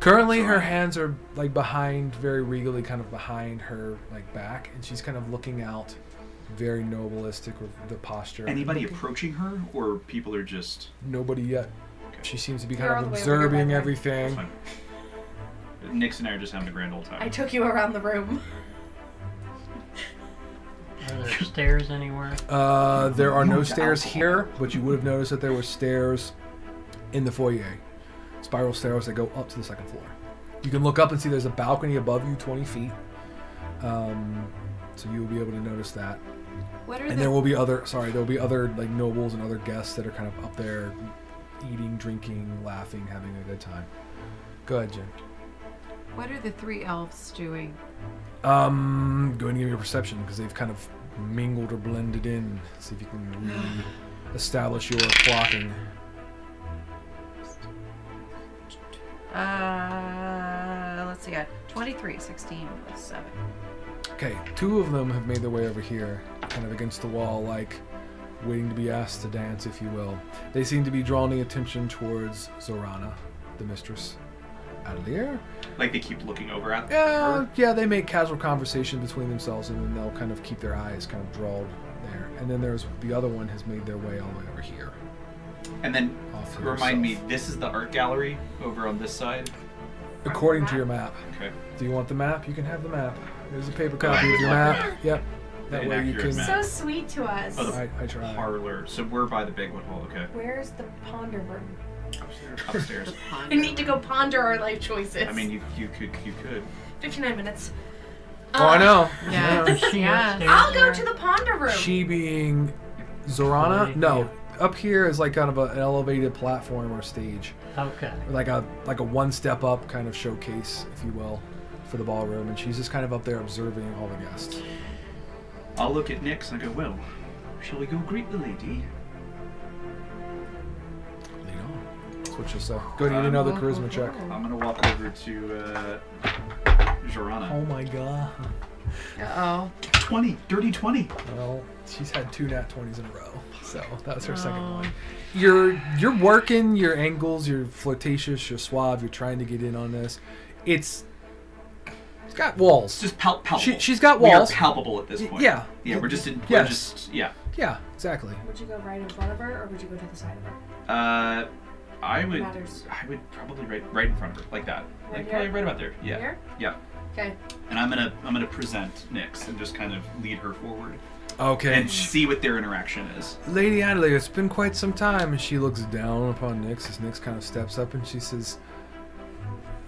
Currently, her hands are like behind, very regally, kind of behind her like back, and she's kind of looking out, very nobilistic with the posture. Anybody approaching her, or people are just Nobody yet. She seems to be You're kind all of the way over here, by observing the way. everything. fine. Nix and I are just having a grand old time. I took you around the room. Are there stairs anywhere? There are no No stairs alcohol. here, but you would have noticed that there were stairs in the foyer. Spiral stairs that go up to the second floor. You can look up and see there's a balcony above you, 20 feet. So you'll be able to notice that. What are And the there will be other like nobles and other guests that are kind of up there eating, drinking, laughing, having a good time. Go ahead, Jen. What are the three elves doing? Go ahead and give me a perception because they've kind of mingled or blended in. See if you can establish your clocking. Let's see. I got 23, 16 plus 7. Okay, 2 of them have made their way over here, kind of against the wall, like waiting to be asked to dance, if you will. They seem to be drawing attention towards Zorana, the mistress. Adelier? Like they keep looking over at her? Yeah, they make casual conversation between themselves, and then they'll kind of keep their eyes kind of drawn there. And then there's the other one has made their way all the way over here. And then, Off to remind me, herself. this is the art gallery over on this side? According to your map. Okay. Do you want the map? You can have the map. There's a paper copy of your map. Yep. That An way you accurate can. map. So sweet to us. Oh, the I try. parlor. So we're by the banquet hall, okay. Where's the ponder room? Upstairs. I need to go ponder our life choices. I mean, you could. 59 minutes. Oh, I know. Yeah. Is she Yeah. upstairs? I'll go to the ponder room. She being Zorana? No. Up here is like kind of an elevated platform or stage. Okay. Like a one step up kind of showcase, if you will, for the ballroom, and she's just kind of up there observing all the guests. I'll look at Nyx and I go, well, shall we go greet the lady? Lead on. That's what she'll say. Go ahead and another charisma check. I'm gonna walk over to Jorana. Oh my god. Uh-oh. 20, dirty 20. Well, she's had 2 nat 20s in a row, so that was her second one. You're working your angles, you're flirtatious, you're suave, you're trying to get in on this. It's got walls. It's just palpable. She's got We are walls. palpable at this point. Yeah. Yeah, we're just Yes. yeah. Yeah, exactly. Would you go right in front of her, or would you go to the side of her? I would Matters. probably right in front of her, like that. Right Like here? probably right about there. Yeah. Here? Yeah. Okay. And I'm gonna present Nyx and just kind of lead her forward Okay. and see what their interaction is. Lady Adelaide, it's been quite some time, and she looks down upon Nyx as Nyx kind of steps up and she says,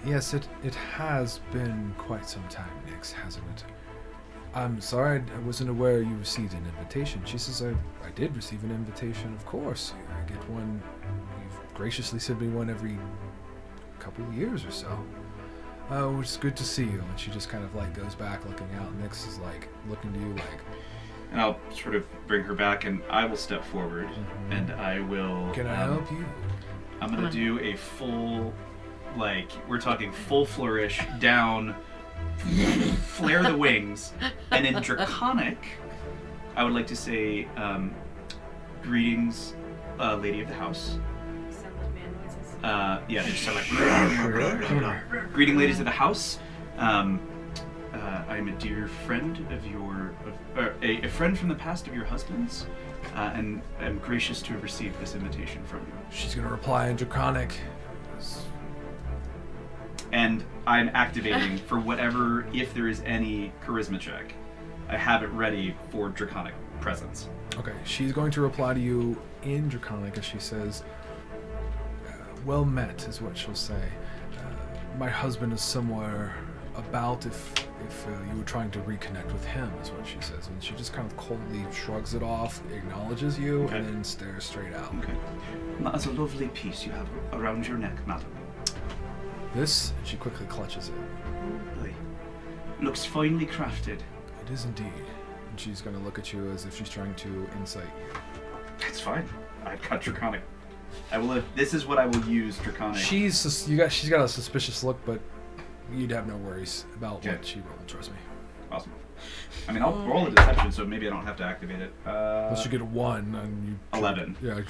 yes, it has been quite some time, Nyx, hasn't it? I'm sorry, I wasn't aware you received an invitation. She says, I did receive an invitation, of course. I get one, you've graciously sent me one every couple of years or so. Oh, it's good to see you. And she just kind of like goes back looking out, and Nyx is like looking to you like, And I'll sort of bring her back, and I will step forward, and I will. can I help you? I'm gonna do a full, like we're talking full flourish down, flare the wings, and in Draconic, I would like to say, greetings, lady of the house. Sound like man noises. Yeah, they just sound like greeting, ladies of the house. I'm a dear friend of your, a friend from the past of your husband's, and I'm gracious to have received this invitation from you. She's gonna reply in Draconic. And I'm activating for whatever, if there is any charisma check, I have it ready for Draconic presence. Okay, she's going to reply to you in Draconic as she says, well met is what she'll say. My husband is somewhere about if you were trying to reconnect with him is what she says. And she just kind of coldly shrugs it off, acknowledges you, Okay. and then stares straight out. Okay. That is a lovely piece you have around your neck, madam. This, and she quickly clutches it. Aye. Looks finely crafted. It is indeed. And she's going to look at you as if she's trying to insight you. That's fine. I've got Draconic. I will. This is what I will use Draconic. She's got a suspicious look, but you'd have no worries about Okay. what she rolled, trust me. Awesome. I mean, I'll roll a deception, so maybe I don't have to activate it. Unless you get a 1 and you... 11. Yeah,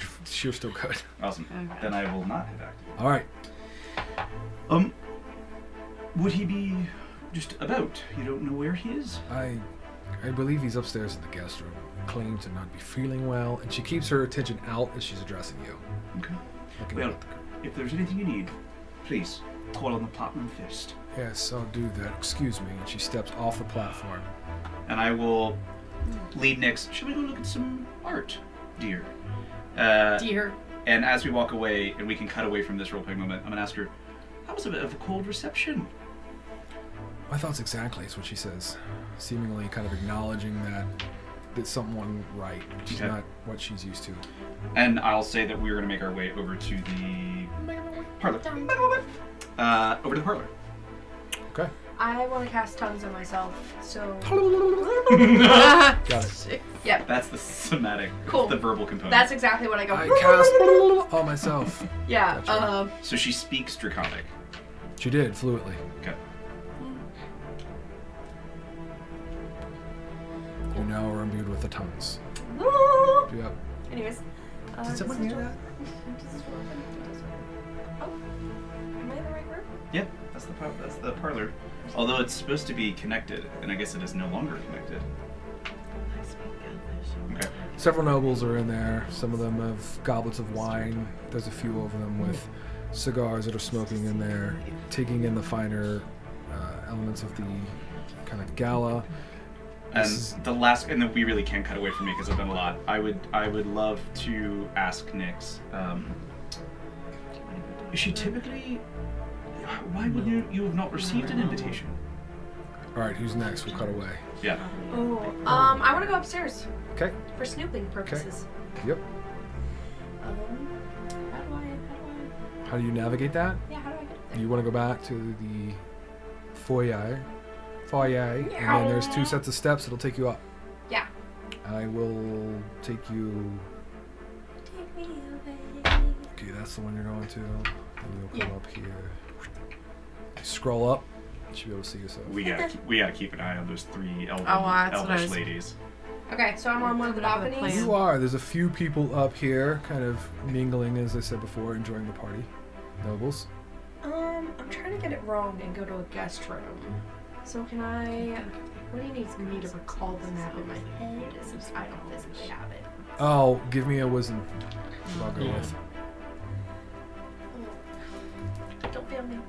you're still good. Awesome. Okay. Then I will not have activated. All right. Would he be just about? You don't know where he is? I believe he's upstairs in the guest room. Claims to not be feeling well, and she keeps her attention out as she's addressing you. Okay. Looking Well, at the- if there's anything you need, please call on the Platinum Fist. Yes, I'll do that. Excuse me. And she steps off the platform. And I will lead Nyx. Should we go look at some art, dear? Dear. And as we walk away, and we can cut away from this role-playing moment, I'm gonna ask her, "That was a bit of a cold reception." My thoughts exactly is what she says, seemingly kind of acknowledging that something wasn't right, which is Okay. not what she's used to. And I'll say that we're gonna make our way over to the parlor. Over to the parlor. Okay. I want to cast tongues on myself, so. Got it. Yep. That's the somatic, Cool. the verbal component. That's exactly what I go. I cast on myself. Yeah. Gotcha. So she speaks Draconic. She did, fluently. Okay. You now are imbued with the tongues. Woo! Yep. Anyways. Did someone hear that? Does this door open? It does open. Oh. Am I in the right room? Yeah, that's the parlor. Although it's supposed to be connected, and I guess it is no longer connected. Okay. Several nobles are in there. Some of them have goblets of wine. There's a few of them with cigars that are smoking in there, taking in the finer elements of the kind of gala. And the last, and then we really can't cut away from me because I've done a lot. I would love to ask Nyx. Is she typically? Why would you have not received an invitation? All right, who's next? We'll cut away. Yeah. Oh. I want to go upstairs Okay. for snooping purposes. Yep. How do I? How do you navigate that? Yeah. How do I get up there? You want to go back to the foyer, and then there's 2 sets of steps that'll take you up. Yeah. I will take you. Take me away. Okay, that's the one you're going to. And you'll come Yeah. up here. Scroll up. You should be able to see yourself. We gotta keep an eye on those 3 that's what I elvish was- ladies. Okay, so I'm on one of the Top of the balconies. plan. You are. There's a few people up here, kind of mingling, as I said before, enjoying the party. Nobles. I'm trying to get it wrong and go to a guest room. So can I? What do you need me to recall the map in my head since I don't physically have it? Oh, give me a wisdom. I'll go with. Don't fail me.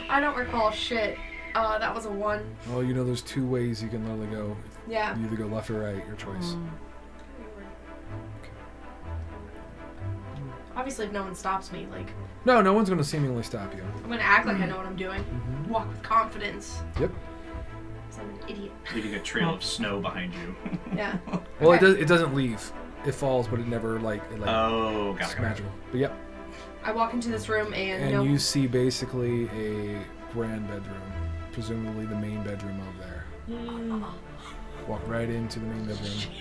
I don't recall shit. That was a 1. Well, you know, there's 2 ways you can literally go. Yeah. You either go left or right, your choice. Obviously, if no one stops me, like, No, no one's going to seemingly stop you. I'm gonna act like I know what I'm doing. Mhm. Walk with confidence. Yep. 'Cause I'm an idiot. Leaving a trail of snow behind you. Yeah. Well, Okay. it doesn't leave. It falls, but it never Oh, it's got it. magical. But yep. I walk into this room and, And you see basically a grand bedroom, presumably the main bedroom over there. Walk right into the main bedroom.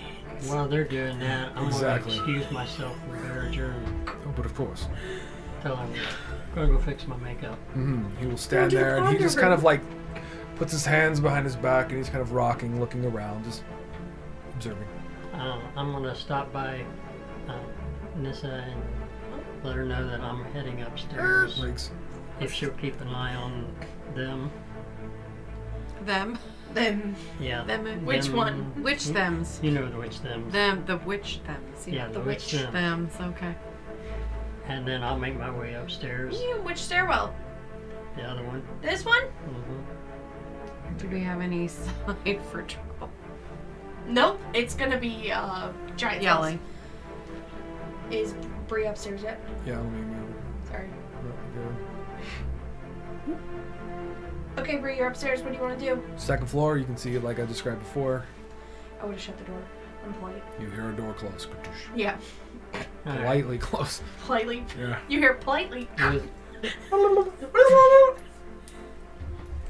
While they're doing that, I'm Exactly. gonna excuse myself from their adjourn. Oh, but of course. Tell I'm gonna go fix my makeup. He will stand do the there, and he conjure just kind of room. like puts his hands behind his back, and he's kind of rocking, looking around, just observing. I'm gonna stop by Nissa and let her know that I'm heading upstairs. Briggs. If she'll keep an eye on them. Them? then Yeah. Them. Which them- one? Which thems? You know the which them. Them. The which thems? Yeah, the the which witch them. Thems. Okay. And then I'll make my way upstairs. which stairwell? The other one. This one? Mm-hmm. Do we have any sign for trouble? Nope. It's gonna be giant Yelling. cells. Is Bree upstairs yet? Yeah, let me move. Sorry. Go. Okay, Bree, you're upstairs. What do you want to do? Second floor, you can see it like I described before. I would have shut the door. I'm polite. You hear a door close. Yeah. Alright. Politely close. Politely. Yeah. You hear politely.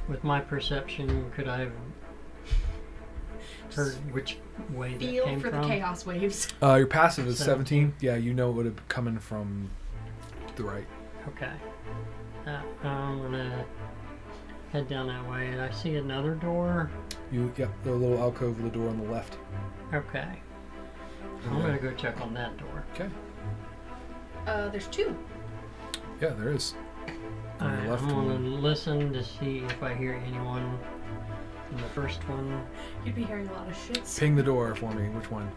With my perception, could I have heard which way that Feel came for from? the chaos waves. Your passive is 17. 17. Yeah, you know it would have coming from the right. Okay. I'm gonna head down that way, and I see another door. Yep, the little alcove of the door on the left. Okay. I'm gonna go check on that door. Okay. There's 2. Yeah, there is. On Alright, the left I'm gonna one. listen to see if I hear anyone in the first one. You'd be hearing a lot of shits. Ping the door for me. Which one?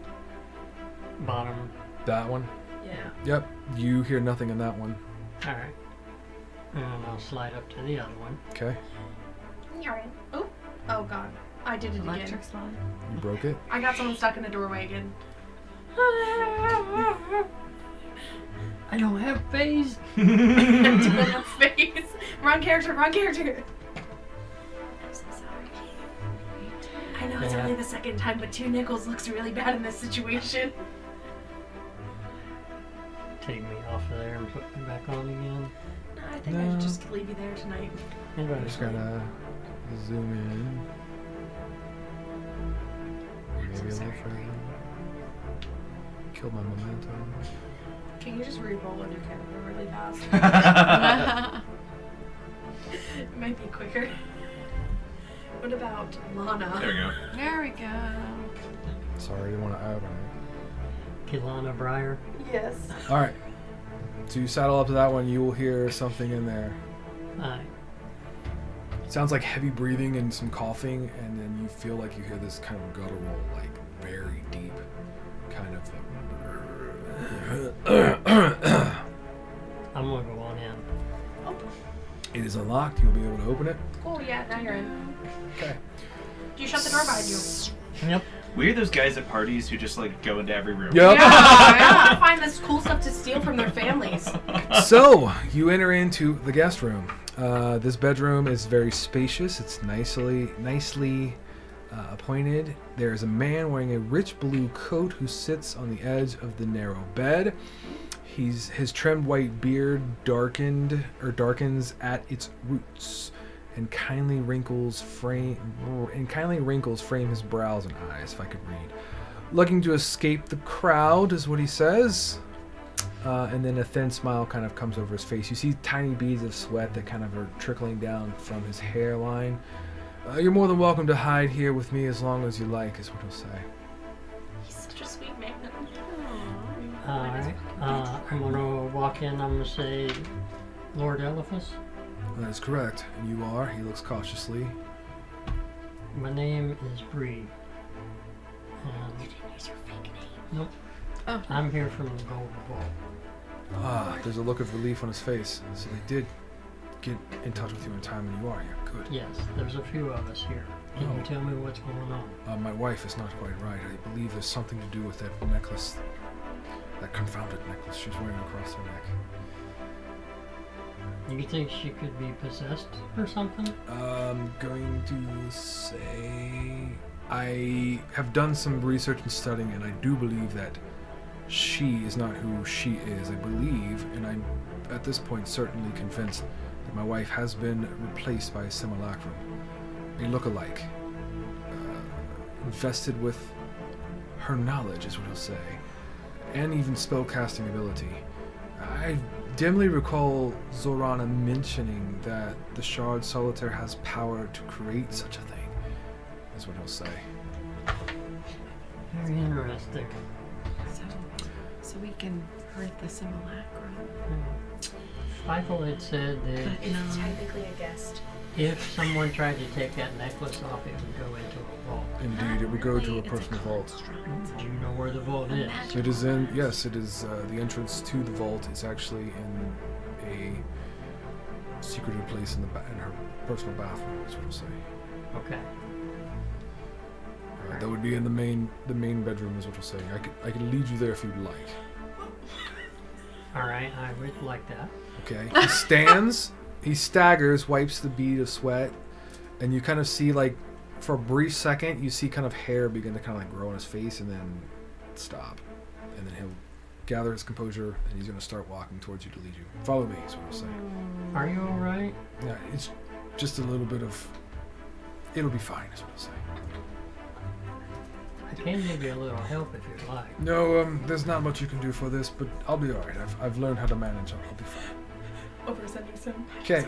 Bottom. That one? Yeah. Yep. You hear nothing in that one. Alright. And I'll slide up to the other one. Okay. Oh. Oh god. I did it again. Electric slide. You broke it. I got someone stuck in the doorway again. I don't have phase. Face. Wrong character, wrong character. I'm so sorry. I know it's Yeah. only the second time, but 2 nickels looks really bad in this situation. Take me off of there and put me back on again. No, I think I No. should just leave you there tonight. I'm I'm gonna just gonna zoom in. Maybe a little further. Kill my momentum. Can you just re-roll with your character really fast? It might be quicker. What about Lana? There we go. There we go. Sorry, I didn't want to out on Kilana Breyer. Yes. it. All right. So you saddle up to that one. You will hear something in there. Aye. Sounds like heavy breathing and some coughing, and then you feel like you hear this kind of guttural, like very deep, kind of. I'm gonna go on in. Oh, It is unlocked. You'll be able to open it. cool. Yeah, now you're in. Okay. Do you shut the door behind you? Yep. We're those guys at parties who just like go into every room. Yep. Yeah, I want to find this cool stuff to steal from their families. So you enter into the guest room. This bedroom is very spacious. It's nicely appointed. There is a man wearing a rich blue coat who sits on the edge of the narrow bed. His trimmed white beard darkens at its roots, and kindly wrinkles frame his brows and eyes. If I could read, looking to escape the crowd is what he says. And then a thin smile kind of comes over his face. You see tiny beads of sweat that kind of are trickling down from his hairline. You're more than welcome to hide here with me as long as you like, is what he'll say. He's such a sweet man. Alright. I'm gonna walk in. I'm gonna say, Lord Eliphas. That is correct. And you are? He looks cautiously. My name is Bree. Use your fake name. Nope. Oh. I'm here from the Golden Vault. Ah, there's a look of relief on his face. So they did get in touch with you in time and you are here. Good. Yes, there's a few of us here. Can Oh. you tell me what's going on? My wife is not quite right. I believe there's something to do with that necklace. That confounded necklace she's wearing across her neck. You think she could be possessed or something? I'm going to say I have done some research and studying, and I do believe that she is not who she is. I believe, and I'm at this point certainly convinced that my wife has been replaced by a simulacrum, a look-alike, invested with her knowledge, is what he'll say, and even spellcasting ability. I dimly recall Zorana mentioning that the Shard Solitaire has power to create such a thing, is what he'll say. Very interesting. So we can hurt the simulacrum. Feifel had said that It's technically a guest. if someone tried to take that necklace off, it would go into a vault. Indeed, it would go to a personal vault. Do you know where the vault is? It is in, yes, it is the entrance to the vault is actually in a secretive place in in her personal bathroom, is what I'll say. Okay. That would be in the main bedroom, is what I'll say. I could lead you there if you'd like. All right, I would like that. Okay. He stands, he staggers, wipes the bead of sweat, and you kind of see, like, for a brief second, you see kind of hair begin to kind of like grow on his face and then stop. And then he'll gather his composure and he's going to start walking towards you to lead you. Follow me, is what I'll say. Are you all right? Yeah, it's just a little bit of, it'll be fine, is what I'll say. I can give you a little help if you'd like. No, there's not much you can do for this, but I'll be alright. I've learned how to manage. I'll be fine. Oversending some. Okay,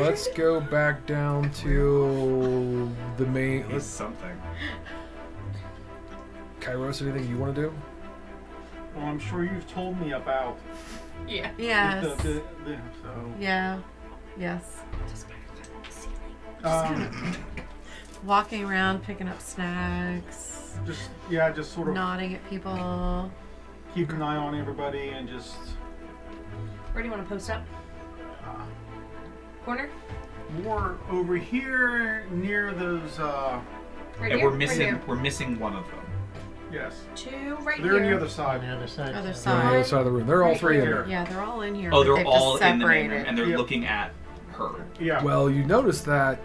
let's go back down to the main. He's something. Kairos, anything you want to do? Well, I'm sure you've told me about Yeah. Yes. so. Yeah. Yes. Um, Walking around, picking up snacks, just sort of nodding at people. keep an eye on everybody and just Where do you want to post up? Corner? more over here near those. Right Yeah, here? we're Right missing here? missing one of them. Yes, Two right they're here. on the other On side. the other side. Other so- On the side. other side of the room. They're all Right three in here. there. Yeah, they're all in here. Oh, but they're they've all just in the main room, separated. and they're Yep. looking at her. Yeah. Well, you notice that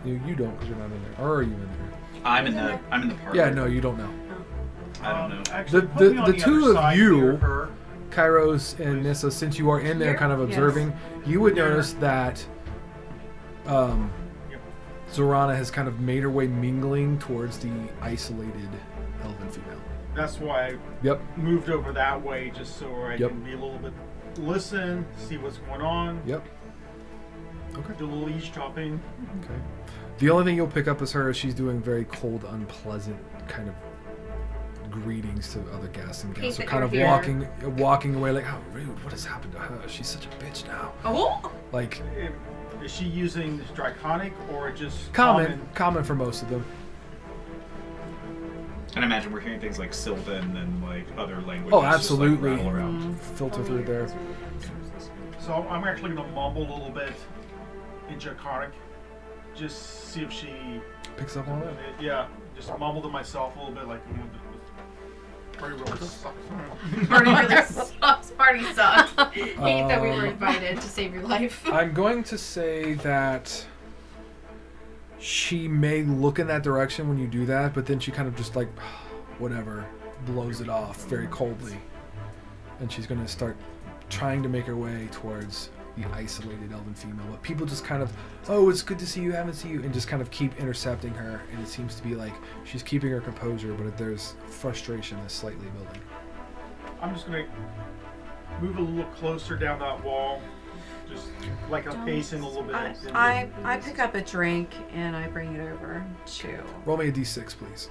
you don't because you're not in there. Or are you in there? I'm in the party. Yeah, no, you don't know. I don't know. Actually, The- put me on the the two other of side you- near her. Kairos and Nissa, since you are in there Here? kind of Yes. observing, you would Yeah. notice that Zorana has kind of made her way mingling towards the isolated elven female. that's why I Yep. moved over that way, just so I Yep. can be a little bit listen, see what's going on, Yep. Okay. do a little eavesdropping. Okay. The only thing you'll pick up is her. She's doing very cold, unpleasant kind of greetings to other guests and guests. So Hate that kind of you're here. walking away like, how rude. What has happened to her? She's such a bitch now. Oh, Like Is she using Draconic or just common for most of them. And I imagine we're hearing things like Sylvan and like other languages. Oh, just, like, absolutely. rattle around. Filter through there. So I'm actually going to mumble a little bit in Draconic. Just see if she... Picks up on it. Yeah, just mumble to myself a little bit like... Party really sucks. party really sucks. Party sucks. Hate that we were invited to save your life. I'm going to say that she may look in that direction when you do that, but then she kind of just like, whatever, blows it off very coldly. And she's going to start trying to make her way towards the isolated elven female. But people just kind of, oh, it's good to see you, haven't seen you, and just kind of keep intercepting her. And it seems to be like she's keeping her composure, but there's frustration that's slightly building. I'm just going to move a little closer down that wall. Just like I'm pacing a little bit. I pick up a drink and I bring it over to. Roll me a d6, please.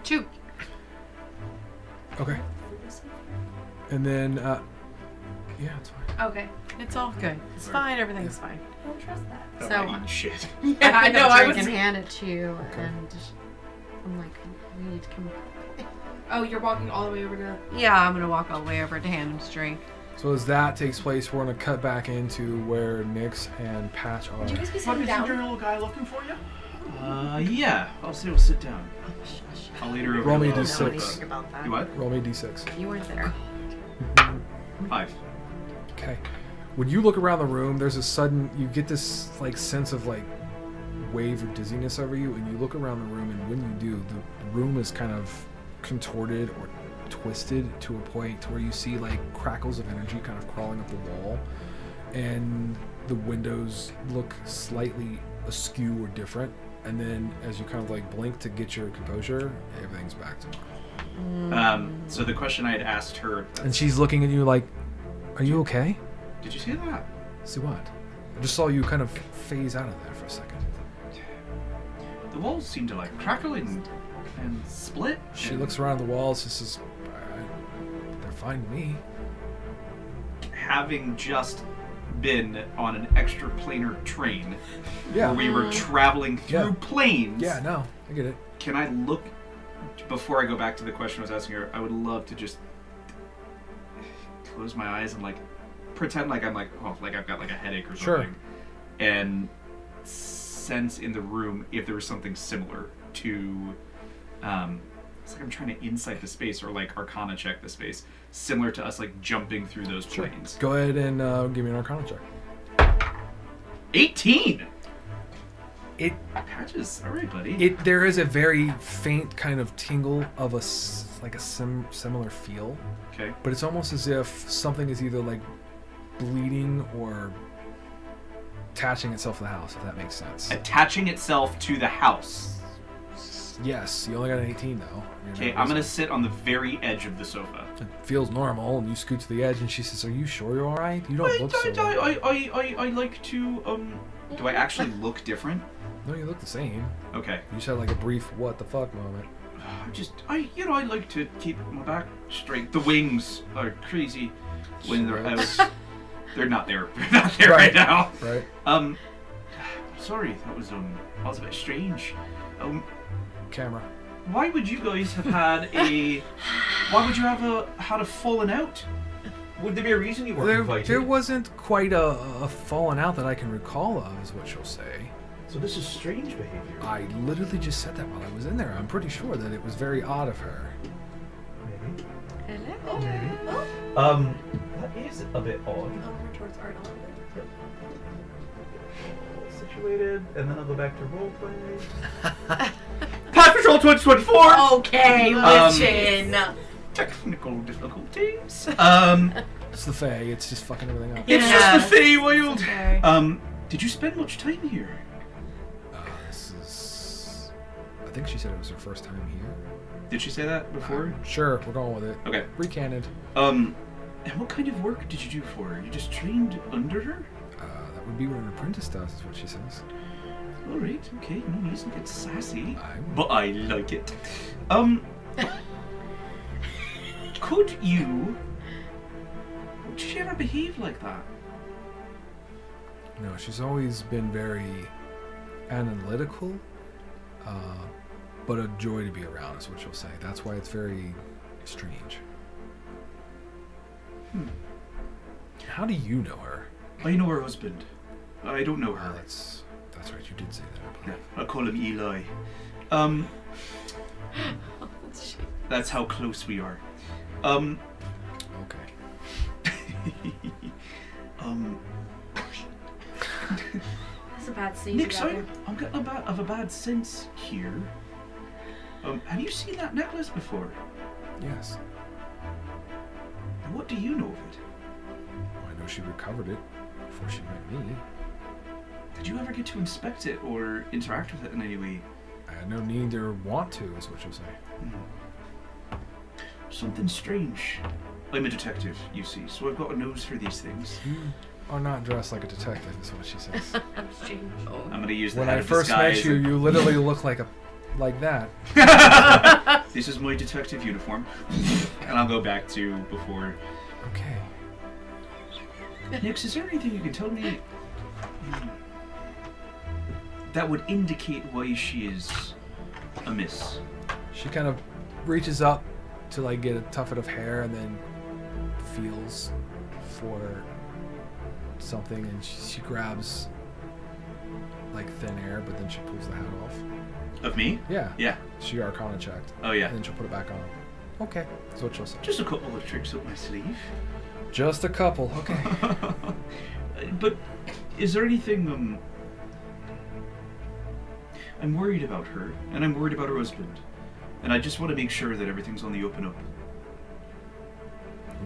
2. Okay. And then, yeah, it's fine. Okay. It's all good. It's fine. Everything's fine. I don't trust that. That So- might mean shit. Yeah, I I pick know. up a I drink was. and hand it to you, Okay. and I'm like, we need to come. Oh, you're walking all the way over to. Yeah, I'm gonna walk all the way over to hand him his drink. So as that takes place, we're going to cut back into where Nyx and Patch Would you are. guys be What sitting is your down? little guy looking for you? Yeah. I'll say we'll sit down. I'll lead her over Roll to me the a I don't know d6. anything about that. You what? Roll me a d6. You weren't there. 5. Okay. When you look around the room, there's a sudden, you get this like sense of like wave of dizziness over you, and you look around the room, and when you do, the room is kind of contorted or twisted to a point to where you see like crackles of energy kind of crawling up the wall, and the windows look slightly askew or different, and then as you kind of like blink to get your composure, everything's back to normal. So the question I had asked her. And she's looking at you like, are you okay? Did you see that? See what? I just saw you kind of phase out of there for a second. The walls seem to like crackle and split. She and looks around the walls and says, they're fine to me. Having just been on an extraplanar train Yeah. where we were traveling through Yeah. planes. Yeah, no, I get it. Can I look before I go back to the question I was asking her? I would love to just close my eyes and like pretend like I'm like, oh, like I've got like a headache or something, Sure. and sense in the room if there was something similar to. It's like I'm trying to insight the space or like Arcana check the space, similar to us like jumping through those planes. Go ahead and give me an Arcana check. 18. It Patches. All right, buddy. there is a very faint kind of tingle of a similar feel, Okay. but it's almost as if something is either like bleeding or attaching itself to the house, if that makes sense. Attaching itself to the house. Yes, you only got an 18 though. Okay, I'm gonna sit on the very edge of the sofa. It feels normal, and you scoot to the edge, and she says, "Are you sure you're all right? You don't look so." I like to Do I actually look different? No, you look the same. Okay. You just had like a brief "what the fuck" moment. I like to keep my back straight. The wings are crazy when they're out. They're not there. They're not there right now. Right. Sorry, that was a bit strange. Camera. Why would you guys have had a? Why would you have had a falling out? Would there be a reason you weren't invited? There wasn't quite a falling out that I can recall of, is what she'll say. So this is strange behavior. I literally just said that while I was in there. I'm pretty sure that it was very odd of her. Maybe. Hello. Maybe. That is a bit odd. Over towards Art a little bit. Situated, and then I'll go back to roleplay. Path Patrol 2024. Okay, listen. Technical difficulties. It's the Fae. It's just fucking everything up. It's just the Feywild. Okay. Did you spend much time here? This is I think she said it was her first time here. Did she say that before? Sure, we're going with it. Okay. Recanted. And what kind of work did you do for her? You just trained under her? That would be what an apprentice does, is what she says. Alright, okay, no need to get sassy. I'm- But I like it. Could you... Would she ever behave like that? No, she's always been very analytical, but a joy to be around, is what she'll say. That's why it's very strange. How do you know her? I know her husband. I don't know Oh, her. that's right. You did say that, I Yeah, believe. I call him Eli. That's how close we are. Okay. That's a bad scene. Nick, together. I'm getting a bad sense here. Have you seen that necklace before? Yes. And what do you know of it? Well, I know she recovered it before she met me. Did you ever get to inspect it or interact with it in any way? I had no need or want to, is what she'll say. Something strange. I'm a detective, you see, so I've got a nose for these things. You are not dressed like a detective, is what she says. I'm gonna use the When head I of first met disguise you, and- you literally look like that. This is my detective uniform, and I'll go back to before. Okay. Nix, is there anything you can tell me that would indicate why she is amiss? She kind of reaches up to like get a tuft of hair and then feels for something, and she grabs like thin air, but then she pulls the hat off. Of me? Yeah. Yeah. She Arcana checked. Oh yeah. And then she'll put it back on. Okay. That's what she'll say. Just a couple of tricks up my sleeve. Just a couple. Okay. But is there anything I'm worried about her, and I'm worried about her husband, and I just want to make sure that everything's on the open up.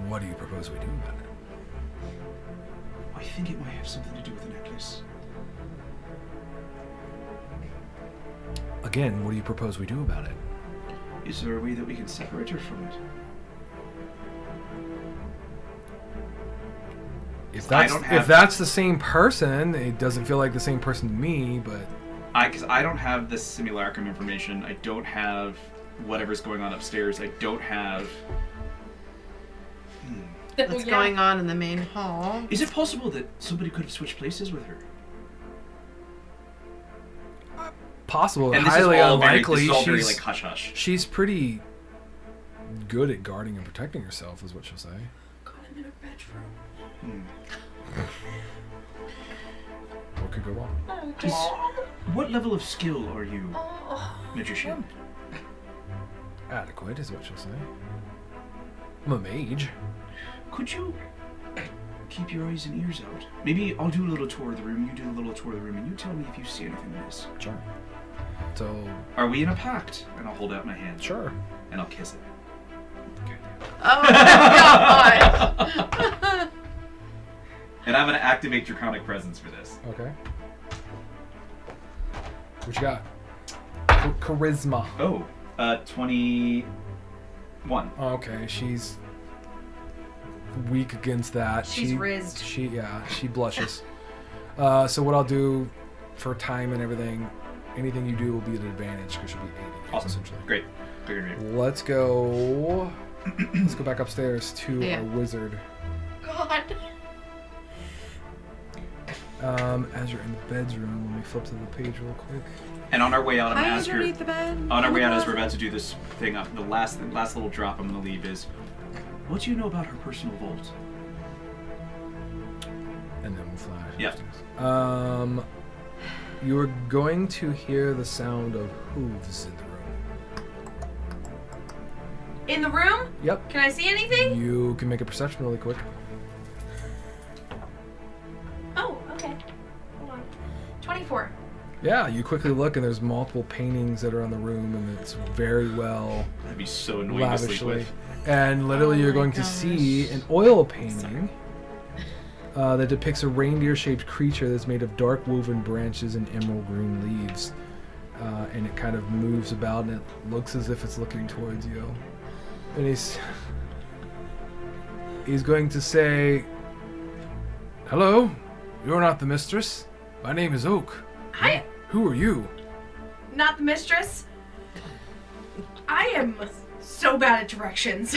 What do you propose we do about it? I think it might have something to do with the necklace. Again, what do you propose we do about it? Is there a way that we can separate her from it? If I that's don't have- if that's the same person, it doesn't feel like the same person to me, but Because I don't have the simulacrum information. I don't have whatever's going on upstairs. I don't have... What's going on in the main hall? Is it possible that somebody could have switched places with her? possible, And this highly is all unlikely. Very, this is all very, She's like, hush-hush. she's pretty good at guarding and protecting herself, is what she'll say. Got him in her bedroom. What could go wrong? What level of skill are you, magician? Adequate is what she'll say. I'm a mage. Could you keep your eyes and ears out? Maybe I'll do a little tour of the room, you do a little tour of the room, and you tell me if you see anything amiss. Sure. So, Are we in a pact? And I'll hold out my hand. sure. And I'll kiss it. Oh my god! And I'm going to activate Draconic Presence for this. Okay. What you got? Charisma. Oh, 21. Okay, she's weak against that. She's rizzed. She blushes. So what I'll do for time and everything, anything you do will be at an advantage because she'll be aiding you, Awesome. essentially. Great. Great. Let's go. Let's go back upstairs to Yeah. our wizard. God. As you're in the bedroom, let me flip to the page real quick. And on our way out, I'm going to Hide ask her... underneath the bed. On our way out, as the we're bed. about to do this thing up, the last little drop I'm going to leave is, what do you know about her personal vault? And then we'll flash. Yeah. upstairs. You are going to hear the sound of hooves in the room. In the room? Yep. Can I see anything? You can make a perception really quick. Oh, okay. Hold on. 24. Yeah, you quickly look and there's multiple paintings that are on the room, and it's very well That'd be so annoying to sleep lavishly. with. And literally, Oh you're my going to gosh. see an oil painting that depicts a reindeer-shaped creature that's made of dark woven branches and emerald green leaves. and it kind of moves about, and it looks as if it's looking towards you. And he's going to say, "Hello, you're not the mistress. My name is Oak. Hi, Who are you?" not the mistress. I am so bad at directions.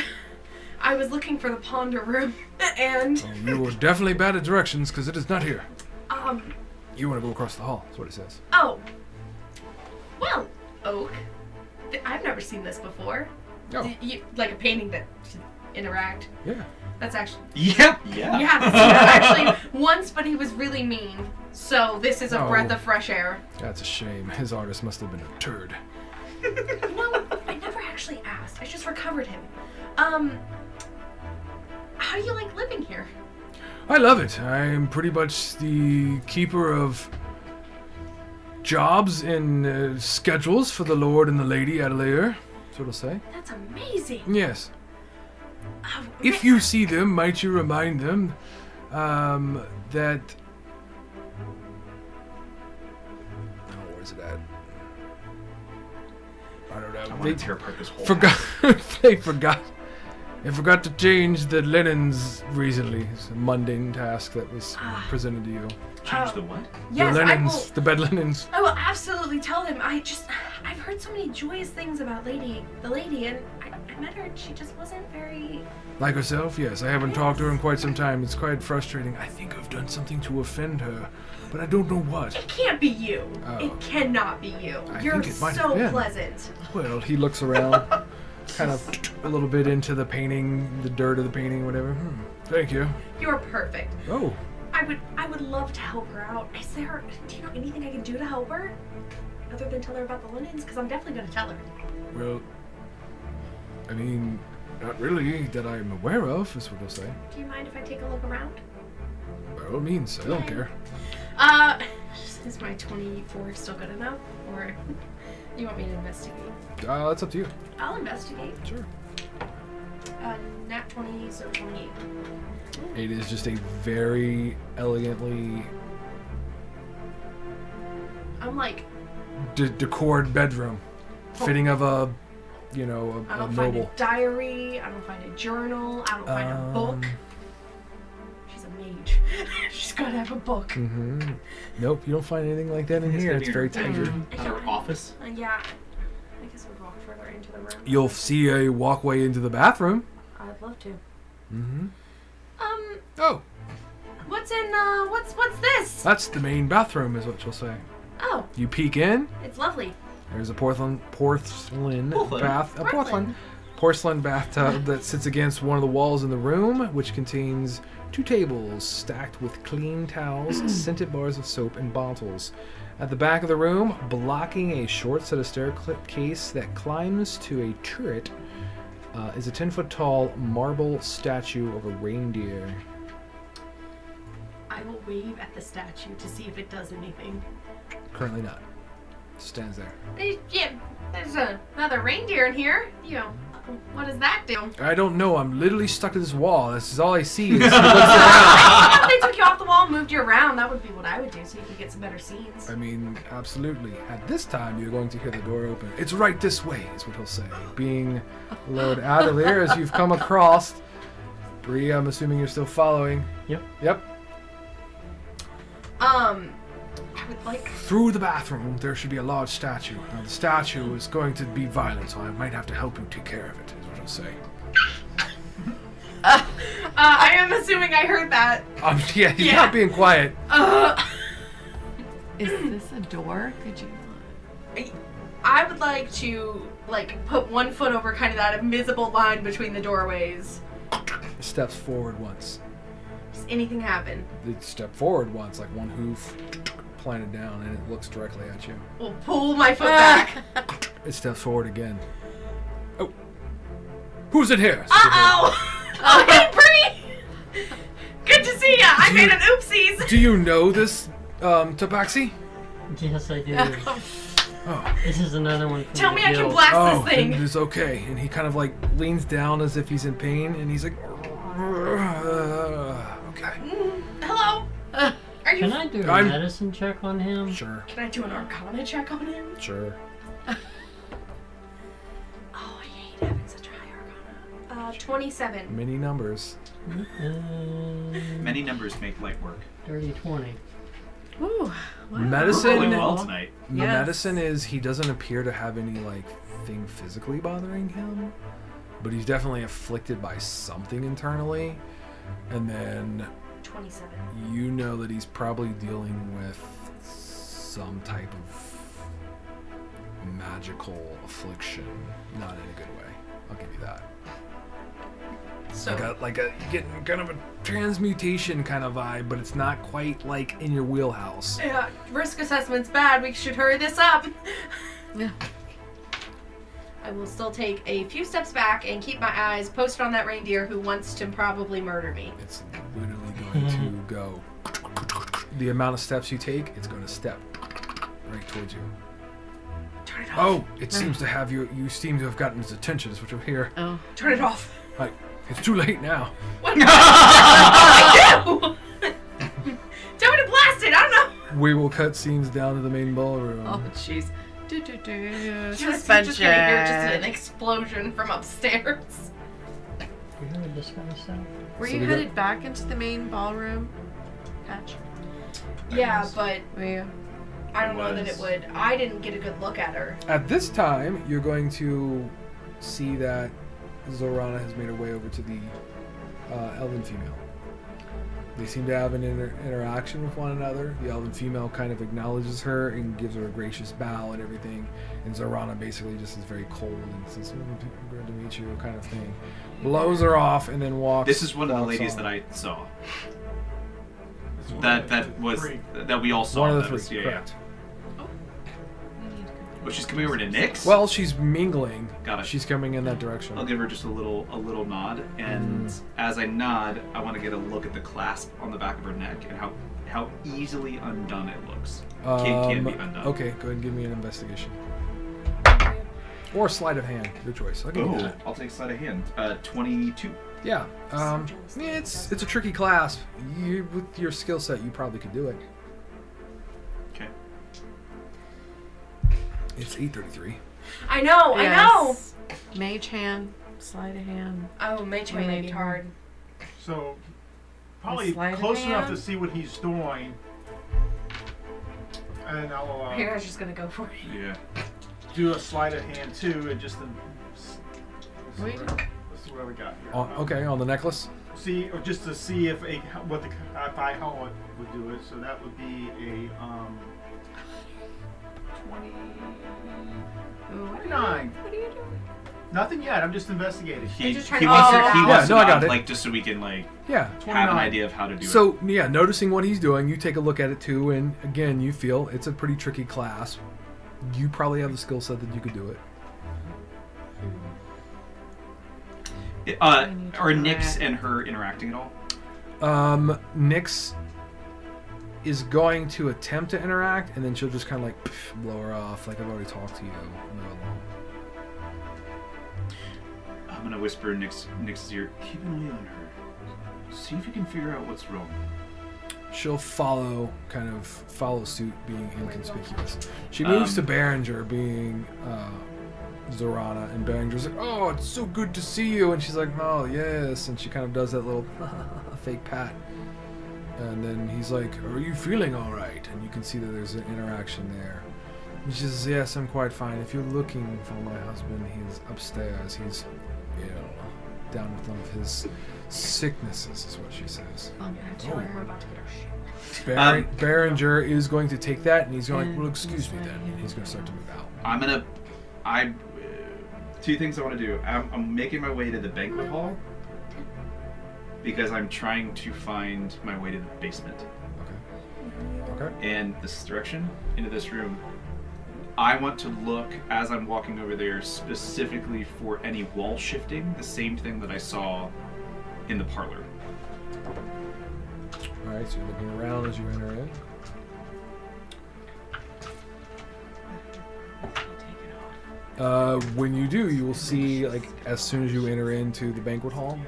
I was looking for the ponder room, and Oh, you are definitely bad at directions, because it is not here. um. You want to go across the hall, that's what it says. Oh. Well, Oak. I've never seen this before. Oh, Like a painting that should interact. yeah. That's actually. Yep. You haven't seen that actually once, but he was really mean. So this is a Oh. breath of fresh air. That's a shame. His artist must have been a turd. No, I never actually asked. I just recovered him. How do you like living here? I love it. I'm pretty much the keeper of jobs and schedules for the Lord and the Lady Adelaire, so to say. That's amazing. Yes. Oh, If you see them, might you remind them that... Oh, where's it at? I don't know. I want They to tear apart this whole forgot. They forgot to change the linens recently. It's a mundane task that was presented to you. Change the what? Yes, the I linens, will. the bed linens. I will absolutely tell him. I've heard so many joyous things about the lady, and I met her, and she just wasn't very. Like herself, yes. I haven't talked to her in quite some time. It's quite frustrating. I think I've done something to offend her, but I don't know what. It can't be you. Oh. It cannot be you. I You're think it might so have been. pleasant. Well, he looks around, kind of a little bit into the painting, the dirt of the painting, whatever. Thank you. You're perfect. Oh, I would love to help her out. Do you know anything I can do to help her? Other than tell her about the linens? Because I'm definitely going to tell her. well, I mean, not really that I'm aware of, is what I'll say. Do you mind if I take a look around? By all means, I don't care. Is my 24 still good enough? Or you want me to investigate? That's up to you. I'll investigate. Sure. Nat 20, so 28. It is just a very elegantly I'm like, decored bedroom, fitting of a, I a don't find noble. a diary, I don't find a journal, I don't find a book. She's a mage. She's gotta have a book. Mm-hmm. Nope, you don't find anything like that in here. It's very tight. Our office. Yeah. I guess we'll walk further into the room. You'll see a walkway into the bathroom. I'd love to. Mm-hmm. Oh, What's in, what's this? that's the main bathroom, is what you'll say. Oh, You peek in. it's lovely. There's a porcelain bathtub that sits against one of the walls in the room, which contains 2 tables stacked with clean towels, scented bars of soap, and bottles. At the back of the room, blocking a short set of staircase that climbs to a turret, is a 10-foot-tall marble statue of a reindeer. I will wave at the statue to see if it does anything. Currently not. Stands there. There's another reindeer in here. What does that do? I don't know. I'm literally stuck to this wall. This is all I see. Is he looks around. If they took you off the wall and moved you around, that would be what I would do so you could get some better scenes. I mean, absolutely. At this time, you're going to hear the door open. It's right this way, is what he'll say. Being Lord Adelaire, as you've come across. Bree, I'm assuming you're still following. Yep. I would like. Through the bathroom, there should be a large statue. Now, the statue is going to be violent, so I might have to help you take care of it, is what he'll say. I am assuming I heard that. Yeah, he's not being quiet. Is this a door? Could you? I would like to, put one foot over kind of that invisible line between the doorways. Steps forward once. Does anything happen? It step forward once, like one hoof planted down, and it looks directly at you. We'll pull my foot back. It steps forward again. Oh. Who's in here? Uh-oh! Oh, hey, Bree! Good to see ya! I made an oopsies! Do you know this, Tabaxi? Yes, I do. Oh. This is another one. From Tell the me I can guild. blast Oh, this thing! it is okay. And he kind of leans down as if he's in pain, and he's like, okay. Hello? Are you? Can I do a I'm- medicine check on him? Sure. Can I do an Arcana check on him? Sure. Oh, I hate having such a high Arcana. 27. Many numbers. Many numbers make light work. Dirty 20. Ooh. Wow. Medicine- Rolling well tonight. The Yes. medicine is he doesn't appear to have any thing physically bothering him, but he's definitely afflicted by something internally. And then 27. you know that he's probably dealing with some type of magical affliction, not in a good way. I'll give you that. So, You're getting kind of a transmutation kind of vibe, but it's not quite in your wheelhouse. yeah, risk assessment's bad. We should hurry this up. Yeah. I will still take a few steps back and keep my eyes posted on that reindeer who wants to probably murder me. It's literally going to go. The amount of steps you take, it's going to step right towards you. Turn it off. Oh, it seems to have you. You seem to have gotten his attention. Is what you hear. Oh. Turn it off. It's too late now. What I do? Tell me to blast it. I don't know. We will cut scenes down to the main ballroom. Oh, jeez. Just Suspension. gonna hear just an explosion from upstairs. You heard this kind of stuff? Were So you we headed back into the main ballroom, Patch? Yeah, but Were you? I don't know that it would. I didn't get a good look at her. At this time, you're going to see that Zorana has made her way over to the elven female. They seem to have an interaction with one another. The elven female kind of acknowledges her and gives her a gracious bow and everything. And Zorana basically just is very cold and says, "Good to meet you," kind of thing. Blows her off and then walks. This is one of the walks ladies on. that I saw. It's one That of that the was three. that we all saw. One of the That three, was- yeah, correct. Oh, she's coming over to Nyx. Well, she's mingling. Got it. She's coming in that direction. I'll give her just a little nod, and as I nod, I want to get a look at the clasp on the back of her neck and how easily undone it looks. Can be undone. Okay, go ahead and give me an investigation. Or sleight of hand, your choice. I'll give you Oh, that. I'll take sleight of hand. 22. Yeah. It's a tricky clasp. You, with your skill set, you probably could do it. Okay. It's 8:33. I know. Yes. Mage hand, sleight of hand. Oh, mage hand made hard. So, probably sleight of close enough hand? to see what he's doing. And I'll Here, I was just gonna go for it. Yeah. do a sleight of hand too, and just Wait. let's see what we got here. Okay, on the necklace. See, or just to see if how it would do it. So that would be a 29. What are you doing? Nothing yet. I'm just investigating. He just trying he to wants figure to, it he out. wants Yeah, to no, I got nod, it. just so we can Yeah. have an 29. idea of how to do it. So yeah, noticing what he's doing, you take a look at it too, and again, you feel it's a pretty tricky clasp. You probably have the skill set that you could do it. Are need to Nyx correct. and her interacting at all? Nyx is going to attempt to interact, and then she'll just kind of blow her off. Like, I've already talked to you. Move along. I'm gonna whisper in Nyx's ear. Keep an eye on her. See if you can figure out what's wrong. She'll follow suit, being inconspicuous. She moves to Berenger, being Zorana, and Berenger's like, "Oh, it's so good to see you," and she's like, "Oh, yes," and she kind of does that little fake pat. And then he's like, "Are you feeling all right?" And you can see that there's an interaction there. And she says, "Yes, I'm quite fine. If you're looking for my husband, he's upstairs. He's ill, down with one of his sicknesses," is what she says. We're about to get our shit. Berenger is going to take that, and he's going, And "Well, excuse me he's then." like, And he's going to start to move out. Two things I want to do. I'm making my way to the banquet hall because I'm trying to find my way to the basement. Okay. And this direction into this room. I want to look as I'm walking over there specifically for any wall shifting, the same thing that I saw in the parlor. All right, so you're looking around as you enter in. When you do, you will see, like, as soon as you enter into the banquet hall,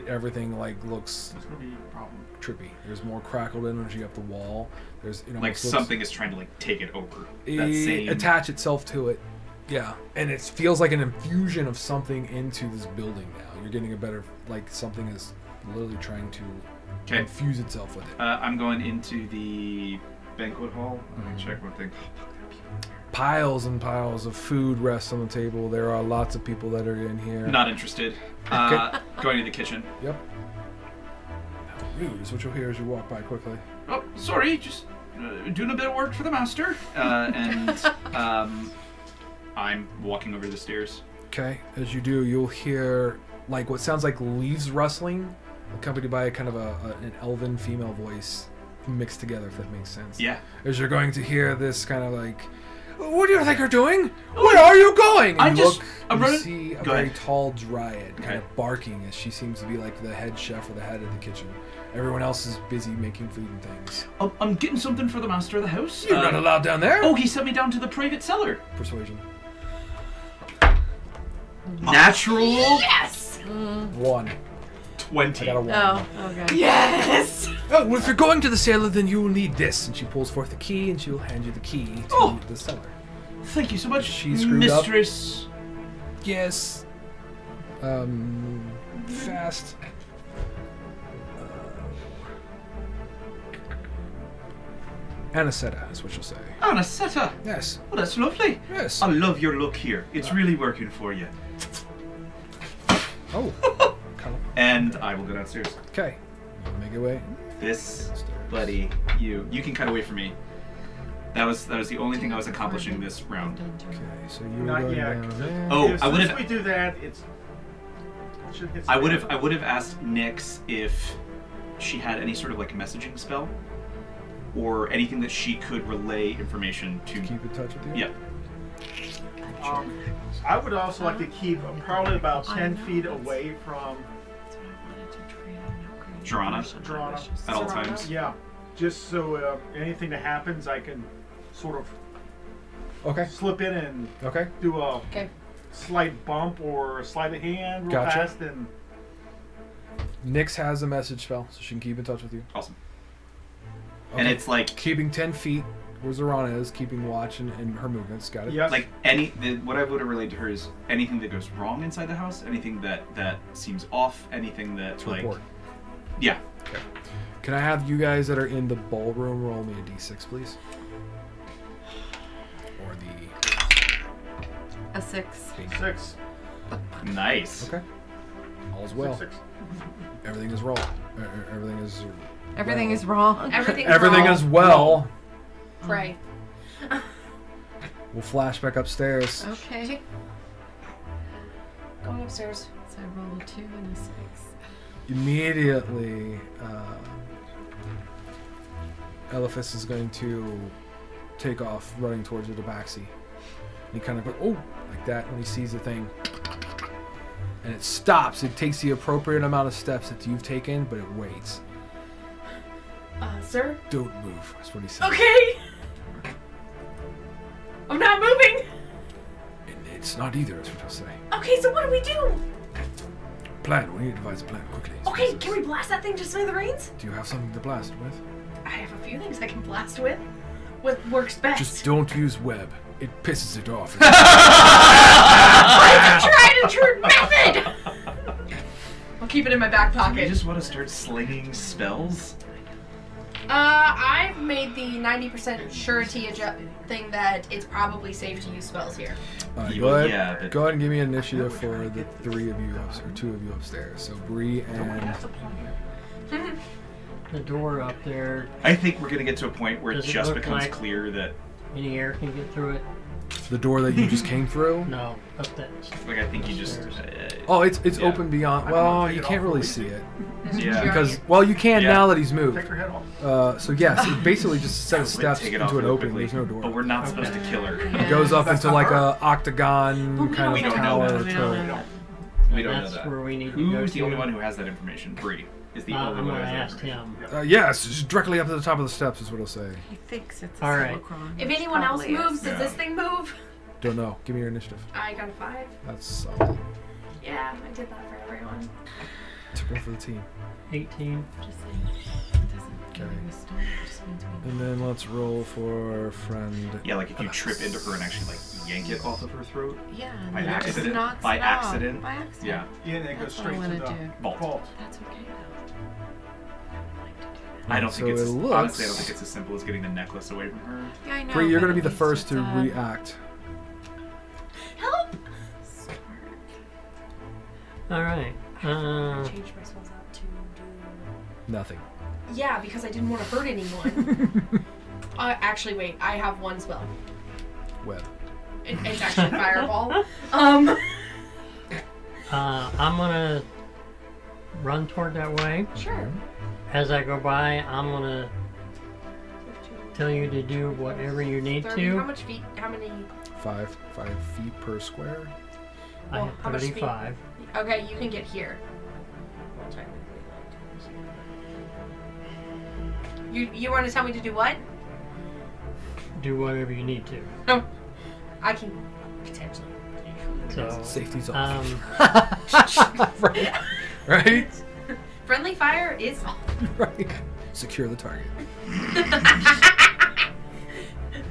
everything, like, looks It's gonna be a problem. trippy. There's more crackled energy up the wall. There's, you know, Like something is trying to like take it over. That same... attach itself to it. Yeah, and it feels like an infusion of something into this building now. You're getting a better, like, something is literally trying to infuse itself with it. I'm going into the banquet hall. Let me check one thing. Piles and piles of food rest on the table. There are lots of people that are in here. Not interested. Going to the kitchen. Yep. How rude is what you'll hear as you walk by quickly. Oh, sorry, just doing a bit of work for the master. I'm walking over the stairs. Okay, as you do, you'll hear like what sounds like leaves rustling, accompanied by a kind of an elven female voice mixed together, if that makes sense. Yeah. As you're going to hear this kind of like, what do you think you're doing? Where are you going? And you see a very tall dryad kind of barking as she seems to be like the head chef or the head of the kitchen. Everyone else is busy making food and things. I'm getting something for the master of the house. You're not allowed down there. Oh, he sent me down to the private cellar. Persuasion. Natural. Yes! 1. 20. I got a 1. Oh, okay. Yes! Oh, well, if you're going to the cellar, then you will need this. And she pulls forth the key, and she will hand you the key to the cellar. Thank you so much, She's screwed mistress. up. Yes. Fast. Anisetta is what she'll say. Anisetta. Yes. Oh, that's lovely. Yes. I love your look here. It's really working for you. Oh. Colin. And I will go downstairs. Okay. Make your way. This, buddy, you can cut away from me. That was the only thing I was accomplishing this round. Okay, so you're Not going yet. down there. Oh, As I soon would as have. we do that, it should hit. I would have asked Nyx if she had any sort of like messaging spell or anything that she could relay information to. Keep in touch with you? Yeah. I would also like to keep probably about 10 feet away from Jorana Jorana. at all times. Yeah, just so anything that happens, I can sort of Okay. slip in and Okay. do a Okay. slight bump or sleight of hand real Gotcha. fast and Nyx has a message spell, so she can keep in touch with you. Awesome. Okay. And it's like keeping 10 feet where Zorana is, keeping watch and her movements. Got it? yes. like what I would have relayed to her is anything that goes wrong inside the house, anything that seems off, anything that To like report. yeah. Okay. Can I have you guys that are in the ballroom roll me a d6, please? Or the... A 6. 6. Nice. Okay. All's well. 6. Everything is roll. Everything is... Everything is wrong. Everything's Everything wrong. is well. Pray. We'll flash back upstairs. Okay. Going upstairs. So I rolled a 2 and a 6. Immediately, Eliphas is going to take off, running towards the tabaxi. He kind of goes, oh, like that when he sees the thing. And it stops. It takes the appropriate amount of steps that you've taken, but it waits. Sir? Don't move. That's what he said. Okay! I'm not moving! And it's not either, that's what he'll say. Okay, so what do we do? Plan. We need to devise a plan quickly. Okay, can we blast that thing to smithereens? Do you have something to blast with? I have a few things I can blast with. What works best? Just don't use web. It pisses it off. It's a tried and true method! I'll keep it in my back Do you pocket. just want to start slinging spells? I've made the 90% surety thing that it's probably safe to use spells here. Go ahead. Yeah, but- Go ahead and give me initiative for the 3 of you or 2 of you upstairs. So Bree and The door up there, I think we're gonna get to a point where it Does it just look becomes like- clear that any air can get through it? the door that you just came through. No, up that. like I think you just Oh, it's Yeah. open beyond. Well, you can't really see it yeah. because you can Yeah. now that he's Take moved. her head off. So yes, it basically just a set of Like, steps take it off into an real opening. quickly. There's no But door. we're not supposed to kill her. It goes up That's into not like her. a octagon kind We of don't know tower. that. We to- don't. We don't know That's that. where we need to go Who's to. the only one who has that information? Bree is the only I'm one gonna who has ask that information. him. Yes, just directly up to the top of the steps is what he'll say. He thinks it's a All right. Silicron. If anyone else Probably moves, is. does this thing move? Don't know. Give me your initiative. I got a 5. That's solid. Yeah, I did that for everyone. Took one for the team. 18. Just saying. It doesn't Okay. really start. It just means we And then let's roll for friend. Yeah, like if you trip into her and actually like yank it off of her throat. Yeah, and By then it just accident? knocks By it off. accident? By accident. Yeah. Yeah, and it goes That's what I straight to wanna the do. Vault. That's okay though. I like to do that. I don't So think it's it looks- honestly. I don't think it's as simple as getting the necklace away from her. Yeah, I know. Bree, you're but going to be at the least first to it's, react. Help! smart. All right. Change my spells out to do. Nothing. Yeah, because I didn't want to hurt anyone. Actually, wait. I have one spell. Web. It's actually fireball. I'm gonna run toward that way. Sure. As I go by, I'm gonna tell you to do whatever you need 30. How to. much feet? How many? 5 feet per square. I Well, have how much feet? 35. Okay, you can get here. Well, technically, you want to tell me to do what? Do whatever you need to. No. I can potentially. So, Safety's off. um, Right? Friendly fire is off. Right. Secure the target. I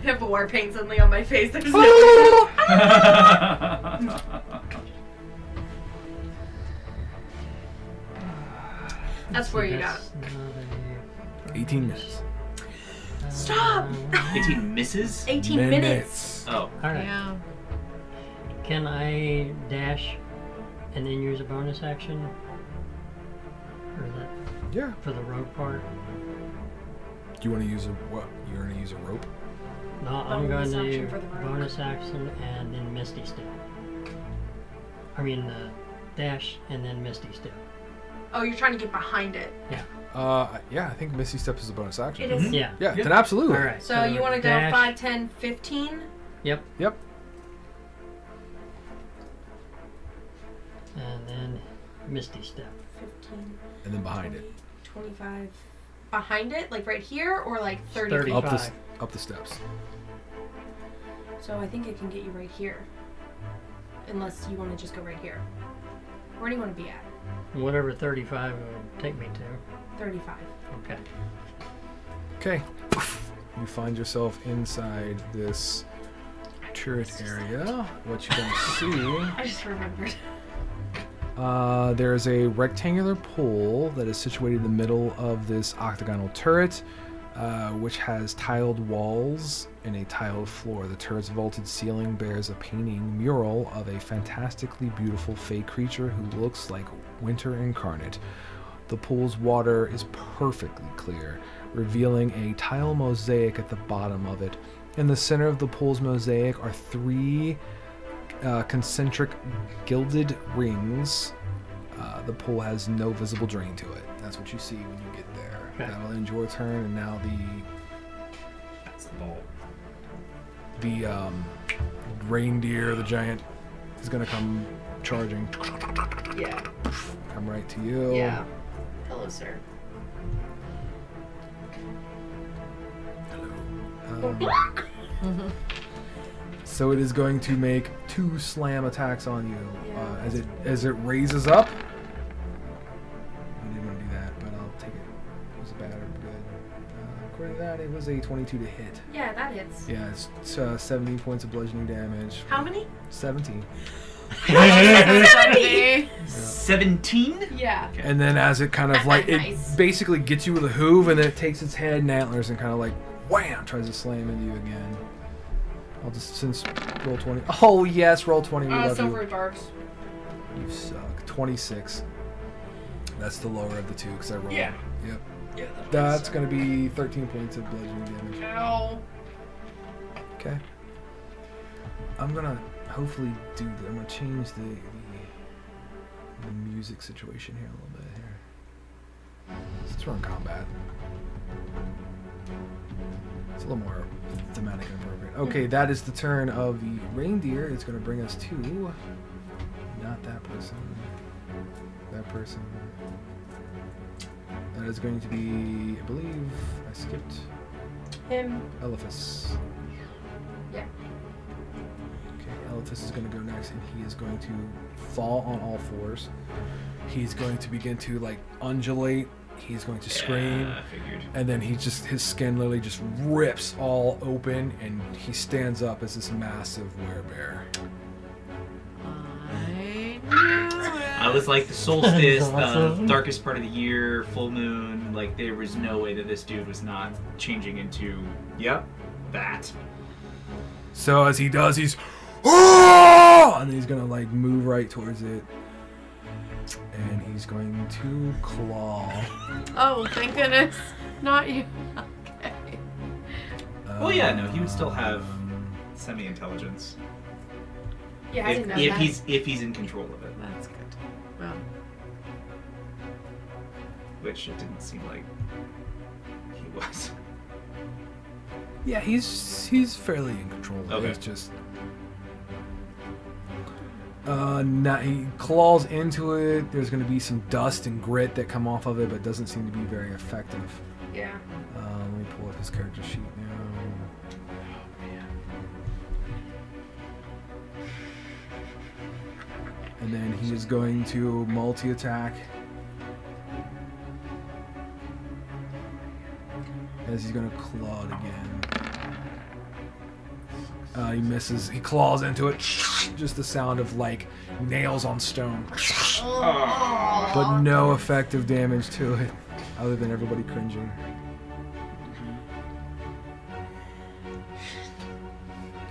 have war paint suddenly on my face. There's no. That's where you got it. not a- 18 minutes. Stop! 18 misses. 18 minutes. Oh. All right. Yeah. Can I dash and then use a bonus action? Or is that Yeah. for the rope part? Do you want to use a what? You're going to use a rope? No, I'm going Bonus to action do for the rope. bonus action and then Misty Step. I mean, dash and then Misty Step. Oh, you're trying to get behind it. Yeah, I think Misty Step is a bonus action. It is. Yeah. Yeah, then absolutely. All right. So you want to go dash, 5, 10, 15? Yep. Yep. And then Misty Step. 15. And then behind it. 25. Behind it? Like right here? Or like 30? 30. Up the steps. So I think it can get you right here. Unless you want to just go right here. Where do you want to be at? Whatever 35 will take me to. 35. Okay. Okay. You find yourself inside this turret area. What you're going to see... I just remembered. There is a rectangular pole that is situated in the middle of this octagonal turret, which has tiled walls and a tiled floor. The turret's vaulted ceiling bears a painting mural of a fantastically beautiful fey creature who looks like winter incarnate. The pool's water is perfectly clear, revealing a tile mosaic at the bottom of it. In the center of the pool's mosaic are 3 concentric gilded rings. The pool has no visible drain to it. That's what you see when you get there. Okay. That'll end your turn, and now That's the vault. the reindeer, the giant, is gonna come charging. Yeah. Come right to you. Yeah. Hello, sir. So it is going to make 2 slam attacks on you Yeah. as it raises up. I didn't want to do that, but I'll take it. Was it bad or good? According to that, it was a 22 to hit. Yeah, that hits. Yeah, it's 17 points of bludgeoning damage. How many? 17. 70! 17? Yeah. And then as it kind of like, Nice. it basically gets you with a hoof, and then it takes its head and antlers and kind of like, wham, tries to slam into you again. I'll just, since roll 20. Oh, yes, roll 20. We love Silver you. barbs. You suck. 26. That's the lower of the 2 because I rolled. Yeah. Yep. Yeah, That's going to be 13 points of bludgeoning damage. Ow. Okay. I'm going to hopefully I'm going to change the music situation here a little bit here. Since we're in combat. It's a little more thematic and appropriate. Okay, that is the turn of the reindeer. It's going to bring us to not that person. That person. That is going to be, I believe, I skipped Him. Elephas. Yeah. Elephas is going to go next, and he is going to fall on all fours. He's going to begin to like undulate. He's going to scream, I figured. and then his skin literally just rips all open, and he stands up as this massive werebear. I was like the solstice, That's awesome. the darkest part of the year, full moon. Like there was no way that this dude was not changing into that. So as he does, he's and he's gonna like move right towards it, and he's going to claw. Oh, thank goodness. Not you. Okay. Well, yeah, no, he would still have semi-intelligence Yeah, I didn't know if that. he's in control of it, That's good. Well, which it didn't seem like he was. Yeah, he's fairly in control. Okay. It's just he claws into it. There's going to be some dust and grit that come off of it, but doesn't seem to be very effective. Yeah. Let me pull up his character sheet now. And then he is going to multi-attack. As he's going to claw it again. He misses. He claws into it. Just the sound of like nails on stone. But no effective damage to it, other than everybody cringing.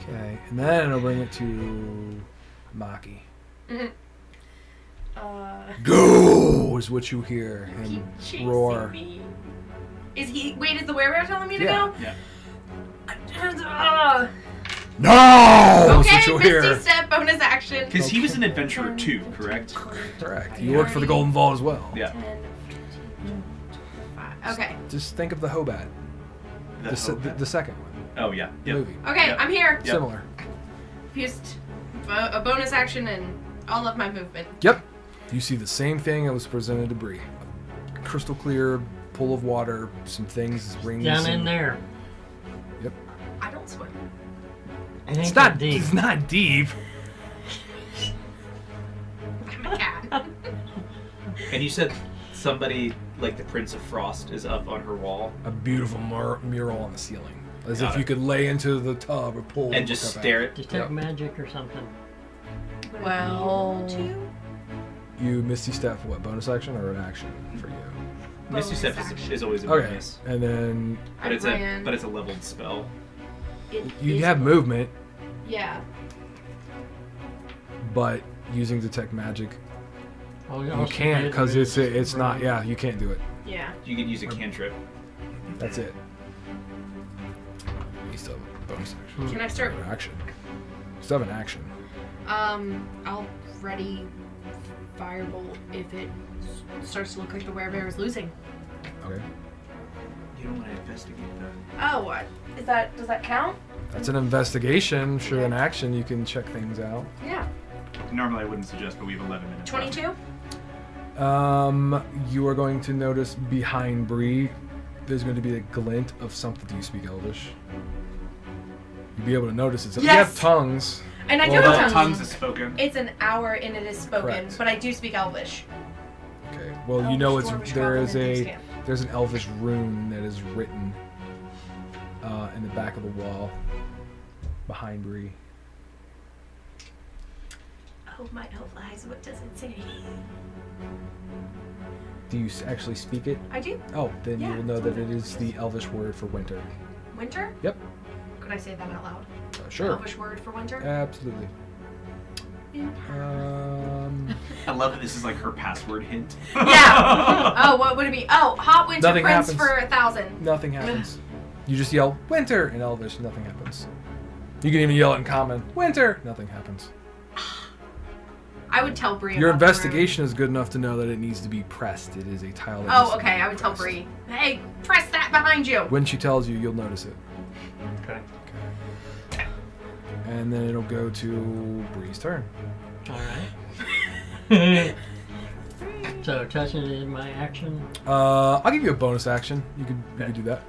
Okay, and then I'll bring it to Maki. Go is what you hear He him chasing roar. me. Is he? Wait, is the werebear telling me to Yeah. go? Yeah. No! Is Okay, what you'll Misty hear. Step, bonus action. Because he was an adventurer too, correct? Correct. You worked for the Golden Vault as well. Yeah. 10, 15, 5. Okay. Just think of the Hobat, the second one, Oh yeah. the Yep. movie. Okay, Yep. I'm here. Yep. Similar. Used a bonus action and all of my movement. Yep. You see the same thing that was presented to Bree. Crystal clear pool of water, some things, rings. Down in and- there. Yep. I don't swim. It ain't It's that not deep. It's not deep. I'm a cat. And you said somebody like the Prince of Frost is up on her wall A beautiful mural on the ceiling, as Got if it. you could lay into the tub or pool and just look up stare at at. Just Yep. take magic or something. well, it. You Misty Step. What bonus action or an action for you? Misty Step Bonus is always a Okay. bonus, And then but it's ran. a leveled spell. It you is- have movement, Yeah. but using detect magic, Oh, you can't because it's not. Yeah, you can't do it. Yeah. You could use a cantrip. That's it. You still have a bonus action. Can I start? Or an action. You still have an action. I'll ready firebolt if it starts to look like the werebear is losing. Okay. You don't want to investigate that. Oh, what? Does that count? That's an investigation. Sure, an action. You can check things out. Yeah. Normally I wouldn't suggest, but we have 11 minutes. 22? You are going to notice behind Bree, there's going to be a glint of something. Do you speak Elvish? You'll be able to notice it. You have Yes! tongues. And I Well, do that have Tongues tongues. is spoken. It's an hour and it is spoken, Correct. but I do speak Elvish. Okay. Well, you know Elvish, it's Dwarvish, there is Goblin, and a Duke there's an Elvish rune that is written in the back of the wall behind Bree. Oh, my elf eyes, what does it say? Do you actually speak it? I do. Oh, then Yeah, you will know it's that one it of is the Elvish word for winter. Winter? Yep. Could I say that out loud? Sure. Elvish word for winter? Absolutely. I love that this is like her password hint. Yeah. Oh, what would it be? Oh, hot winter Nothing prince happens. for 1,000. Nothing happens. You just yell winter in Elvish. Nothing happens. You can even yell it in common. Winter. Nothing happens. I would tell Bree. Your about the room. investigation is good enough to know that it needs to be pressed. It is a tile. That needs Oh, to okay. be I would tell pressed. Bree. Hey, press that behind you. When she tells you, you'll notice it. Okay. And then it'll go to Bree's turn. All right. So touching it is my action. I'll give you a bonus action. You could do that.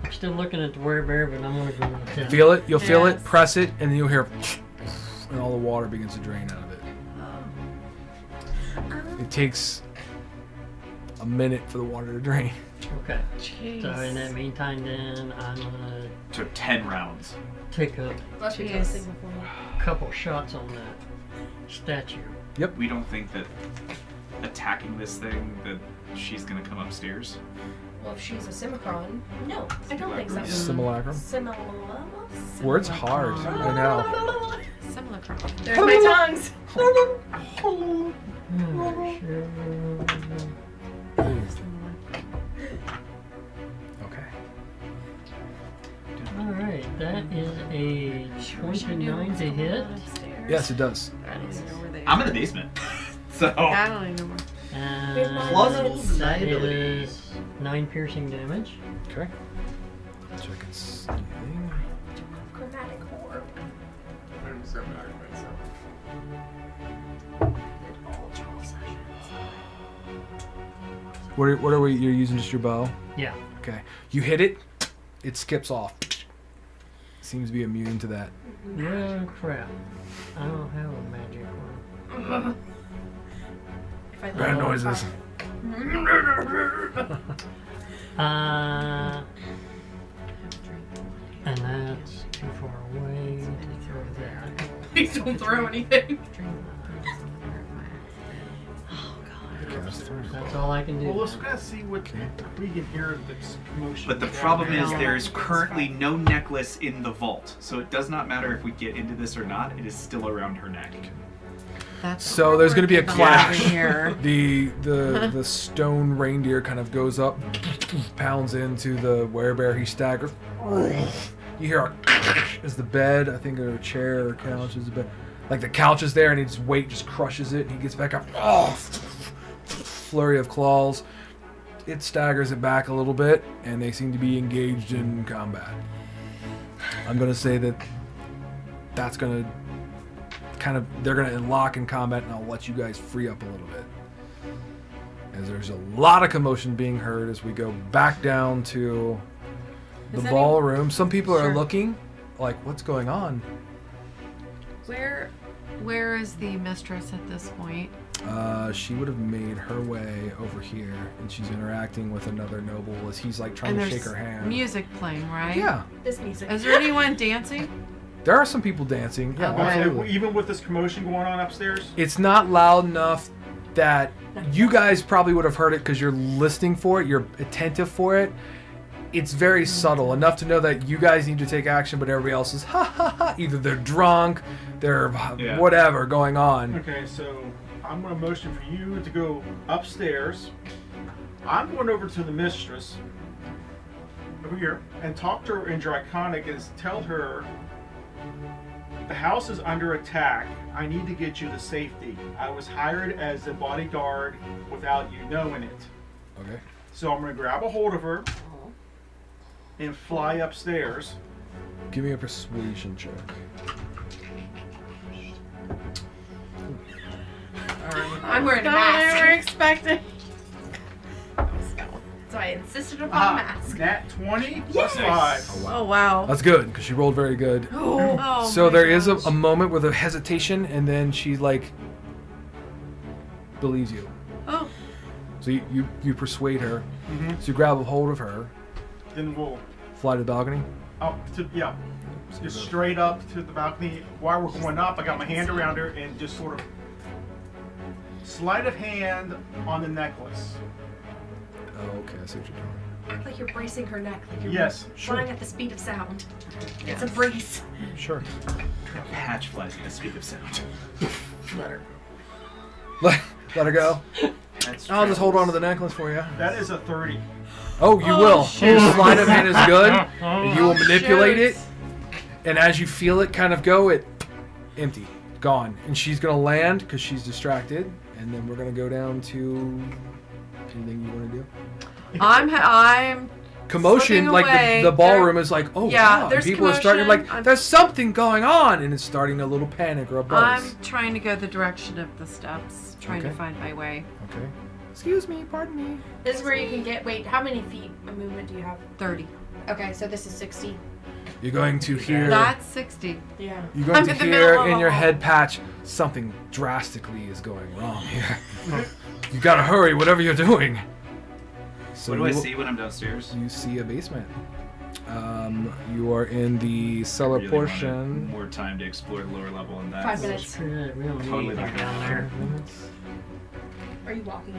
I'm still looking at the werebear, but I'm gonna go with 10. Feel it. You'll feel it. Yes. Press it, and then you'll hear, and all the water begins to drain out of it. It takes a minute for the water to drain. Okay. Jeez. So in that meantime, then I'm gonna So 10 rounds. take a Let's be Jeez. signal for me. couple shots on that statue. We don't think that attacking this thing, that she's gonna come upstairs. Well, if she's a Simicron, no, I don't think so. Simulacrum. Simulacrum. Words hard. I know. Similar crop. There's my tongues. Okay. Alright, that is a 29 to hit. Yes, it does. I'm in the basement. So. I don't even know. And Plausible that deniability. is 9 piercing damage. Okay. Check and see anything. Chromatic orb. What are we? You're using just your bow. Yeah. Okay. You hit it. It skips off. Seems to be immune to that. Well, crap. I don't have a magic one. If I Bad noises. And that's too far away to throw that. Please don't throw anything. That's all I can do. Well, let's kind of see what we can hear this commotion. But the problem is there's currently no necklace in the vault. So it does not matter if we get into this or not, it is still around her neck. That's So there's going to be a clash. Here. The stone reindeer kind of goes up, pounds into the werebear. He staggers. You hear as the bed, I think, or a chair or couch is a bed. Like the couch is there, and his weight just crushes it. And he gets back up. Flurry of claws. It staggers it back a little bit, and they seem to be engaged in combat. I'm going to say that that's going to kind of, they're going to lock in combat, and I'll let you guys free up a little bit. As there's a lot of commotion being heard as we go back down to the Is ballroom. Some people are Sure. looking like, what's going on? Where is the mistress at this point? She would have made her way over here, and she's interacting with another noble as he's like trying And to there's shake her hand. music playing, right? Yeah, This music. Is there anyone dancing? there are some people dancing. Yeah, Okay. absolutely. Even with this commotion going on upstairs? It's not loud enough that you guys probably would have heard it because you're listening for it, you're attentive for it. It's very subtle, enough to know that you guys need to take action, but everybody else is ha ha ha. Either they're drunk, they're Yeah. whatever going on. Okay, so I'm going to motion for you to go upstairs. I'm going over to the mistress over here and talk to her in Draconic and tell her the house is under attack. I need to get you to safety. I was hired as a bodyguard without you knowing it. Okay. So I'm going to grab a hold of her and fly upstairs. Give me a persuasion check. I'm wearing a Not ever mask. expected. So I insisted upon a mask. Nat 20 plus Yes. 5. Oh wow. That's good because she rolled very good. Oh, So my there is gosh. a moment with a hesitation, and then she like believes you. Oh, So you persuade her. Mhm. So you grab a hold of her, Then we'll fly to the balcony. up to, yeah, just straight up to the balcony. While we're going up, I got my hand around her and just sort of sleight of hand on the necklace. Oh, okay, I see what you're doing. Act like you're bracing her neck. Like you're Yes, flying at the speed of sound. It's a brace. Sure. Patch flies at the speed of sound. Let her go. That's I'll just hold on to the necklace for you. That is a 30. Oh, you will. Your sleight of hand is good. And you will manipulate it, and as you feel it kind of go, it empty, gone. And she's gonna land because she's distracted, and then we're gonna go down to anything you want to do. I'm Commotion, Slipping like away. the ballroom is like, oh Yeah, wow. And there's people are starting commotion. like, there's something going on, and it's starting a little panic or a buzz. I'm trying to go the direction of the steps, trying to Okay. find my way. Okay. Excuse me, pardon me. This is where you can get. Wait, how many feet of movement do you have? 30. Okay, so this is 60. You're going to hear. That's 60. Yeah. You're going I'm to in the hear middle of in a your hall. head patch something drastically is going wrong here. You gotta hurry, whatever you're doing. So What do I you- see when I'm downstairs? You see a basement. You are in the cellar Really portion. wanted more time to explore the lower level, and 5 that's minutes. Screw that, we don't Totally need not it gonna down matter. there. Are you walking?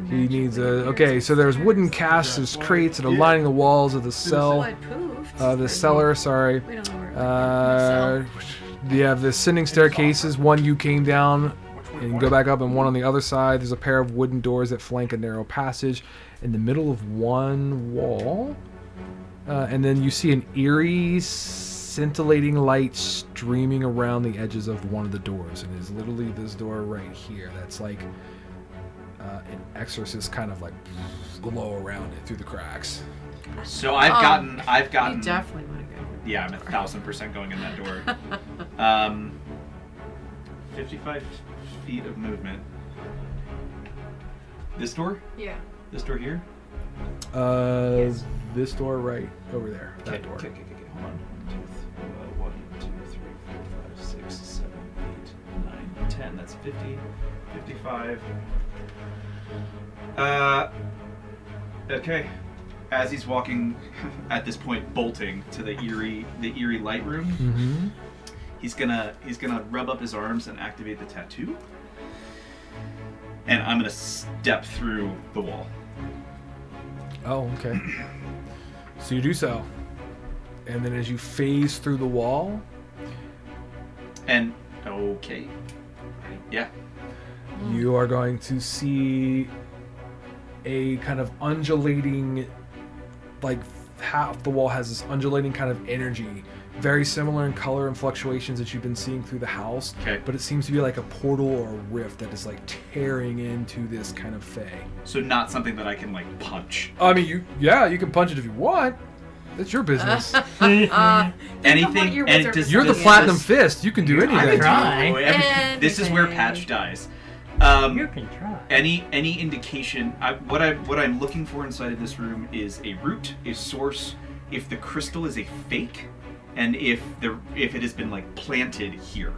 He needs a. Okay, so there's wooden casks, there's crates that are lining the walls of the cell. I poofed. The cellar, sorry. We don't know where. You have the ascending staircases. One you came down and you go back up, and one on the other side. There's a pair of wooden doors that flank a narrow passage in the middle of one wall. And then you see an eerie, scintillating light streaming around the edges of one of the doors. And it's literally this door right here that's like an exorcist kind of like glow around it through the cracks. So I've gotten. You definitely want to go. Yeah, I'm 1,000% going in that door. 55 feet of movement. This door? Yeah. This door here? Yes. This door right over there. That Okay, door. okay, hold on. 1, 2, 3, 4, 5, 6, 7, 8, 9, 10. That's 50, 55. Okay. As he's walking, at this point, bolting to the eerie light room, Mm-hmm. he's gonna rub up his arms and activate the tattoo. And I'm gonna step through the wall. Oh, okay. So you do so. And then as you phase through the wall, And okay. Yeah. you are going to see a kind of undulating, like half the wall has this undulating kind of energy, very similar in color and fluctuations that you've been seeing through the house. Okay. But it seems to be like a portal or a rift that is like tearing into this kind of fey. So not something that I can like punch. I mean, you can punch it if you want. That's your business. Anything. your And wizard does- is You're the does- platinum does- fist. You can do I can anything. try. Oh, this is where Anything. Patch dies. You can try. Any indication? What I'm looking for inside of this room is a root, a source, if the crystal is a fake, and if it has been like planted here.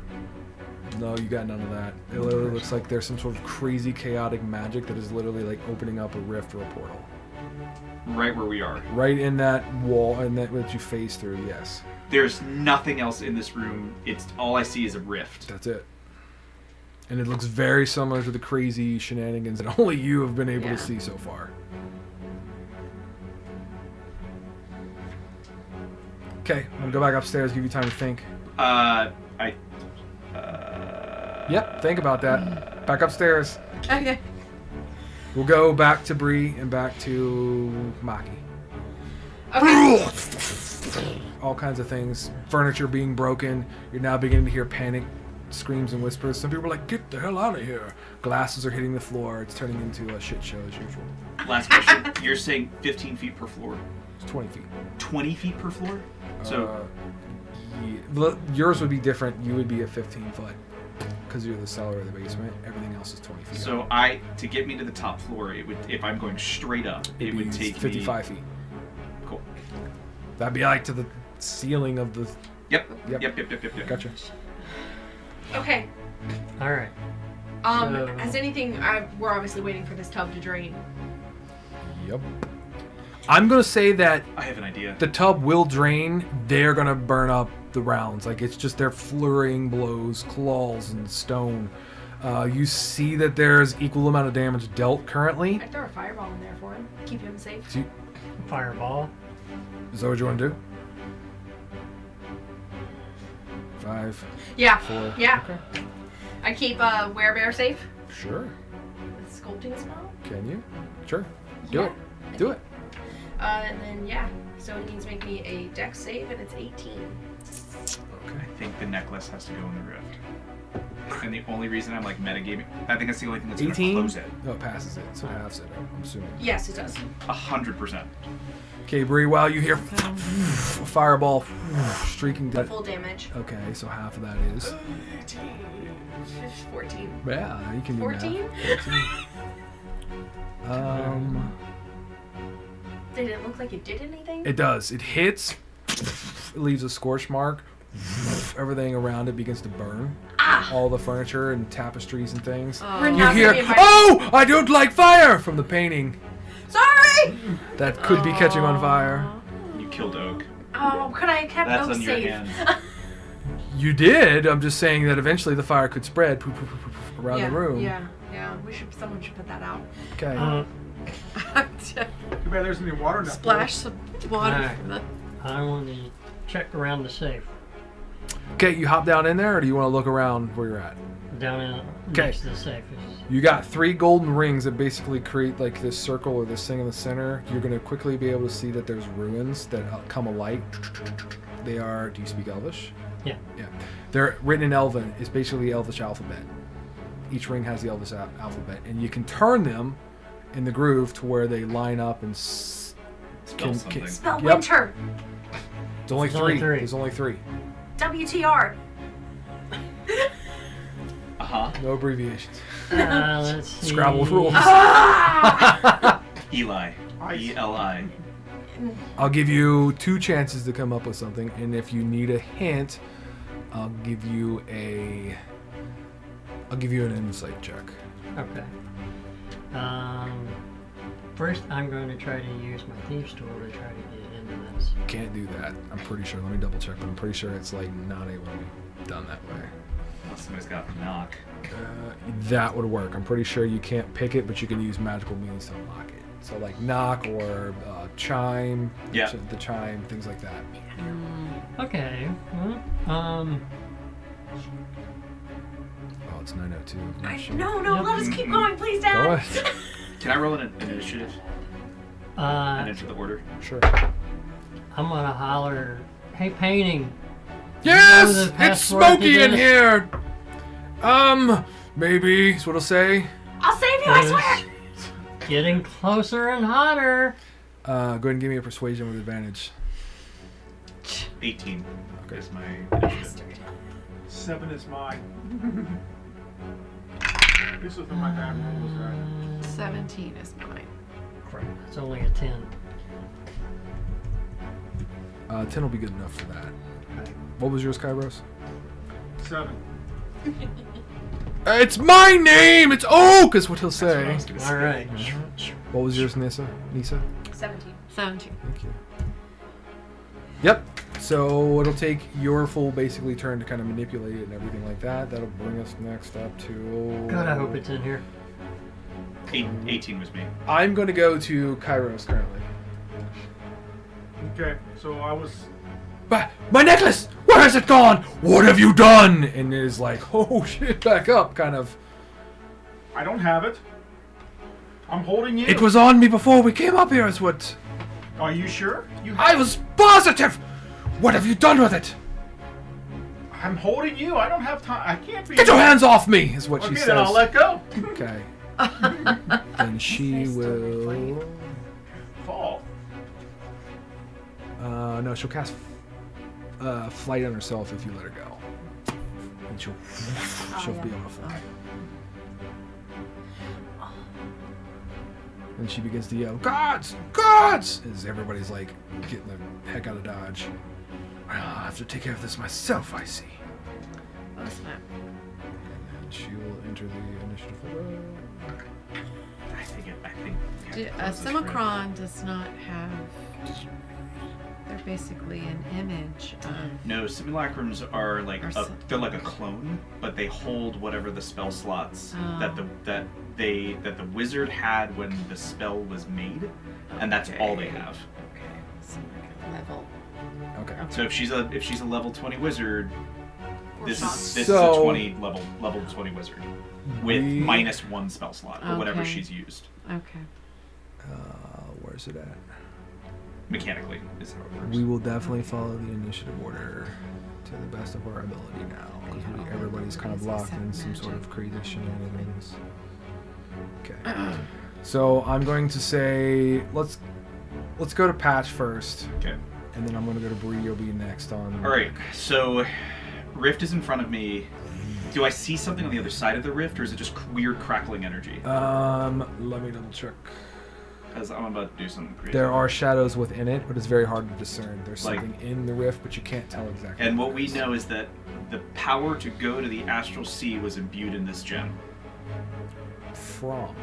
No, you got none of that. It literally looks like there's some sort of crazy chaotic magic that is literally like opening up a rift or a portal. Right where we are. Right in that wall and that you phase through, yes. There's nothing else in this room. It's all I see is a rift. That's it. And it looks very similar to the crazy shenanigans that only you have been able Yeah. to see so far. Okay, I'm gonna go back upstairs, give you time to think. Yep, think about that. Back upstairs. Okay. We'll go back to Bree and back to Maki. Okay. All kinds of things. Furniture being broken. You're now beginning to hear panic screams and whispers. Some people are like, get the hell out of here. Glasses are hitting the floor. It's turning into a shit show as usual. Last question. You're saying 15 feet per floor, It's 20 feet. 20 feet per floor? So Yours would be different. You would be at 15 foot because you're the cellar or the basement. Everything else is 20 feet. so to get me to the top floor, it would, if I'm going straight up, it would take 55 feet. me. Cool. That'd be like to the ceiling of the. Yep. Yep. Yep. Gotcha. Okay. All right. So- Has anything? We're obviously waiting for this tub to drain. Yep. I'm gonna say that I have an idea. the tub will drain. They're gonna burn up the rounds. Like it's just their flurrying blows, claws, and stone. You see that there's equal amount of damage dealt currently. I'd throw a fireball in there for him. Keep him safe. Fireball. Is that what you want to do? 5, Yeah. 4. Yeah. Okay. I keep Werebear safe. Sure. With sculpting spell. Can you? Sure. Do Yeah. it. Do it. And then yeah. So it needs to make me a dex save, and it's 18. Okay. I think the necklace has to go in the rift. And the only reason I'm like metagaming, I think that's the only thing that's 18? gonna close it. No, it passes it. So it halves it. I'm assuming. Yes, it does. 100%. Okay, Bree. Wow, you hear a fireball streaking down. Full damage. Okay, so half of that is. 14. Yeah, you can do 14? math. 14. Did it look like it did anything? It does. It hits. It leaves a scorch mark. Everything around it begins to burn. All the furniture and tapestries and things. Oh. We're You not hear, gonna be invited. "Oh, I don't like fire!" from the painting. Sorry! That could be catching on fire. You killed Oak. Oh, could I have kept That's Oak on your safe? hands. You did. I'm just saying that eventually the fire could spread poof, poof, poof, poof, around the room. Yeah. Someone should put that out. Okay. Too bad there's any water now. Splash some water Alright. from the. I want to check around the safe. Okay, you hop down in there, or do you want to look around where you're at? Down in Okay. next to the safe. You got 3 golden rings that basically create like this circle or this thing in the center. You're going to quickly be able to see that there's runes that come alight. They are. Do you speak Elvish? Yeah. Yeah. They're written in Elven. It's basically the Elvish alphabet. Each ring has the Elvish alphabet, and you can turn them in the groove to where they line up and Spell something. Spell Yep. winter. It's only There's only 3. three. There's only 3. WTR. Uh-huh. No abbreviations. Let's see. Scrabble rules. Eli. E-L-I. I'll give you 2 chances to come up with something, and if you need a hint, I'll give you an insight check. Okay. First, I'm going to try to use my thieves tool to try to get into this. Can't do that. I'm pretty sure. Let me double check, but I'm pretty sure it's like not able to be done that way. Somebody's got knock. That would work. I'm pretty sure you can't pick it, but you can use magical means to unlock it. So like knock or chime. Yeah. So the chime, things like that. Okay. Well, Oh, it's 9:02. I'm not sure. No, Yep. let us keep going, please, Dad. Go ahead. Can I roll an initiative? And enter the order. Sure. I'm gonna holler, "Hey, painting!" Yes, You know the it's password to smoky in this? here. Maybe is what it'll say. I'll save you, I swear. It's getting closer and hotter. Go ahead and give me a persuasion with advantage. 18 Okay. is my initiative. 7 is mine. This was my bad rules, right? 17 is mine. Crap, it's only a 10. 10 will be good enough for that. What was yours, Kairos? 7. It's my name. It's Oak, is what he'll say. All right. What was yours, Nisa? 17. 17. Thank you. Yep. So it'll take your full basically turn to kind of manipulate it and everything like that. That'll bring us next up to. God, I hope it's in here. 18 was me. I'm going to go to Kairos currently. Okay, so I was. My necklace! Where has it gone? What have you done? And is like, oh shit, back up, kind of. I don't have it. I'm holding you. It was on me before we came up here, is what. Are you sure? I was positive! What have you done with it? I'm holding you. I don't have time. I can't be. Get your hands off me, is what Okay, she then says. I'll let go. Okay. Then she will. Fall. No, she'll cast flight on herself if you let her go. And she'll be able to fly. And she begins to yell, "Gods! Gods!" as everybody's like getting the heck out of Dodge. I'll have to take care of this myself, I see. Oh, snap. And then she will enter the initiative order. I think. Simicron does not have. They're basically an image of. No, simulacrums are like Or they're like a clone, but they hold whatever the spell slots that the wizard had when the spell was made, and that's all they have. Okay. So like a level. Okay. So if she's a level 20 wizard, this is So- a 20 level 20 wizard with minus 1 spell slot or whatever Okay. she's used. Okay. Where's it at? Mechanically is how it works. We will definitely follow the initiative order to the best of our ability now, because everybody's kind of locked in some sort of crazy shenanigans. Okay. So I'm going to say let's go to Patch first, Okay. and then I'm going to go to Bree. You'll be next on. All right. So rift is in front of me. Do I see something on the other side of the rift, or is it just weird crackling energy? Let me double check. Because I'm about to do something crazy. There are shadows within it, but it's very hard to discern. There's Like- something in the rift, but you can't tell exactly. And what it we is. know is that the power to go to the astral sea was imbued in this gem. From,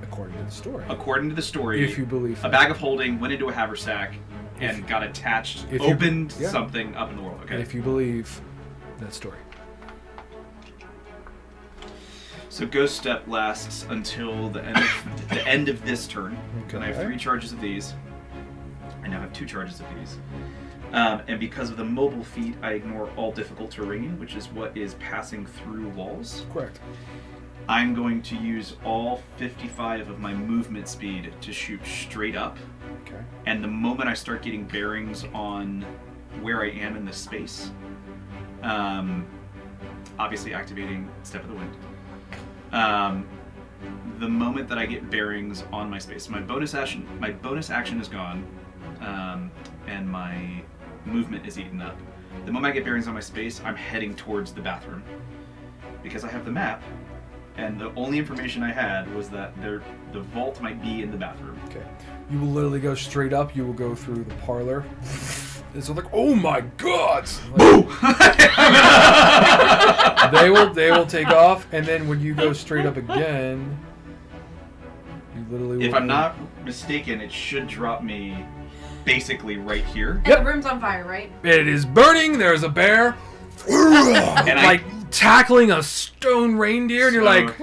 according to the story. According to the story, If you believe a that. bag of holding went into a haversack and got attached, if you- opened yeah. something up in the world. Okay. If you believe that story. So Ghost Step lasts until the end of this turn. And I have Okay. 3 charges of these. I now have 2 charges of these. And because of the mobile feat, I ignore all difficult terrain, which is what is passing through walls. Correct. I'm going to use all 55 of my movement speed to shoot straight up. Okay. And the moment I start getting bearings on where I am in this space, obviously activating Step of the Wind. The moment that I get bearings on my space, my bonus action is gone, and my movement is eaten up. The moment I get bearings on my space, I'm heading towards the bathroom because I have the map, and the only information I had was that the vault might be in the bathroom. Okay. You will literally go straight up. You will go through the parlor. It's like, oh my god! Like, they will take off, and then when you go straight up again, you literally. If will I'm not mistaken, it should drop me basically right here. And the room's on fire, right? It is burning. There's a bear, And like tackling a stone reindeer, and you're like,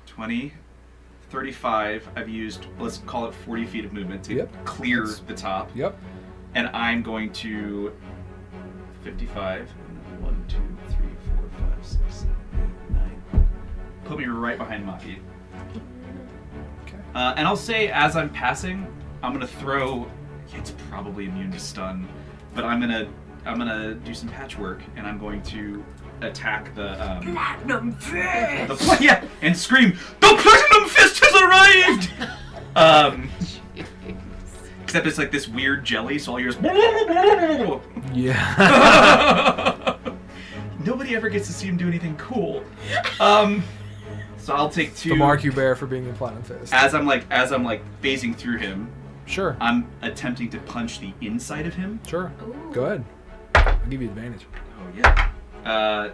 20, 35. I've used, let's call it 40 feet of movement to Yep. clear the top. yep. And I'm going to 55. 1, 2, 3, 4, 5, 6, 7, 8, 9. Put me right behind Maki. Okay. And I'll say as I'm passing, I'm gonna throw. It's probably immune to stun, but I'm gonna do some patchwork, and I'm going to attack the Platinum Fist! yeah, and scream, "The Platinum Fist has arrived!" Except it's like this weird jelly, so all you hear is. Yeah. Nobody ever gets to see him do anything cool. So I'll take 2. To mark you bear for being the platinum fist. As I'm phasing through him, Sure. I'm attempting to punch the inside of him. Sure. Ooh. Go ahead. I'll give you advantage. Oh yeah.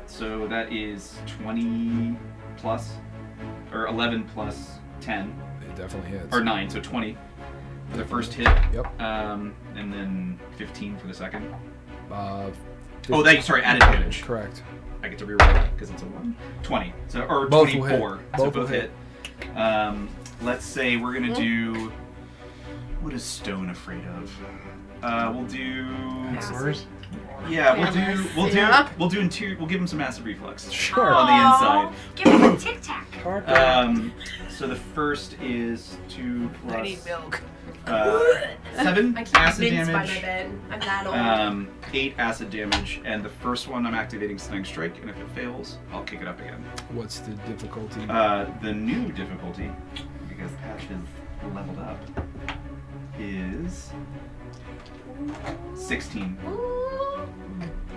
So that is 20 plus, or 11 plus 10, It definitely hits. or 9, so 20 for the first hit. Yep. And then 15 for the second. Uh, Sorry, added damage. Correct. I get to reroll that because it's a 1. 20. So, or Both will 24. hit. So Both will both hit. Let's say we're gonna do. What is Stone afraid of? We'll do. Yours? Yeah, Yeah. we'll give him some acid reflux Sure. on the Aw, inside. Give him a tic tac. So the first is 2 plus I need milk. 7 I keep acid minced by my damage. bed. I'm that old. 8 acid damage, and the first one I'm activating Stunning Strike, and if it fails, I'll kick it up again. What's the difficulty? The new difficulty, because Patch is leveled up, is 16. Ooh.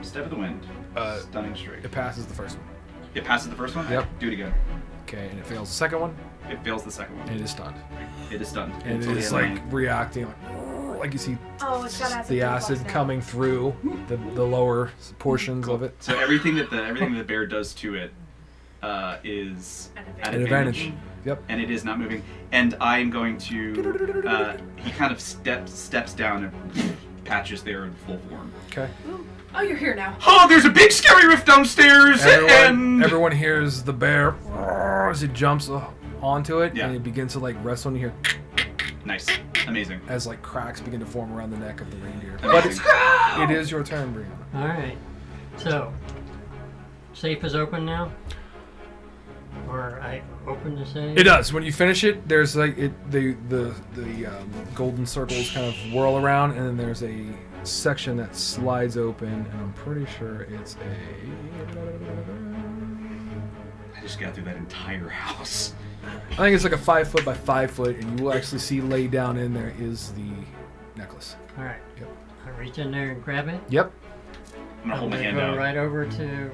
Step of the Wind. Stunning Strike. It passes the first one. It passes the first one? Yep. Do it again. Okay, and it fails the second one, It fails the second one. and it is stunned. It is stunned. And Until it the is end. like reacting, like you see Oh, it's got acid. the reflux acid now. coming through the lower portions of it. So everything that the bear does to it is at An advantage. Yep. and it is not moving. And I am going to. He kind of steps down and Patches there in full form. Okay. Oh, you're here now. Oh, there's a big scary rift downstairs, and Everyone hears the bear as it jumps onto it, Yeah. and it begins to like wrestle, and you hear nice, amazing. as like cracks begin to form around the neck of the reindeer. Amazing. It is your turn, Brianna. Alright. So, safe is open now? Or I open the safe? It does. When you finish it, there's like the golden circles kind of whirl around, and then there's a section that slides open, and I'm pretty sure it's I just got through that entire house. I think it's like a 5 foot by 5 foot, and you will actually see laid down in there is the necklace. Alright. Yep. I reach in there and grab it. Yep. I'm gonna hold my hand go out. right over to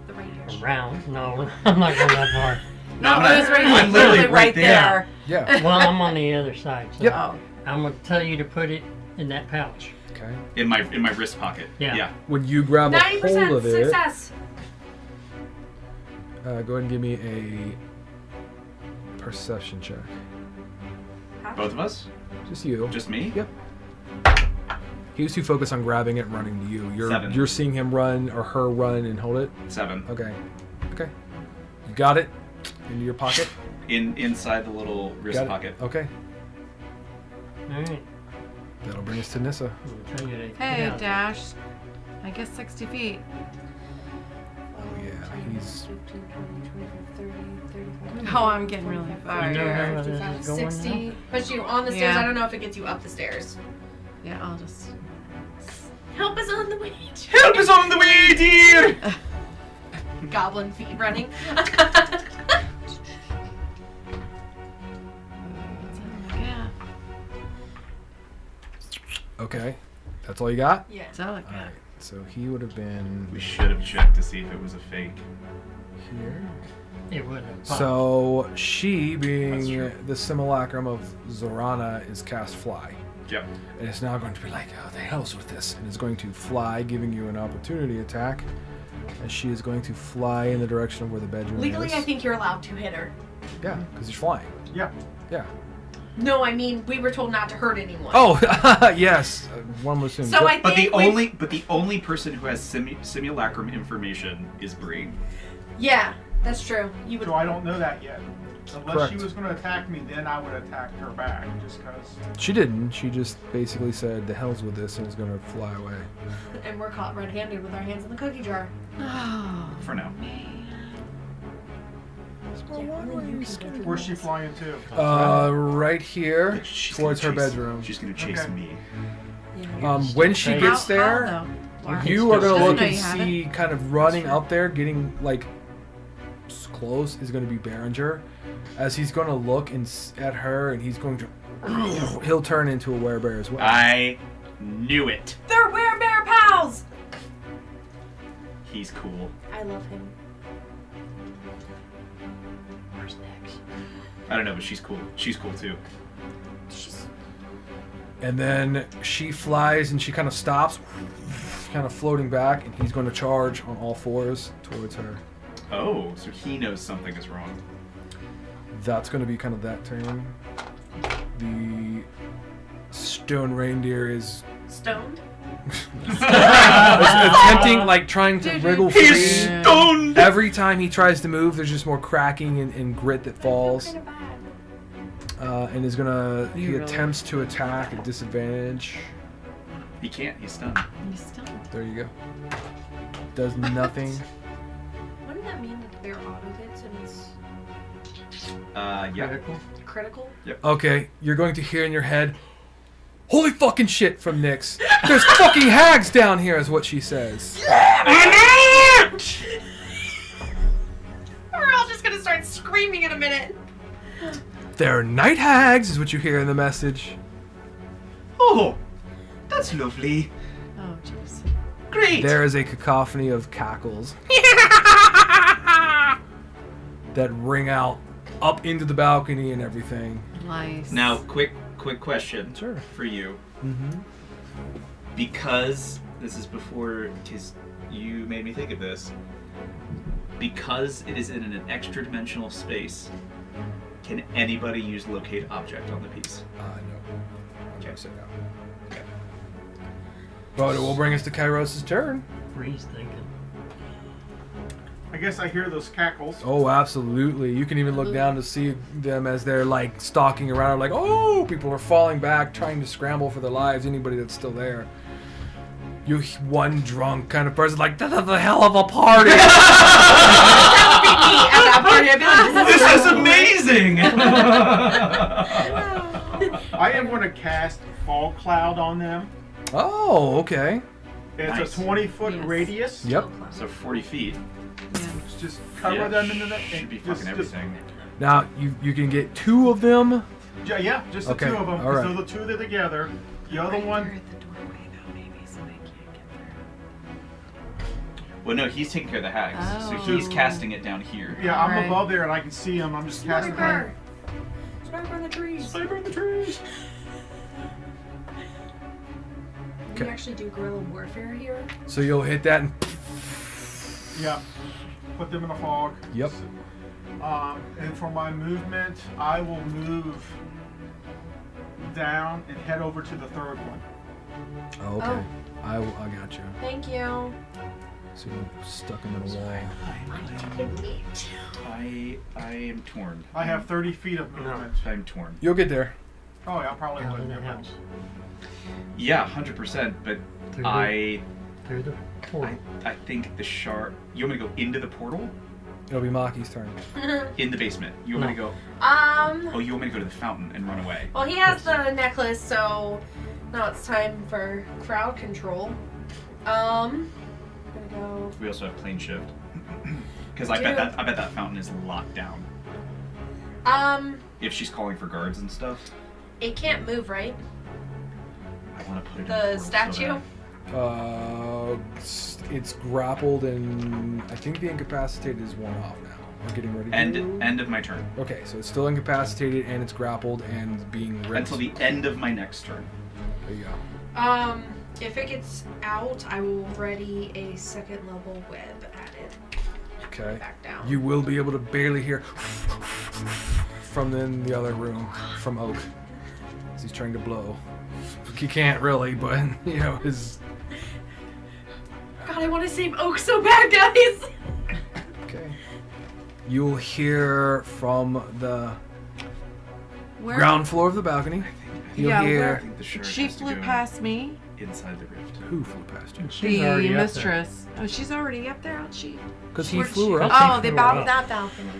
The reindeers. around. No, I'm not going that far. No, I'm it was right, I'm literally literally right there. Yeah. Well, I'm on the other side. So Yep. Oh. I'm gonna tell you to put it in that pouch. Okay. In my wrist pocket. Yeah. When you grab a 90% hold of it, success. go ahead and give me a perception check. Both of us? Just you. Just me? Yep. He was too focused on grabbing it and running to you. You're 7. you're seeing him run or her run and hold it. 7. Okay. Okay. You got it into your pocket. Inside the little wrist Got it. pocket. Okay. All right. That'll bring us to Nissa. I'll tell you to Hey, get out. Dash. I guess 60 feet. Yeah, he's. 15, 20, 25, 30, 35. Oh, I'm getting really far. You know here. how this 55, is going 60. Puts you on the stairs. Yeah. I don't know if it gets you up the stairs. Yeah, I'll just. Help us on the way. Help is on the way, dear! Goblin feet running. Yeah. Okay. That's all you got? Yeah. That's all I got. Alright. So he would have been We should have checked to see if it was a fake. here. It wouldn't have popped. So she, That's being true. the simulacrum of Zorana, is cast fly. Yep. And it's now going to be like, oh, the hell's with this? And it's going to fly, giving you an opportunity attack. And she is going to fly in the direction of where the bedroom Legally, is. I think you're allowed to hit her. Yeah, because you're flying. Yeah. Yeah. No, I mean, we were told not to hurt anyone. Oh, yes. One would assume. So I But the think only person who has simulacrum information is Bree. Yeah, that's true. You would. So I don't know that yet. Unless Correct. she was going to attack me, then I would attack her back, just because. She didn't. She just basically said, the hell's with this, and is going to fly away. And we're caught red-handed with our hands in the cookie jar. Oh, For now. Where's she flying to? Right here, She's towards her gonna chase- bedroom. She's gonna chase Okay. me. When she How- gets there, How, though? Why? you are going to Doesn't look know and you have see, kind of running up there, getting like close, is going to be Behringer. As he's going to look at her, and he's going to, he'll turn into a werebear as well. I knew it. They're werebear pals! He's cool. I love him. Where's next? I don't know, but she's cool. She's cool too. And then she flies, and she kind of stops, kind of floating back, and he's going to charge on all fours towards her. Oh, so he knows something is wrong. That's going to be kind of that turn. The stone reindeer is Stoned? attempting, like, trying to wriggle free. He's stoned! Every time he tries to move, there's just more cracking and grit that falls. Kind of bad. And is gonna. He You really- attempts to attack at disadvantage. He can't, he's stunned. You still. There you go. Does nothing. Wouldn't that mean that they're auto hits and it's Yeah. Critical. critical? Okay, you're going to hear in your head, "Holy fucking shit!" from Nyx. There's fucking hags down here, is what she says. We're all just gonna start screaming in a minute. They're night hags, is what you hear in the message. Oh, that's lovely. Oh, jeez. Great. There is a cacophony of cackles that ring out up into the balcony and everything. Nice. Now, quick question Sure. for you. Mm-hmm. Because this is before, because you made me think of this. Because it is in an extra dimensional space, can anybody use locate object on the piece? No. I'm Okay. gonna say no. Okay. But it will bring us to Kairos' turn. Bree's thinking. I guess I hear those cackles. Oh, absolutely. You can even look down to see them as they're like stalking around, like, oh, people are falling back, trying to scramble for their lives. Anybody that's still there. You one drunk kind of person, like, this is a hell of a party. At that party, I'd be like, This is amazing! I am going to cast Fog Cloud on them. Oh, okay. It's Nice. a 20-foot Yes. radius. Yep. So 40 feet. Yeah. Just cover Yeah, them into the. should be just- fucking just- everything. Now you can get 2 of them. Yeah, just the Okay, 2 of them. all Because right. they're the 2 that are together. The other Right one. here at the doorway, though, maybe, so they can't get Well, no, he's taking care of the hags, so Oh. he's casting it down here. Yeah, I'm Right. above there and I can see him. I'm just casting Sniper! him. Sniper in the trees. Sniper in the trees. We actually do guerrilla warfare here. So you'll hit that and Yeah. Put them in a fog. yep. And for my movement, I will move down and head over to the third one. Oh, okay. I got you. Thank you. So you're stuck in the wall. I am torn. I have 30 feet of movement. I'm torn. You'll get there. Oh yeah, probably Out would. in the Yeah. house. Yeah, 100%. But Through through the portal. I think the shard. You want me to go into the portal? It'll be Maki's turn. In the basement. You want me to go? Um. Oh, you want me to go to the fountain and run away? Well, he has the necklace, so now it's time for crowd control. I'm gonna go. We also have plane shift. Because I bet Dude. that fountain is locked down. If she's calling for guards and stuff, It can't move, right? I want to put it in The portal statue. It's grappled and I think the incapacitated is one off now. We're getting ready to End of my turn. Okay, so it's still incapacitated and it's grappled and being ripped. Until the end of my next turn. There you go. If it gets out, I will ready a second level web at it. Okay. Back down. You will be able to barely hear from in the other room from Oak as he's trying to blow. He can't really, but you know his. God, I want to save Oak so bad, guys. Okay. You'll hear from the Where? ground floor of the balcony. You'll Yeah, I hear think the shard She has to flew go past me. inside the rift. who flew past you She's The already up there. mistress. Oh, she's already up there, aren't she? because he Where'd flew she her go? up. Oh, She they flew bought her up. that balcony.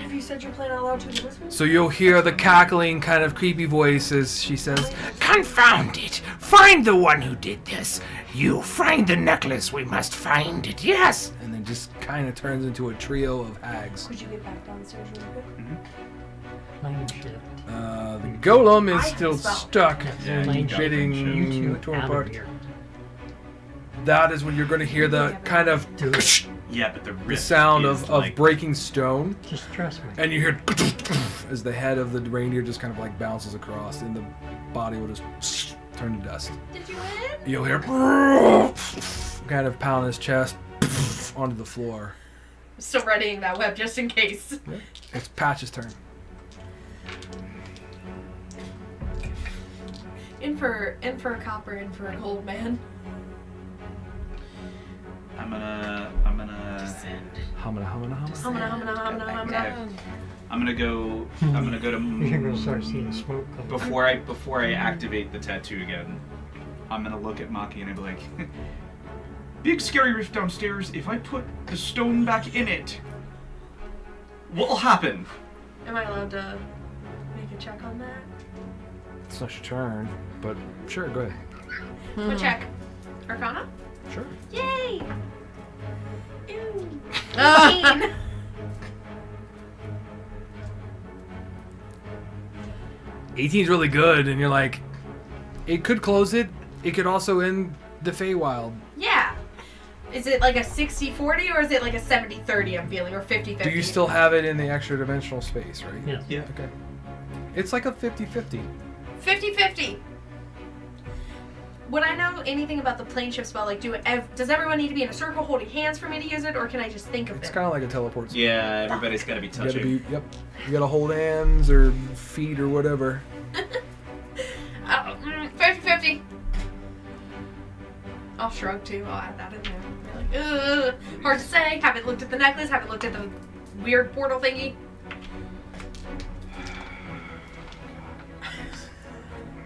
Have you said you're playing out loud to the listeners? So you'll hear the cackling, kind of creepy voice as she says, Confound it! Find the one who did this! You find the necklace, we must find it, yes! and then just kind of turns into a trio of hags. Could you get back downstairs real quick? Plane shift. The golem I is have still spell. stuck Yeah, and you got bidding You two torn out apart. of here. That is when you're going to hear the kind of Do it. Yeah, but the the rift sound is of like, breaking stone, Just trust me. and you hear as the head of the reindeer just kind of like bounces across, and the body will just turn to dust. Did you win? You'll hear kind of pound his chest onto the floor. Still readying that web just in case. It's Patch's turn. In for a copper, in for a gold, man. I'm gonna go to You're gonna start seeing smoke coming. before I activate the tattoo again. I'm gonna look at Maki and I'll be like, big scary rift downstairs. If I put the stone back in it, what'll happen? Am I allowed to make a check on that? It's not your turn, but sure, go ahead. What check? Arcana? Sure. Yay! Ew. Ah. 18. '18's really good, and you're like, it could close it. It could also end the Feywild. Yeah. Is it like a 60-40 or is it like a 70-30 I'm feeling, or 50-50? Do you still have it in the extra dimensional space, right? Yes. Yeah. Okay. It's like a 50-50. 50-50. Would I know anything about the plane shift spell? Like, does everyone need to be in a circle holding hands for me to use it, or can I just think of It's it? kind of like a teleport. Yeah, everybody's gotta be You gotta touching. be, yep. You gotta hold hands or feet or whatever. 50-50. I'll shrug too. I'll add that in there. Be like, ugh. Hard to say. Haven't looked at the necklace. Haven't looked at the weird portal thingy.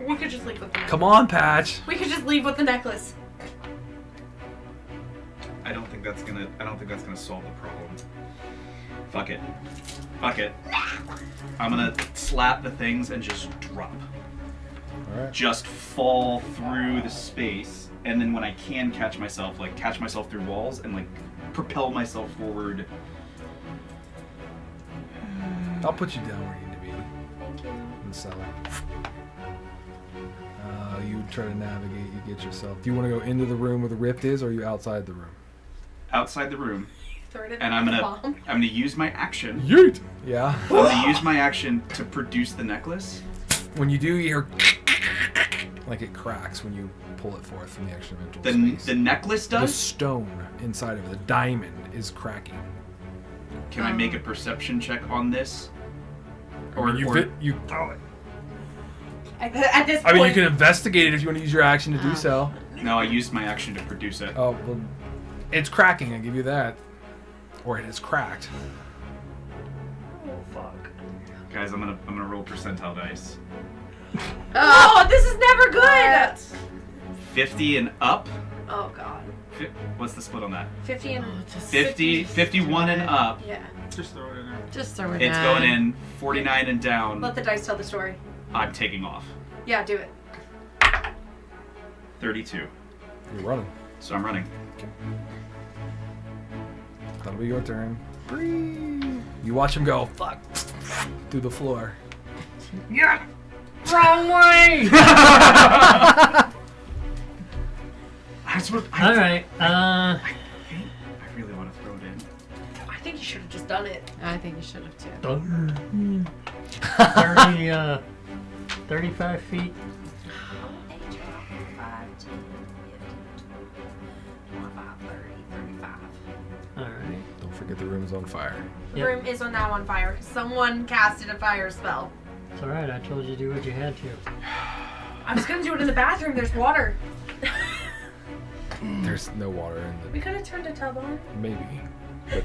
We could just leave with the necklace. Come on, Patch. We could just leave with the necklace. I don't think that's gonna solve the problem. Fuck it. I'm gonna slap the things and just drop. All right. Just fall through the space, and then when I can catch myself through walls and like propel myself forward. I'll put you down where you need to be Thank you. in the cellar. You try to navigate. You get yourself. Do you want to go into the room where the rift is, or are you outside the room? outside the room, Throw it in and the I'm bomb. gonna use my action. Yeet. Yeah. I'm gonna use my action to produce the necklace. When you do, you hear like it cracks when you pull it forth from the extra mental space. The necklace The does. stone inside of it, the diamond, is cracking. Can I make a perception check on this? Or you. At this point, I mean, you can investigate it if you want to use your action to do so. No, I used my action to produce it. Oh, well, it's cracking. I give you that. Or it is cracked. Oh fuck! Guys, I'm gonna roll percentile dice. Oh, this is never good. 50 and up. Oh god. What's the split on that? 50 and 51 and up. Yeah. Just throw it in there. Just throw it It's in. going in. 49 and down. Let the dice tell the story. I'm taking off. Yeah, do it. 32. You're running. So I'm running. That'll be your turn. Breathe. You watch him go, fuck, through the floor. Yeah. Wrong way. All right. I really want to throw it in. I think you should have just done it. I think you should have too. 35 feet. 5, 10, 15, 25, 30, 35. All right. Don't forget the room's on fire. The Yep. room is now on fire because someone casted a fire spell. It's all right. I told you to do what you had to. I was gonna do it in the bathroom. There's water. There's no water in We could have turned a tub on. the... Maybe. But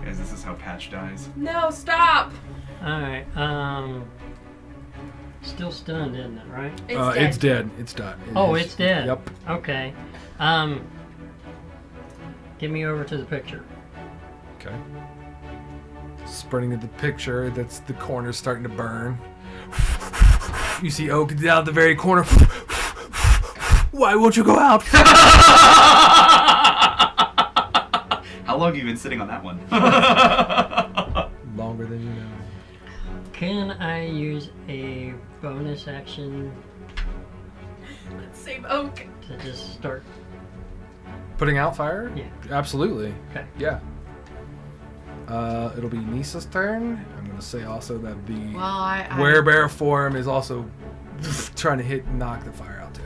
Guys, this is how Patch dies. No, stop. All right. Still stunned, isn't it? Right? It's dead. it's dead. It's done. Oh, is- it's dead. Yep. Okay. Get me over to the picture. Okay. Sprinting to the picture, that's the corner starting to burn. You see Oak down at the very corner. Why won't you go out? How long have you been sitting on that one? Longer than you know. Can I use a bonus action Let's save Oak. to just start? Putting out fire? Yeah. Absolutely. Okay. Yeah. It'll be Nisa's turn. I'm gonna say also that the Well, I werebear form is also trying to knock the fire out too.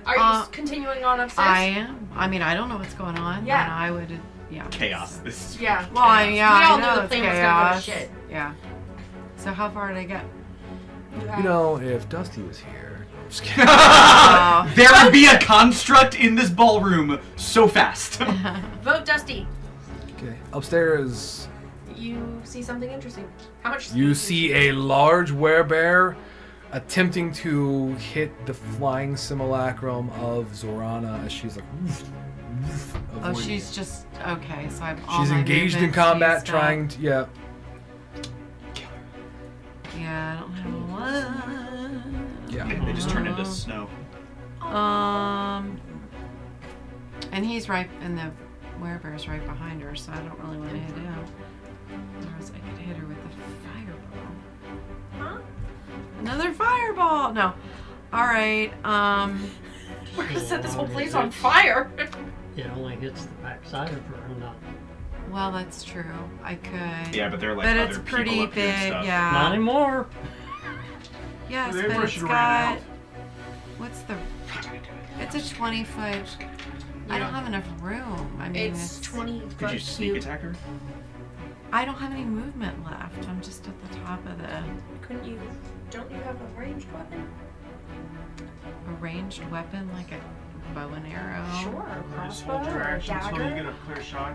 Are you continuing on upstairs? I am. I mean, I don't know what's going on. Yeah. And I would. Yeah. Chaos. This is Yeah. Well, I, yeah. We all I knew know the it's plane was gonna go to chaos. shit. Yeah. So how far did I get? You know, if Dusty was here, I'm just kidding. There would be a construct in this ballroom so fast. Vote Dusty. Okay, upstairs You see something interesting. How much? you speed see a large werebear attempting to hit the flying simulacrum of Zorana as she's like. Oh, avoiding she's it. just okay. So I'm. all She's my engaged in movements combat, used up. trying to. Yeah. Yeah, I don't have a lot. Yeah. They just turned into snow. And he's right, and the werebear's right behind her, so I don't really want to hit him. Otherwise, I could hit her with a fireball. Huh? Another fireball! No. All right. We're gonna set this whole place on fire. It only hits the back side of her, not Well, that's true. I could. Yeah, but they're like But other it's people pretty up here and big. stuff. Yeah. not anymore. Yes, They but rushed it's it around got. What's the? It's a 20-foot. I don't have enough room. I mean, It's 20 Could foot you sneak cube. attack her? I don't have any movement left. I'm just at the top of the Couldn't you? Don't you have a ranged weapon? a ranged weapon, like a bow and arrow. Sure. Or just Crossbow hold your or a action until you get dagger. a clear shot.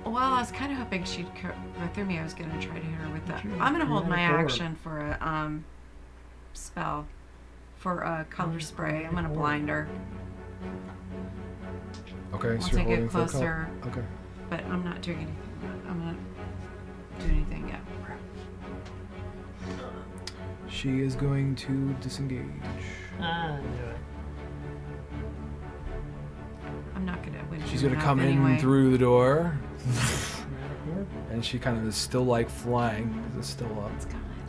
Well, I was kind of hoping she'd go through me. I was gonna try to hit her with that. Sure. I'm gonna hold my Yeah, forward. action for a spell, for a color spray. I'm gonna blind her. Okay, Once so you're I get holding for a closer, couple. Okay. but I'm not doing anything. I'm not doing anything yet. She is going to disengage. I knew it. I'm not gonna win. She's gonna come in through the door, and she kind of is still like flying because it's still up.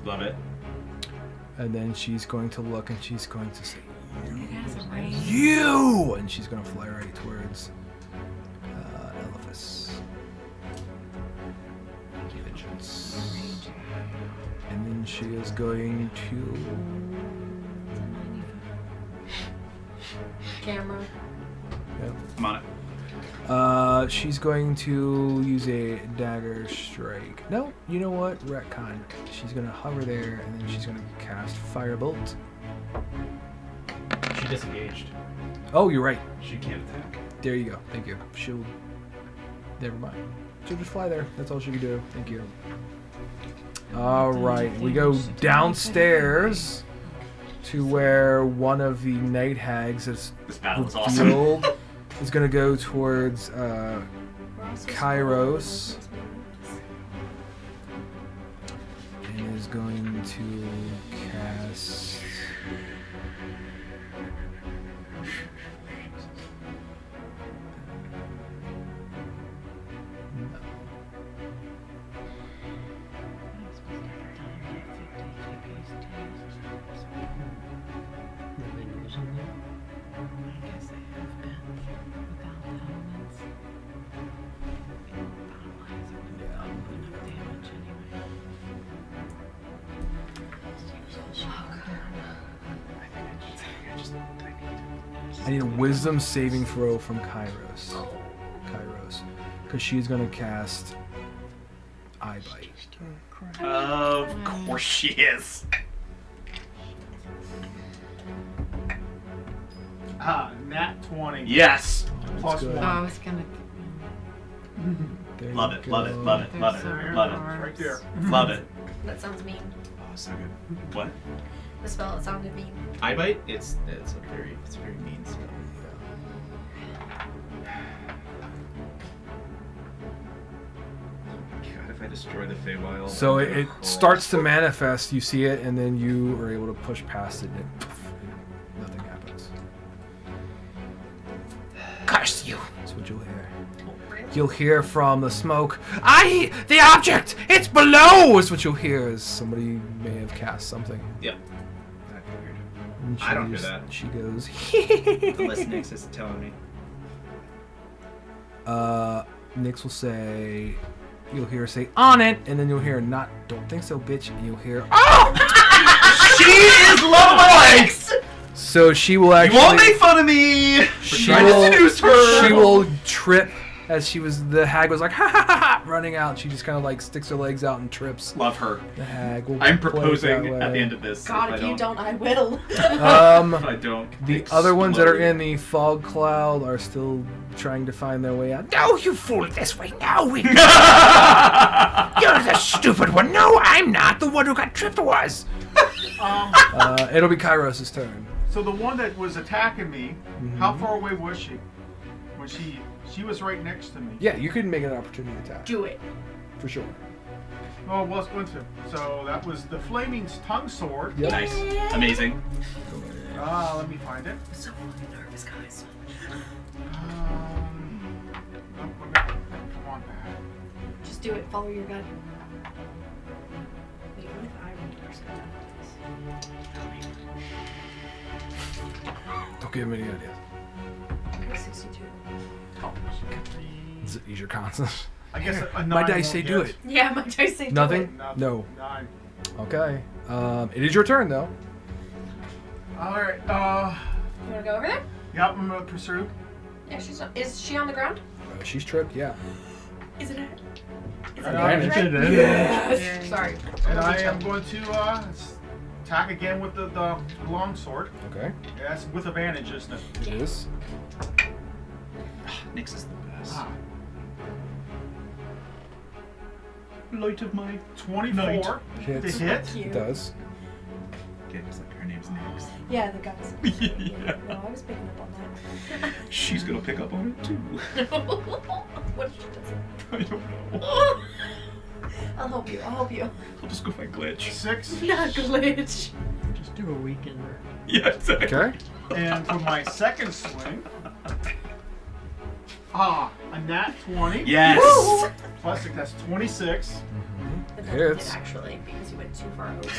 Love it. And then she's going to look and she's going to say, You! And she's gonna fly right towards Elephas. Vengeance. And then she is going to. Camera. Yep. I'm on it. She's going to use a dagger strike. No, you know what? Retcon. She's gonna hover there, and then she's gonna cast Firebolt. She disengaged. Oh, you're right. She can't attack. There you go. Thank you. She'll. Never mind. She'll just fly there. That's all she can do. Thank you. All right, we go downstairs to where one of the night hags is This battle is awesome. revealed is gonna go towards Kairos. And is going to cast. They've been using them. I need a wisdom saving throw from Kairos. Kairos. Because she's going to cast Eye Bite. Of course she is. Nat 20. Yes. Plus good. Oh, 1. I was gonna. There Love you it, love it, go. love it, love it, There's love some it. Right there. Love it. That sounds mean. Oh, so good. What? The spell, it sounded mean. Eye bite? It's a very mean spell. God, if I destroy the Feywild. So I'm it gonna cry. starts to manifest. You see it, and then you are able to push past it, and nothing happens. Curse you. That's what you'll hear. Oh, really? You'll hear from the smoke. The object! It's below! Is what you'll hear as somebody may have cast something. Yep. I figured. And I don't hear she's- that. She goes. Unless Nyx is telling me. Nyx will say. You'll hear her say on it, and then you'll hear not. Don't think so, bitch. And you'll hear. Oh! She is love So she will You actually. won't make fun of me for She trying will, to seduce her. she will trip as the hag was like, ha ha ha ha, running out. She just kind of like sticks her legs out and trips. Love her. The hag will I'm play proposing that at the way. end of this. God, if you don't, I will. If I don't. The other ones that are in the fog cloud are still trying to find their way out. No, you fool, this way. No, we. You're the stupid one. No, I'm not. The one who got tripped was. It'll be Kairos' turn. So the one that was attacking me, how far away was she? When she was right next to me. Yeah, you can make an opportunity attack. Do it. For sure. Oh, well, it's going to. So that was the Flaming Tongue Sword. Yep. Nice. Amazing. Let me find it. I'm so fucking nervous, guys. Come on back. Just do it. Follow your gut. Wait, what if I roll percent? Don't give him any ideas. Okay, 62. Is it your constant? I guess a 9 My dice won't say get. do it. Yeah, my dice say do Nothing? it. Nothing. No. 9. Okay. It is your turn though. Alright, You wanna go over there? yep, I'm gonna pursue. Yeah, is she on the ground? She's tripped, yeah. Is it her? Is it Advantage. her? Yes. Sorry. And I am going to attack again with the long sword. Okay. Yeah, that's with advantage, isn't it? It is. Nyx is the best. Ah, Light of my 24 Hits. to hit. It does. Okay, it's like her name's Nyx. Yeah, the guys. Yeah. No, I was picking up on that. She's gonna pick up on it too. What if she doesn't? I don't know. I'll help you. I'll help you. I'll just go find Glitch. 6. Not glitch. Just do a weekender. Yeah, exactly. Okay. And for my second swing, a nat 20. Yes. Plus, that's 26. It Hits. actually, because you went too far over.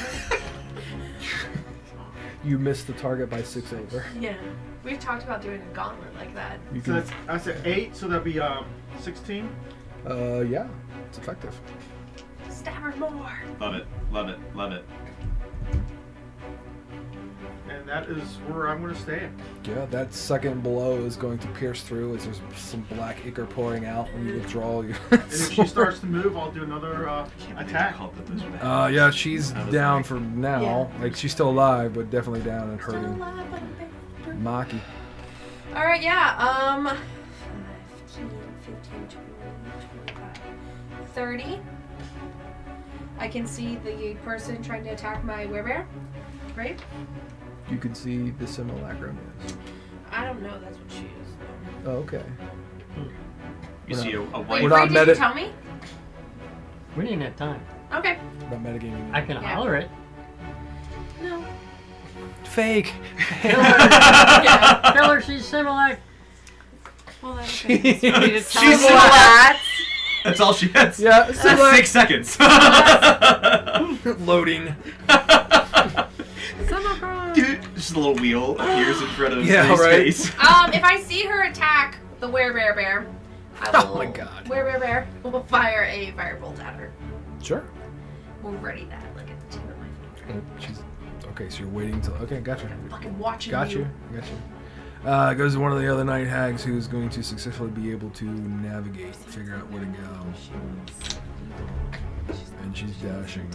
You missed the target by 6 over. Yeah. We've talked about doing a gauntlet like that. You So can, that's, I said 8, so that'd be 16. yeah, it's effective. Stab her more. Love it. Love it. Love it. And that is where I'm going to stay. Yeah, that second blow is going to pierce through as there's some black ichor pouring out when you withdraw your And if she starts to move, I'll do another attack. yeah, she's I was down like- for now. Yeah. Like, she's still alive, but definitely down and Still hurting. alive, but a bit- Maki. All right, yeah. 15, 15, 20, 25, 30. I can see the person trying to attack my werebear, right? You can see the simulacrum is. I don't know. That's what she is. Oh, okay. You see a Wait, white. We're not Ray, did you meta- tell me? We didn't have time. Okay. Not metagaming. I can Yeah. holler it. No. Fake. Yeah. Tell her she's Similac. Well, that's okay. It's for me to tell She's her. What? That's all she has. Yeah, That's Similac. 6 seconds. Loading. Summercross. Dude, just a little wheel appears in front of Yeah, Ray's right. face. If I see her attack the werebear, I will. Oh my God. Werebear will fire a firebolt at her. Sure. We'll ready that like at the tip of my finger. She's okay. So you're waiting till. Okay, gotcha. Fucking watching Got you. Got you. It goes to one of the other night hags who's going to successfully be able to navigate, figure out where to go. And she's dashing.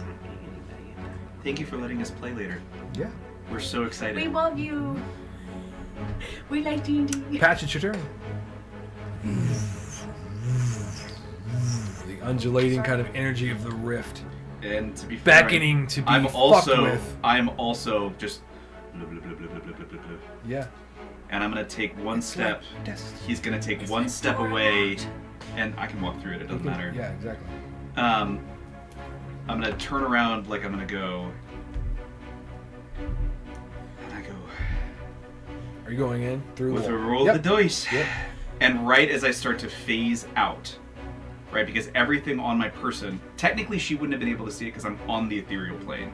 Thank you for letting us play later. Yeah. We're so excited. We love you. We like D&D. Patch, it's your turn. The undulating kind of energy of the rift. And to be fair, Beckoning to be I'm fucked also with. I'm also just blah, blah, blah, blah, blah, blah, blah, blah, blah. Yeah. And I'm gonna take one step. He's gonna take one step away, and I can walk through it. It doesn't matter. Yeah, exactly. I'm gonna turn around like I'm gonna go. And I go Are you going in through with the a roll Yep. of the dice. Yep. And right as I start to phase out, right, because everything on my person, technically she wouldn't have been able to see it because I'm on the ethereal plane.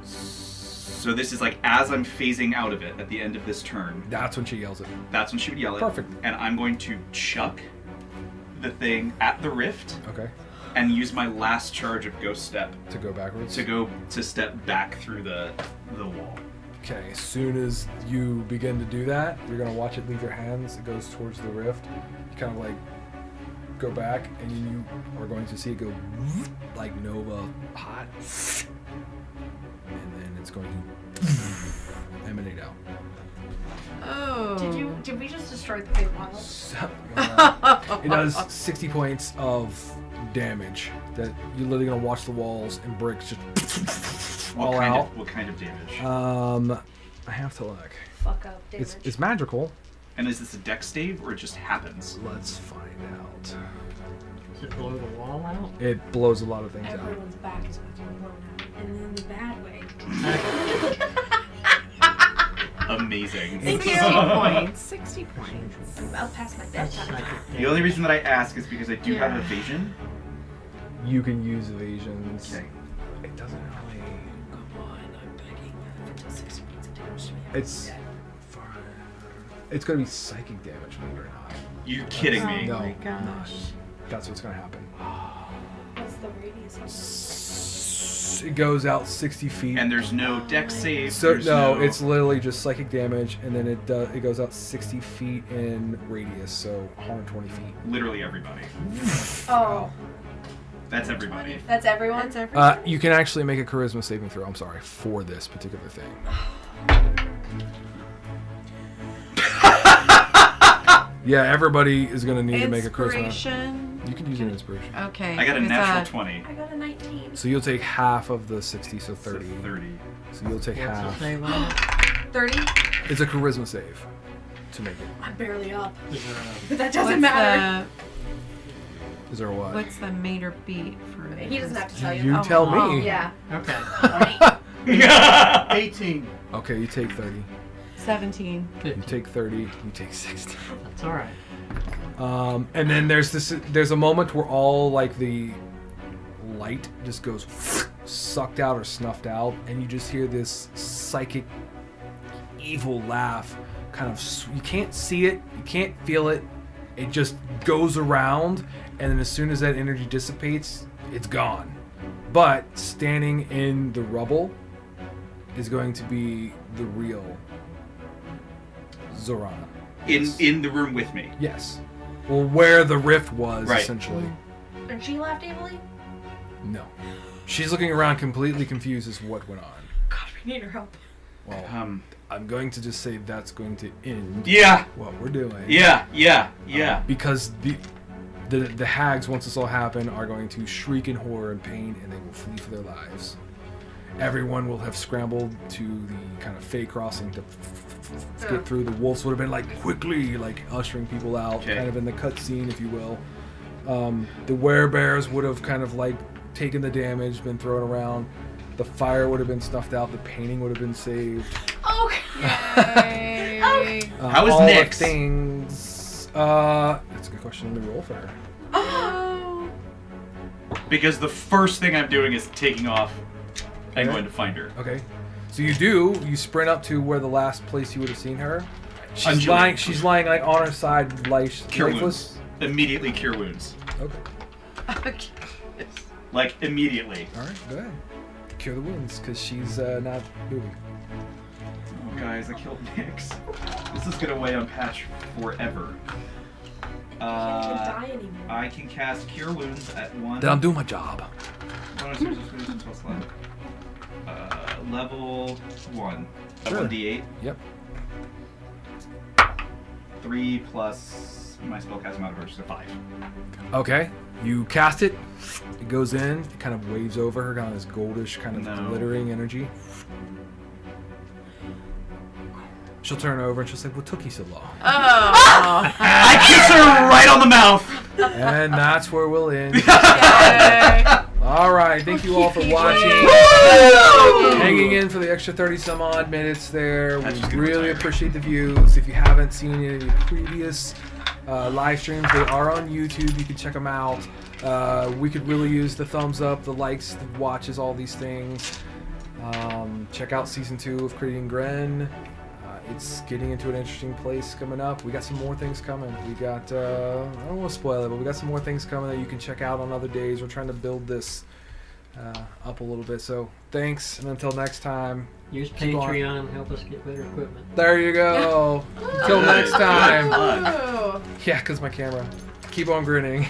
So this is like as I'm phasing out of it at the end of this turn, That's when she yells it. that's when she would yell it. Perfect. And I'm going to chuck the thing at the rift Okay. and use my last charge of Ghost Step To go backwards. to step back through the wall. Okay, as soon as you begin to do that, you're gonna watch it leave your hands. It goes towards the rift. You kind of like go back, and you are going to see it go like Nova hot, and then it's going to emanate out. Oh. Did we just destroy the big wall? So, it does 60 points of damage. That you're literally gonna watch the walls and bricks just What all kind out. of what kind of damage? I have to look. Fuck up damage. It's magical. And is this a dex save or it just happens? Let's find out. Does it blow the wall out? It blows a lot of things out. Everyone's back is about to be blown out. And in the bad way. Amazing. 60 points. 60 points. I'm about past my That's bedtime. psychic The only reason that I ask is because I do have Yeah. evasion. You can use evasions. Okay. It doesn't really. Come on, I'm begging. Until 60 points of damage to me. It's. It's gonna be psychic damage, believe it or not. You kidding Oh me? No, my gosh. That's what's gonna happen. What's the radius of It goes out 60 feet. And there's no dex save. So there's no, it's literally just psychic damage, and then it goes out 60 feet in radius, so 120 feet. literally everybody. Oh, That's everybody. that's everyone? That's everything. You can actually make a charisma saving throw. I'm sorry for this particular thing. Yeah, everybody is gonna need to make a charisma. Inspiration. You can use an inspiration. Okay. I got a is natural that- 20. I got a 19. So you'll take half of the 60, so So 30. 30. So you'll take What's the half. save on it? 30? It's a charisma save to make it. I'm barely up. Is there But that What's doesn't matter. Is there a what? What's the meter beat for it? He doesn't have to tell you. You Oh, tell oh. me. Yeah. a... Okay. 18. Okay, you take 30. 17. You take 30. You take 60. That's alright. And then there's a moment where all like the light just goes sucked out or snuffed out, and you just hear this psychic evil laugh. Kind of, you can't see it, you can't feel it. It just goes around, and then as soon as that energy dissipates, it's gone. But standing in the rubble is going to be the real Zorana. In the room with me. Yes. Well, where the rift was, Right. essentially. And she left evilly? No. She's looking around completely confused as to what went on. God, we need her help. Well, Um. I'm going to just say that's going to end Yeah. what we're doing. Yeah. Because the hags, once this all happened, are going to shriek in horror and pain, and they will flee for their lives. Everyone will have scrambled to the kind of Fey crossing to get through. The wolves would have been like quickly, like ushering people out, Okay. kind of in the cutscene, if you will. The werebears would have kind of like taken the damage, been thrown around. The fire would have been snuffed out. The painting would have been saved. Okay. How is all the Nyx? things. That's a good question to roll for her. Oh. Because the first thing I'm doing is taking off and going to find her. Okay. So you sprint up to where the last place you would have seen her. Undulating. She's lying like on her side, Cure lifeless. wounds. Immediately cure wounds. Okay. Like, immediately. Alright, go ahead. Cure the wounds, because she's not moving. Oh, guys, I killed Nyx. This is gonna weigh on Patch forever. Can't die anymore. I can cast Cure Wounds at 1. Then I'm doing my job. Level 1. Sure. 1d8. Yep. 3 plus my spellcasting modifier, so 5. Okay. You cast it. It goes in. It kind of waves over her, kind of this goldish, kind of No. glittering energy. She'll turn over and she'll say, "What took you so long?" Oh. I kiss her right on the mouth! And that's where we'll end. Yay. All right. Thank you all for watching. Hanging in for the extra 30 some odd minutes there. That's just We gonna really retire. appreciate the views. If you haven't seen any of the previous live streams, they are on YouTube. You can check them out. We could really use the thumbs up, the likes, the watches, all these things. Check out season 2 of Creating Grin. It's getting into an interesting place coming up. We got some more things coming. We got, I don't want to spoil it, but we got some more things coming that you can check out on other days. We're trying to build this up a little bit. So thanks, and until next time. Use Keep on. Patreon and help us get better equipment. There you go. Until next time. Oh. Yeah, because my camera. Keep on grinning.